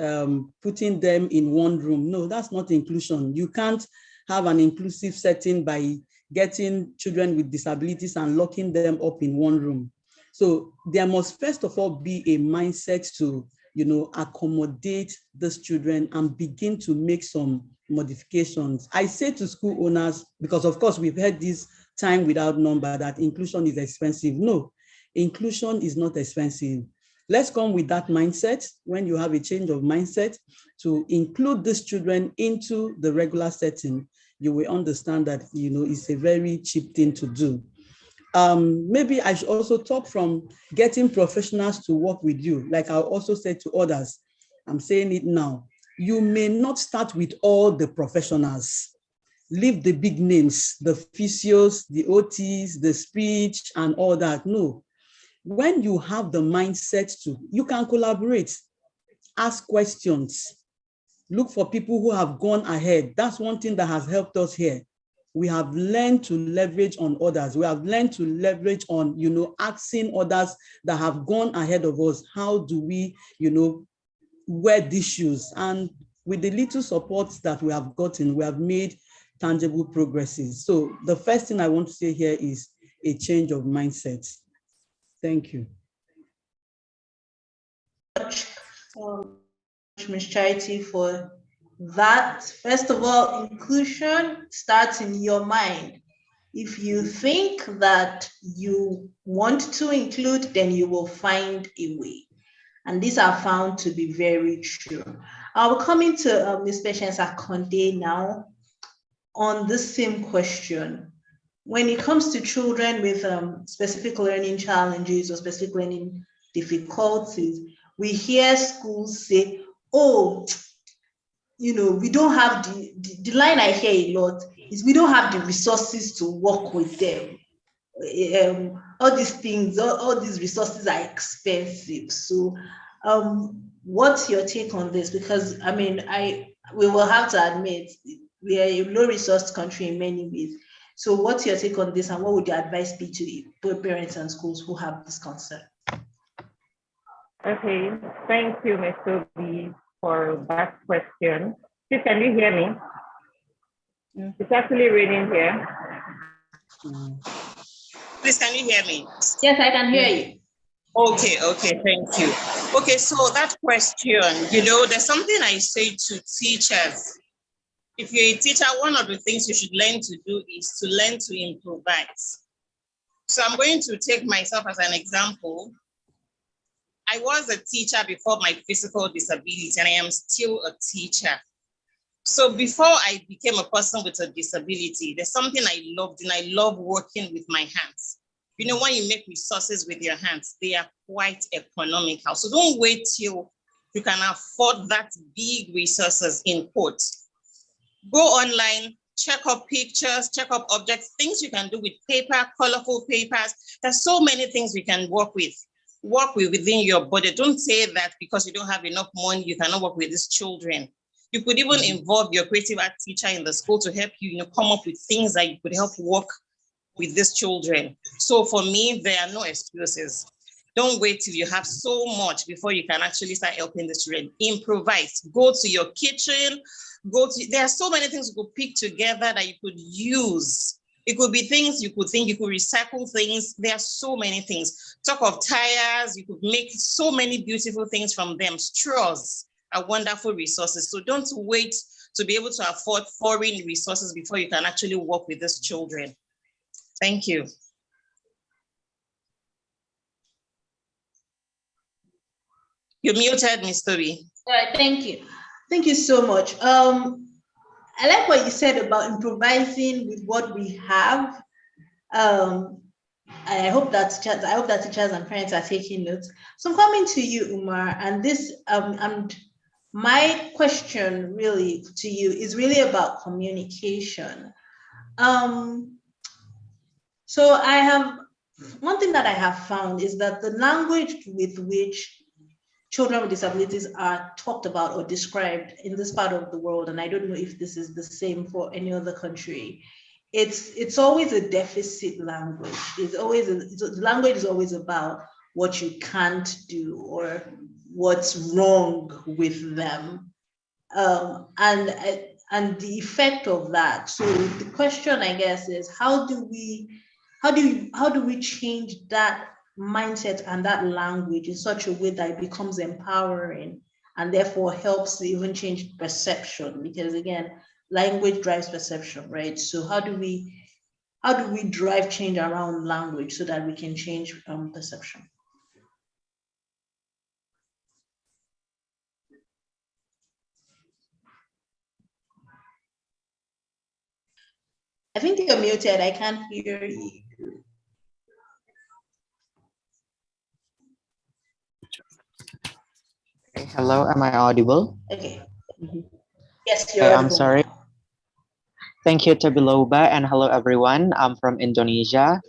putting them in one room. No, that's not inclusion. You can't have an inclusive setting by getting children with disabilities and locking them up in one room. So there must first of all be a mindset to, accommodate these children and begin to make some modifications. I say to school owners, because of course we've had this time without number that inclusion is expensive. No, inclusion is not expensive. Let's come with that mindset. When you have a change of mindset to include these children into the regular setting, you will understand that, it's a very cheap thing to do. Maybe I should also talk from getting professionals to work with you. Like I also said to others, I'm saying it now. You may not start with all the professionals. Leave the big names, the physios, the OTs, the speech and all that. No. When you have the mindset you can collaborate, ask questions, look for people who have gone ahead. That's one thing that has helped us here. We have learned to leverage on others. We have learned to leverage on, asking others that have gone ahead of us. How do we, wear these shoes? And with the little support that we have gotten, we have made tangible progresses. So the first thing I want to say here is a change of mindset. Thank you. Ms. Charity, for that. First of all, inclusion starts in your mind. If you think that you want to include, then you will find a way. And these are found to be very true. I'll come into Ms. Patience Akonde now on this same question. When it comes to children with specific learning challenges or specific learning difficulties, we hear schools say, oh, we don't have the line I hear a lot is we don't have the resources to work with them. All these things, all these resources are expensive. So what's your take on this? Because we will have to admit we are a low-resourced country in many ways. So what's your take on this, and what would your advice be to both parents and schools who have this concern? Okay, thank you, Ms. Toby, for that question. Please, can you hear me? Yeah. It's actually raining here. Please, can you hear me? Yes, I can hear you. Okay, thank you. Okay, so that question, there's something I say to teachers. If you're a teacher, one of the things you should learn to do is to learn to improvise. So I'm going to take myself as an example. I was a teacher before my physical disability, and I am still a teacher. So before I became a person with a disability, there's something I loved, and I love working with my hands. When you make resources with your hands, they are quite economical. So don't wait till you can afford that big resources in quotes. Go online, check up pictures, check up objects, things you can do with paper, colorful papers. There's so many things we can work with. Work with within your budget. Don't say that because you don't have enough money, you cannot work with these children. You could even involve your creative art teacher in the school to help you, come up with things that you could help work with these children. So for me, there are no excuses. Don't wait till you have so much before you can actually start helping the children. Improvise. Go to your kitchen. There are so many things you could pick together that you could use. It could be things you could think, you could recycle things. There are so many things. Talk of tires, you could make so many beautiful things from them. Straws are wonderful resources. So don't wait to be able to afford foreign resources before you can actually work with these children. Thank you. You're muted, Ms. Toby. All right, thank you. Thank you so much. I like what you said about improvising with what we have. I hope that teachers and parents are taking notes. So I'm coming to you, Umar, and this my question really to you is really about communication. So one thing that I have found is that the language with which children with disabilities are talked about or described in this part of the world, and I don't know if this is the same for any other country, it's always a deficit language. The language is always about what you can't do or what's wrong with them, and the effect of that. So the question, I guess, is how do we change that mindset and that language in such a way that it becomes empowering and therefore helps to even change perception, because again, language drives perception, right? So how do we drive change around language so that we can change perception? I think you're muted. I can't hear you. Okay, hello, am I audible? Okay. Yes, you're Okay, I'm audible sorry. now. Thank you, Tabiloba, and hello, everyone. I'm from Indonesia,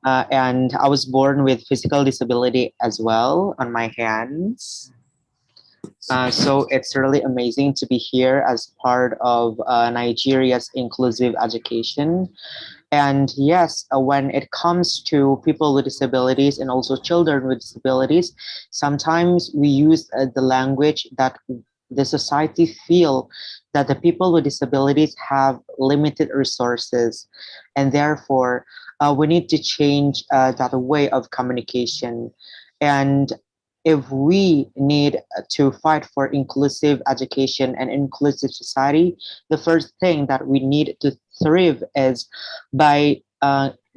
and I was born with physical disability as well on my hands. So it's really amazing to be here as part of Nigeria's inclusive education. And yes, when it comes to people with disabilities and also children with disabilities, sometimes we use the language that the society feel that the people with disabilities have limited resources, and therefore we need to change that way of communication. And if we need to fight for inclusive education and inclusive society, the first thing that we need to thrive is by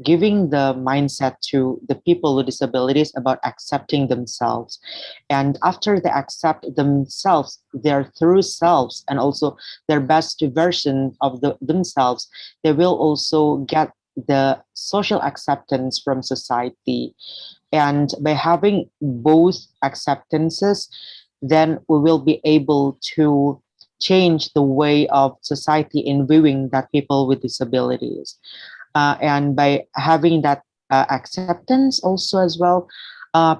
giving the mindset to the people with disabilities about accepting themselves. And after they accept themselves, their true selves, and also their best version of themselves, they will also get the social acceptance from society. And by having both acceptances, then we will be able to change the way of society in viewing that people with disabilities. And by having that acceptance also as well,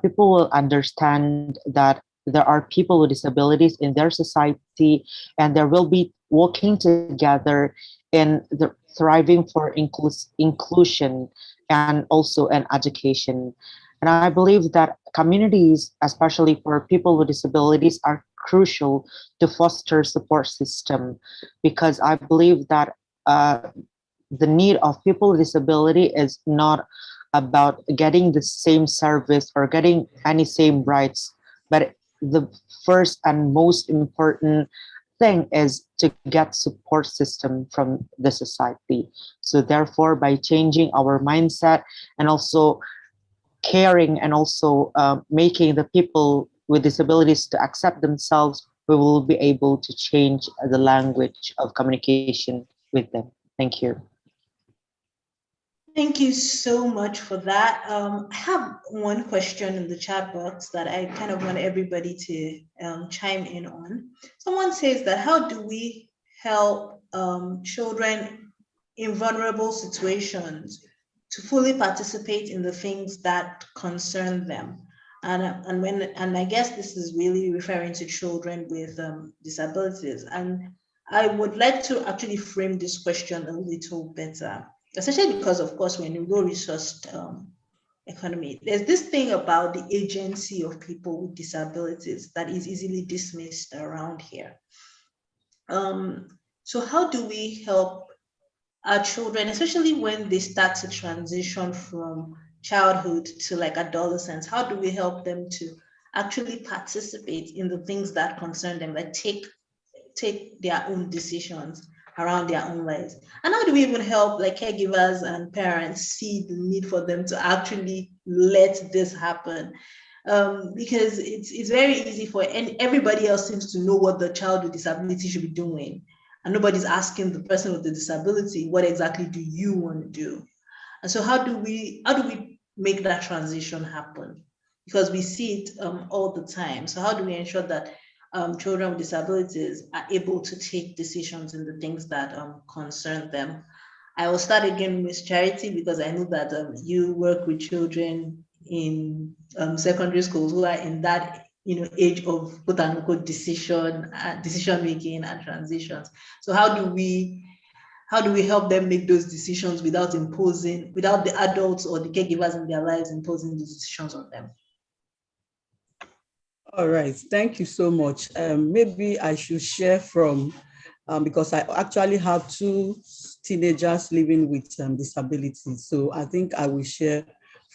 people will understand that there are people with disabilities in their society, and there will be working together in the thriving for inclusion and also an education. And I believe that communities, especially for people with disabilities, are crucial to foster support system, because I believe that the need of people with disability is not about getting the same service or getting any same rights, but the first and most important thing is to get support system from the society. So therefore, by changing our mindset and also caring and also making the people with disabilities to accept themselves, we will be able to change the language of communication with them. Thank you. Thank you so much for that. I have one question in the chat box that I kind of want everybody to chime in on. Someone says that how do we help children in vulnerable situations to fully participate in the things that concern them? And I guess this is really referring to children with disabilities. And I would like to actually frame this question a little better, especially because, of course, we're in a low-resourced economy. There's this thing about the agency of people with disabilities that is easily dismissed around here. So how do we help our children, especially when they start to transition from childhood to like adolescence? How do we help them to actually participate in the things that concern them, like take their own decisions around their own lives? And how do we even help like caregivers and parents see the need for them to actually let this happen? Because it's very easy for, and everybody else seems to know what the child with disability should be doing, and nobody's asking the person with the disability, what exactly do you want to do? And so how do we make that transition happen? Because we see it all the time. So how do we ensure that children with disabilities are able to take decisions in the things that concern them? I will start again with Charity, because I know that you work with children in secondary schools who are in that age of quote unquote decision making and transitions. So how do we help them make those decisions without the adults or the caregivers in their lives imposing these decisions on them? All right, thank you so much. Maybe I should share from, because I actually have two teenagers living with disabilities. So I think I will share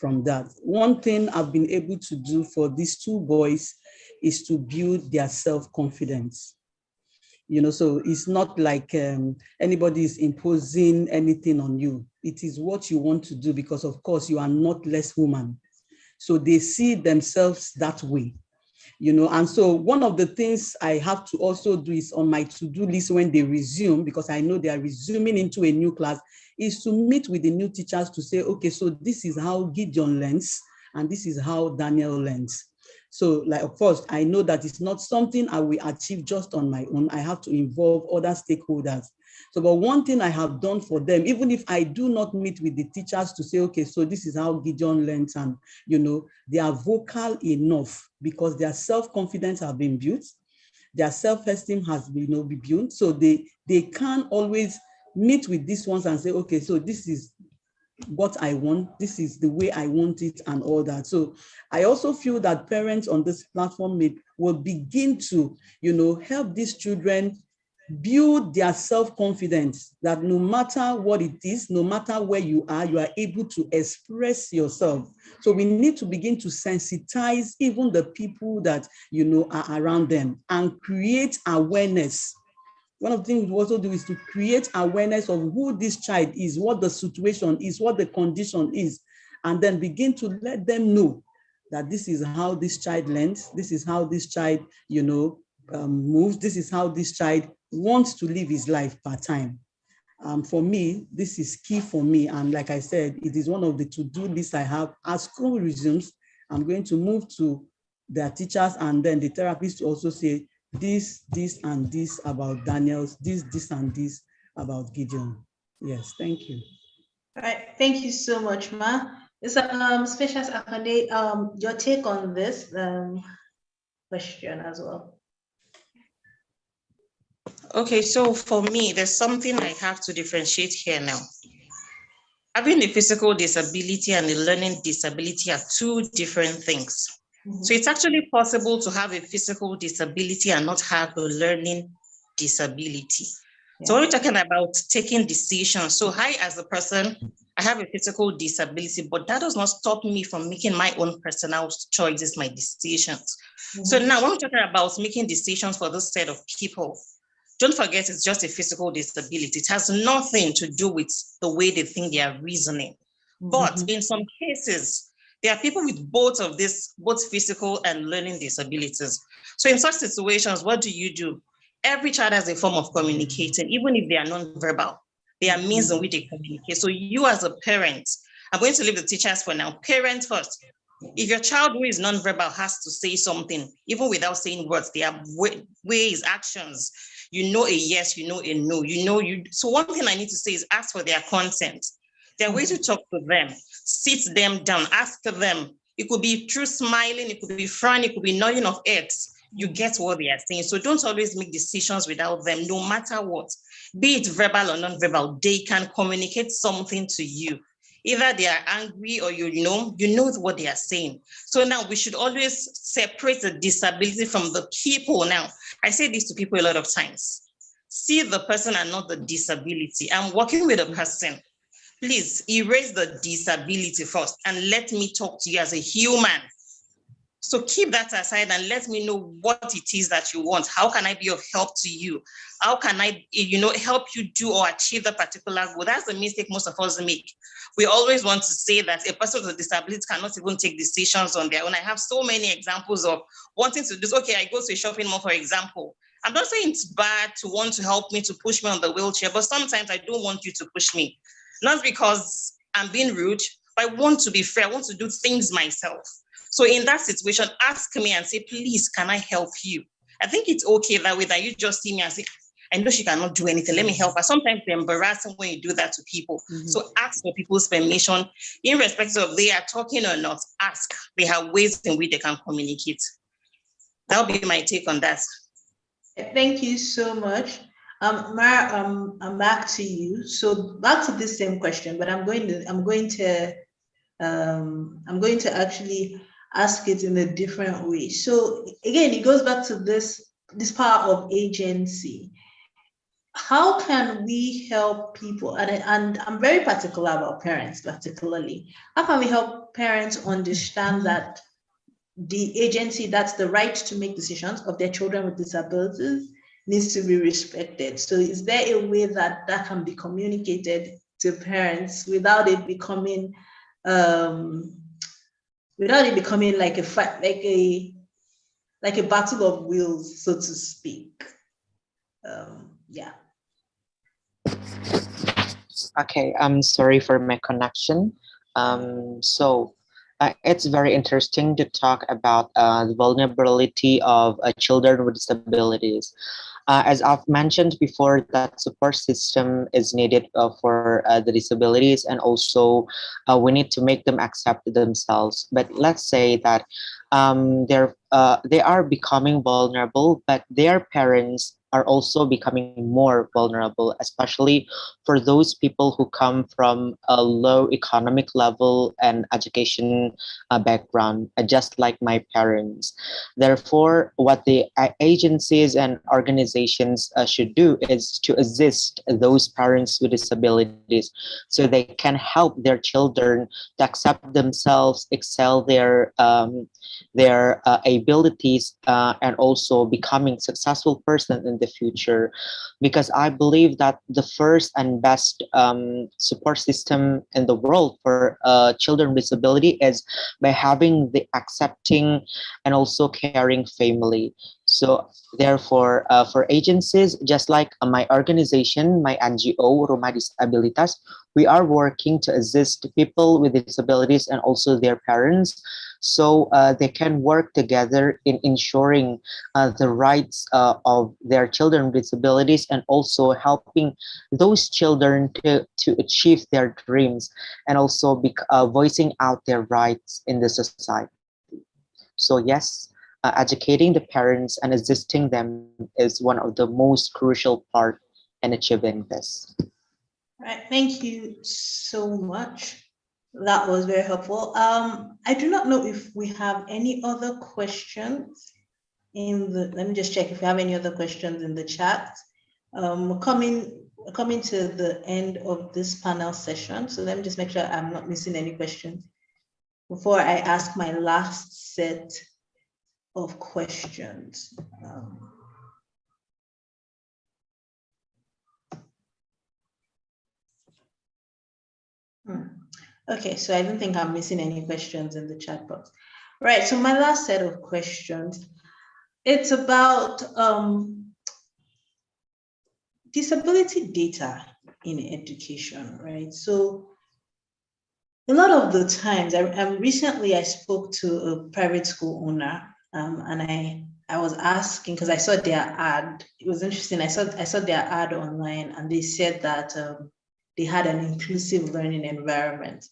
from that. One thing I've been able to do for these two boys is to build their self-confidence. So it's not like anybody is imposing anything on you. It is what you want to do because, of course, you are not less woman. So they see themselves that way. And so one of the things I have to also do is on my to-do list when they resume, because I know they are resuming into a new class, is to meet with the new teachers to say, okay, so this is how Gideon learns, and this is how Daniel learns. So, like, of course, I know that it's not something I will achieve just on my own. I have to involve other stakeholders. So, but one thing I have done for them, even if I do not meet with the teachers to say, okay, so this is how Gideon learns, and, they are vocal enough because their self-confidence have been built, their self-esteem has been, built. So they can always meet with these ones and say, okay, so this is what I want, this is the way I want it, and all that. So I also feel that parents on this platform will begin to, help these children build their self-confidence, that no matter what it is, no matter where you are able to express yourself. So we need to begin to sensitize even the people that, are around them and create awareness. One of the things we also do is to create awareness of who this child is, what the situation is, what the condition is, and then begin to let them know that this is how this child learns, this is how this child, moves, this is how this child wants to live his life part-time. For me, this is key for me. And like I said, it is one of the to-do lists I have. As school resumes, I'm going to move to their teachers and then the therapists to also say, this, and this about Daniel's, this, and this about Gideon. Yes, thank you. All right, thank you so much, Ma. Specialist Akande, your take on this question as well. Okay, so for me, there's something I have to differentiate here now. Having a physical disability and a learning disability are two different things. So it's actually possible to have a physical disability and not have a learning disability. Yeah. So when we're talking about taking decisions, so I, as a person, I have a physical disability, but that does not stop me from making my own personal choices, my decisions. So now when we're talking about making decisions for this set of people, don't forget it's just a physical disability. It has nothing to do with the way they think they are reasoning. But in some cases, there are people with both of this, both physical and learning disabilities. So in such situations, what do? Every child has a form of communicating, even if they are non-verbal. There are means in which they communicate. So you as a parent, I'm going to leave the teachers for now. Parent first. If your child who is non-verbal has to say something, even without saying words, there are ways, actions. A yes, a no, So one thing I need to say is ask for their consent. There are ways to talk to them, sit them down, ask them. It could be through smiling, it could be frowning, it could be nodding of heads. You get what they are saying. So don't always make decisions without them, no matter what. Be it verbal or non-verbal, they can communicate something to you. Either they are angry or you know what they are saying. So now we should always separate the disability from the people. Now, I say this to people a lot of times. See the person and not the disability. I'm working with a person. Please erase the disability first and let me talk to you as a human. So keep that aside and let me know what it is that you want. How can I be of help to you? How can I, help you do or achieve the particular goal? That's the mistake most of us make. We always want to say that a person with a disability cannot even take decisions on their own. I have so many examples of wanting to do, okay, I go to a shopping mall, for example. I'm not saying it's bad to want to help me, to push me on the wheelchair, but sometimes I don't want you to push me. Not because I'm being rude, but I want to be fair. I want to do things myself. So in that situation, ask me and say, please, can I help you? I think it's okay that way, that you just see me and say, I know she cannot do anything. Let me help her. Sometimes it's embarrassing when you do that to people. So ask for people's permission, irrespective of they are talking or not. Ask. They have ways in which they can communicate. That'll be my take on that. Thank you so much. Mara, I'm back to you. So back to this same question, but I'm going to actually ask it in a different way. So again, it goes back to this power of agency. How can we help people? And I'm very particular about parents, particularly. How can we help parents understand that the agency, that's the right to make decisions of their children with disabilities, needs to be respected. So is there a way that that can be communicated to parents without it becoming like a fight, like a battle of wills, so to speak? Yeah. Okay, I'm sorry for my connection. It's very interesting to talk about the vulnerability of children with disabilities. As I've mentioned before, that support system is needed for the disabilities, and also we need to make them accept themselves. But let's say that they are becoming vulnerable, but their parents are also becoming more vulnerable, especially for those people who come from a low economic level and education background, just like my parents. Therefore, what the agencies and organizations should do is to assist those parents with disabilities so they can help their children to accept themselves, excel their abilities, and also becoming successful person in the future. Because I believe that the first and best support system in the world for children with disability is by having the accepting and also caring family. So therefore, for agencies, just like my organization, my NGO, Rumah Disabilitas, we are working to assist people with disabilities and also their parents, so they can work together in ensuring the rights of their children with disabilities, and also helping those children to achieve their dreams, and also voicing out their rights in the society. So yes, educating the parents and assisting them is one of the most crucial part in achieving this. All right, thank you so much. That was very helpful. I do not know if we have any other questions let me just check if we have any other questions in the chat. We're coming to the end of this panel session, so let me just make sure I'm not missing any questions before I ask my last set of questions. Okay, so I don't think I'm missing any questions in the chat box. Right, so my last set of questions, it's about disability data in education, right? So a lot of the times, recently I spoke to a private school owner, and I was asking, because I saw their ad. It was interesting. I saw their ad online, and they said that they had an inclusive learning environment.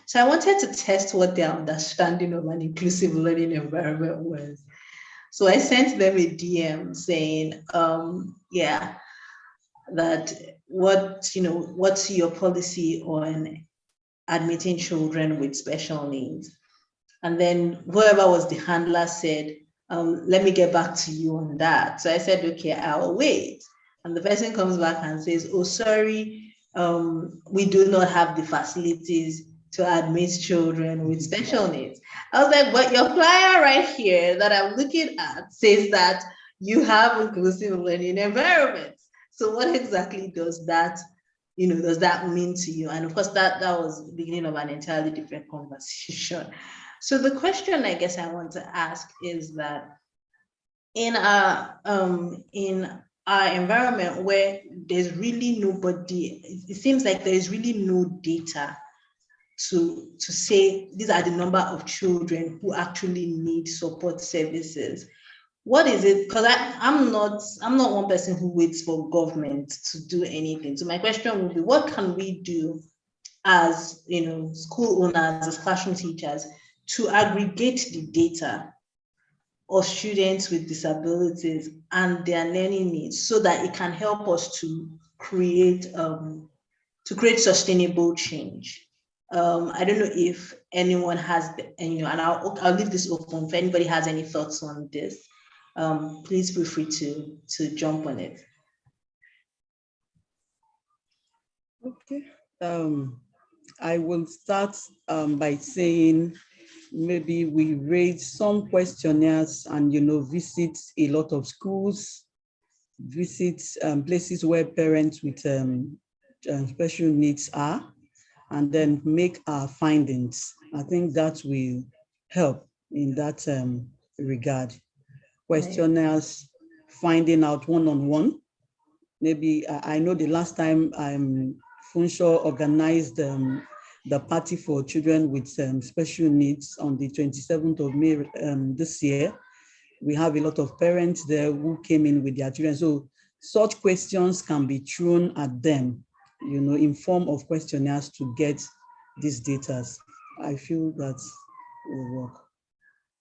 So I wanted to test what their understanding of an inclusive learning environment was. So I sent them a DM saying, yeah, that what's your policy on admitting children with special needs? And then whoever was the handler said, let me get back to you on that. So I said, okay, I'll wait. And the person comes back and says, oh, sorry, we do not have the facilities to admit children with special needs. I was like, but your flyer right here that I'm looking at says that you have inclusive learning environments. So what exactly does that mean to you? And of course, that was the beginning of an entirely different conversation. So the question I guess I want to ask is that in our environment where there's really nobody, it seems like there is really no data to say these are the number of children who actually need support services. What is it? Because I'm not one person who waits for government to do anything. So my question would be, what can we do as school owners, as classroom teachers, to aggregate the data of students with disabilities and their learning needs so that it can help us to create sustainable change? I don't know if anyone has, and I'll leave this open if anybody has any thoughts on this. Please feel free to jump on it. Okay. I will start by saying maybe we raise some questionnaires and, visit a lot of schools, visit places where parents with special needs are, and then make our findings. I think that will help in that regard. Questionnaires, finding out one-on-one. Maybe I know the last time Funshaw organized the party for children with special needs on the 27th of May this year. We have a lot of parents there who came in with their children. So such questions can be thrown at them, in form of questionnaires to get these data. I feel that will work.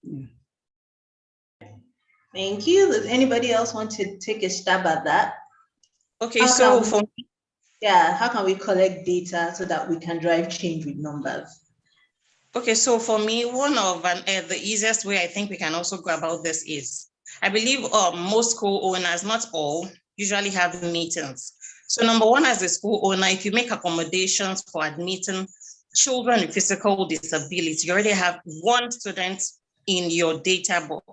Yeah. Thank you. Does anybody else want to take a stab at that? Okay, so for me, yeah, how can we collect data so that we can drive change with numbers? okay, so for me, one of the easiest way I think we can also go about this is, I believe most school owners, not all, usually have meetings. So number one, as a school owner, if you make accommodations for admitting children with physical disability, you already have one student in your data book.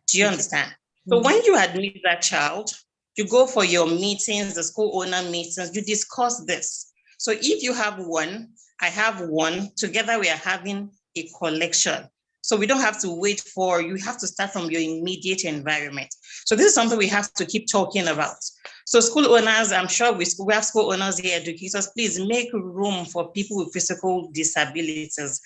Do you understand? So when you admit that child, you go for your meetings, the school owner meetings, you discuss this. So if you have one, I have one, together we are having a collection. So we don't have to wait for, you have to start from your immediate environment. So this is something we have to keep talking about. So school owners, I'm sure we have school owners here, educators, please make room for people with physical disabilities.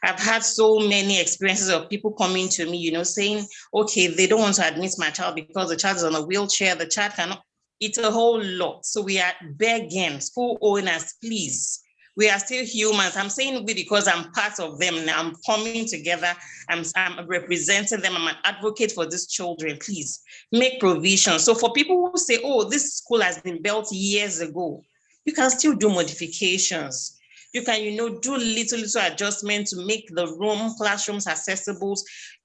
I've had so many experiences of people coming to me, saying, okay, they don't want to admit my child because the child is on a wheelchair, the child cannot, it's a whole lot. So we are begging school owners, please, we are still humans. I'm saying we because I'm part of them now. I'm coming together. I'm representing them. I'm an advocate for these children. Please make provision. So for people who say, oh, this school has been built years ago, you can still do modifications. You can, do little adjustment to make the classrooms accessible.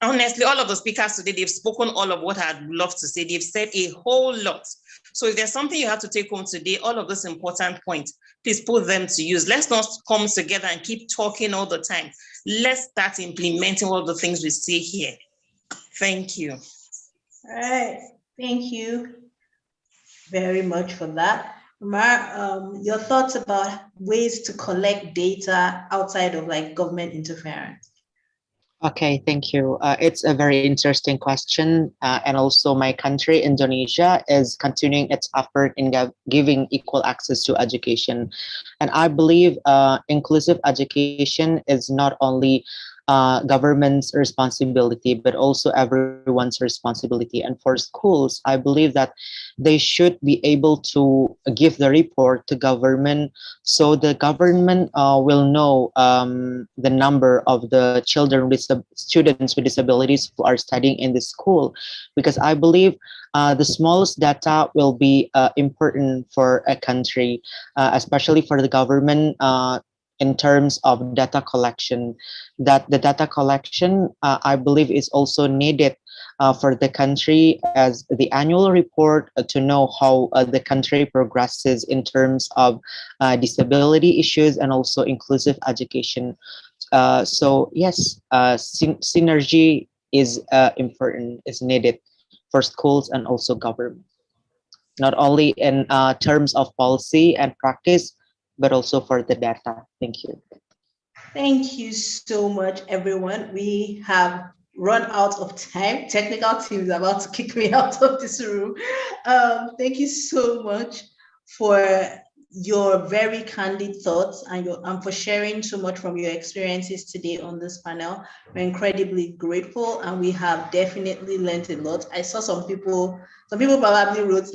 Honestly, all of the speakers today, they've spoken all of what I'd love to say. They've said a whole lot. So if there's something you have to take home today, all of those important points, please put them to use. Let's not come together and keep talking all the time. Let's start implementing all the things we see here. Thank you. All right. Thank you very much for that. Mar, your thoughts about ways to collect data outside of government interference? Okay, thank you. It's a very interesting question. And also my country, Indonesia, is continuing its effort in giving equal access to education. And I believe inclusive education is not only government's responsibility, but also everyone's responsibility. And for schools, I believe that they should be able to give the report to government so the government will know the number of the children with students with disabilities who are studying in the school, because I believe the smallest data will be important for a country, especially for the government in terms of data collection. That the data collection, I believe, is also needed for the country as the annual report to know how the country progresses in terms of disability issues and also inclusive education. So yes, synergy is important, is needed for schools and also government, not only in terms of policy and practice, but also for the data. Thank you. Thank you so much, everyone. We have run out of time. Technical team is about to kick me out of this room. Thank you so much for your very candid thoughts and for sharing so much from your experiences today on this panel. We're incredibly grateful, and we have definitely learned a lot. I saw some people probably wrote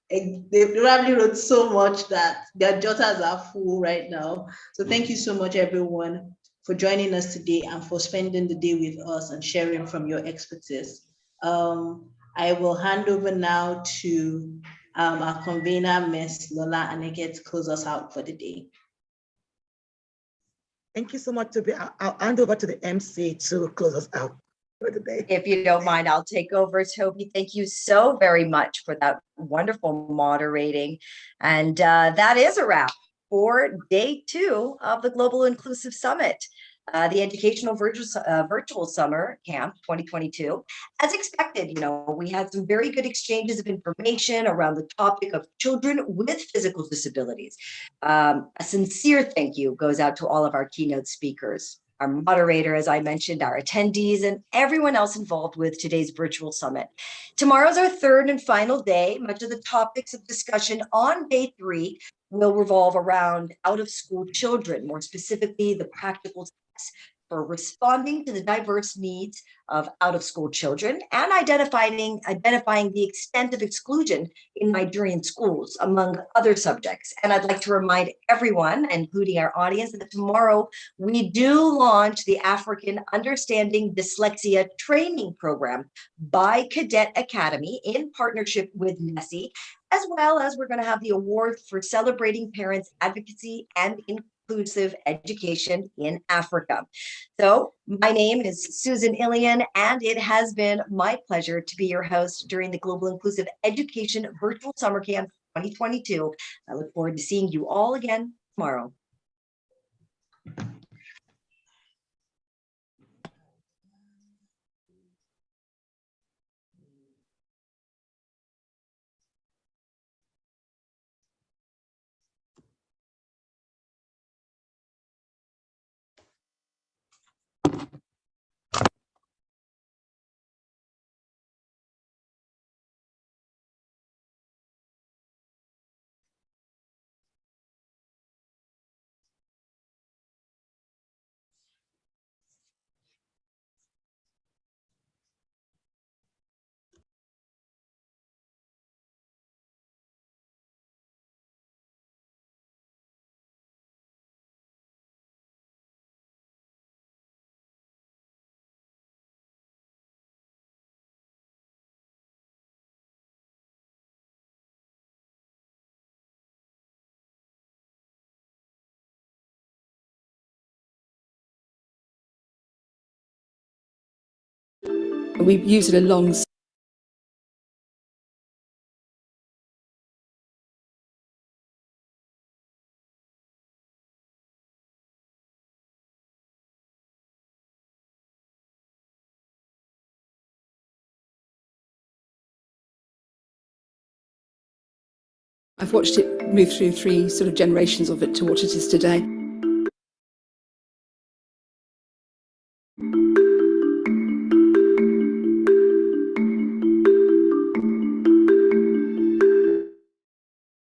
they probably wrote so much that their jotters are full right now. So thank you so much, everyone, for joining us today and for spending the day with us and sharing from your expertise. I will hand over now to our convener, Ms. Lola Aneke, to close us out for the day. Thank you so much, Toby. I'll hand over to the MC to close us out for the day. If you don't mind, I'll take over, Toby. Thank you so very much for that wonderful moderating. And that is a wrap for day 2 of the Global Inclusive Summit, the Educational Virtual Summer Camp 2022. As expected, we had some very good exchanges of information around the topic of children with physical disabilities. A sincere thank you goes out to all of our keynote speakers, our moderator, as I mentioned, our attendees, and everyone else involved with today's virtual summit. Tomorrow's our third and final day. Much of the topics of discussion on day 3 will revolve around out-of-school children, more specifically the practical steps for responding to the diverse needs of out-of-school children and identifying the extent of exclusion in Nigerian schools, among other subjects. And I'd like to remind everyone, including our audience, that tomorrow we do launch the African Understanding Dyslexia Training Program by Cadet Academy in partnership with NESI, as well as we're going to have the award for celebrating parents' advocacy and inclusive education in Africa. So my name is Susan Ilian, and it has been my pleasure to be your host during the Global Inclusive Education Virtual Summer Camp 2022. I look forward to seeing you all again tomorrow. We've used it along. I've watched it move through 3 sort of generations of it to what it is today.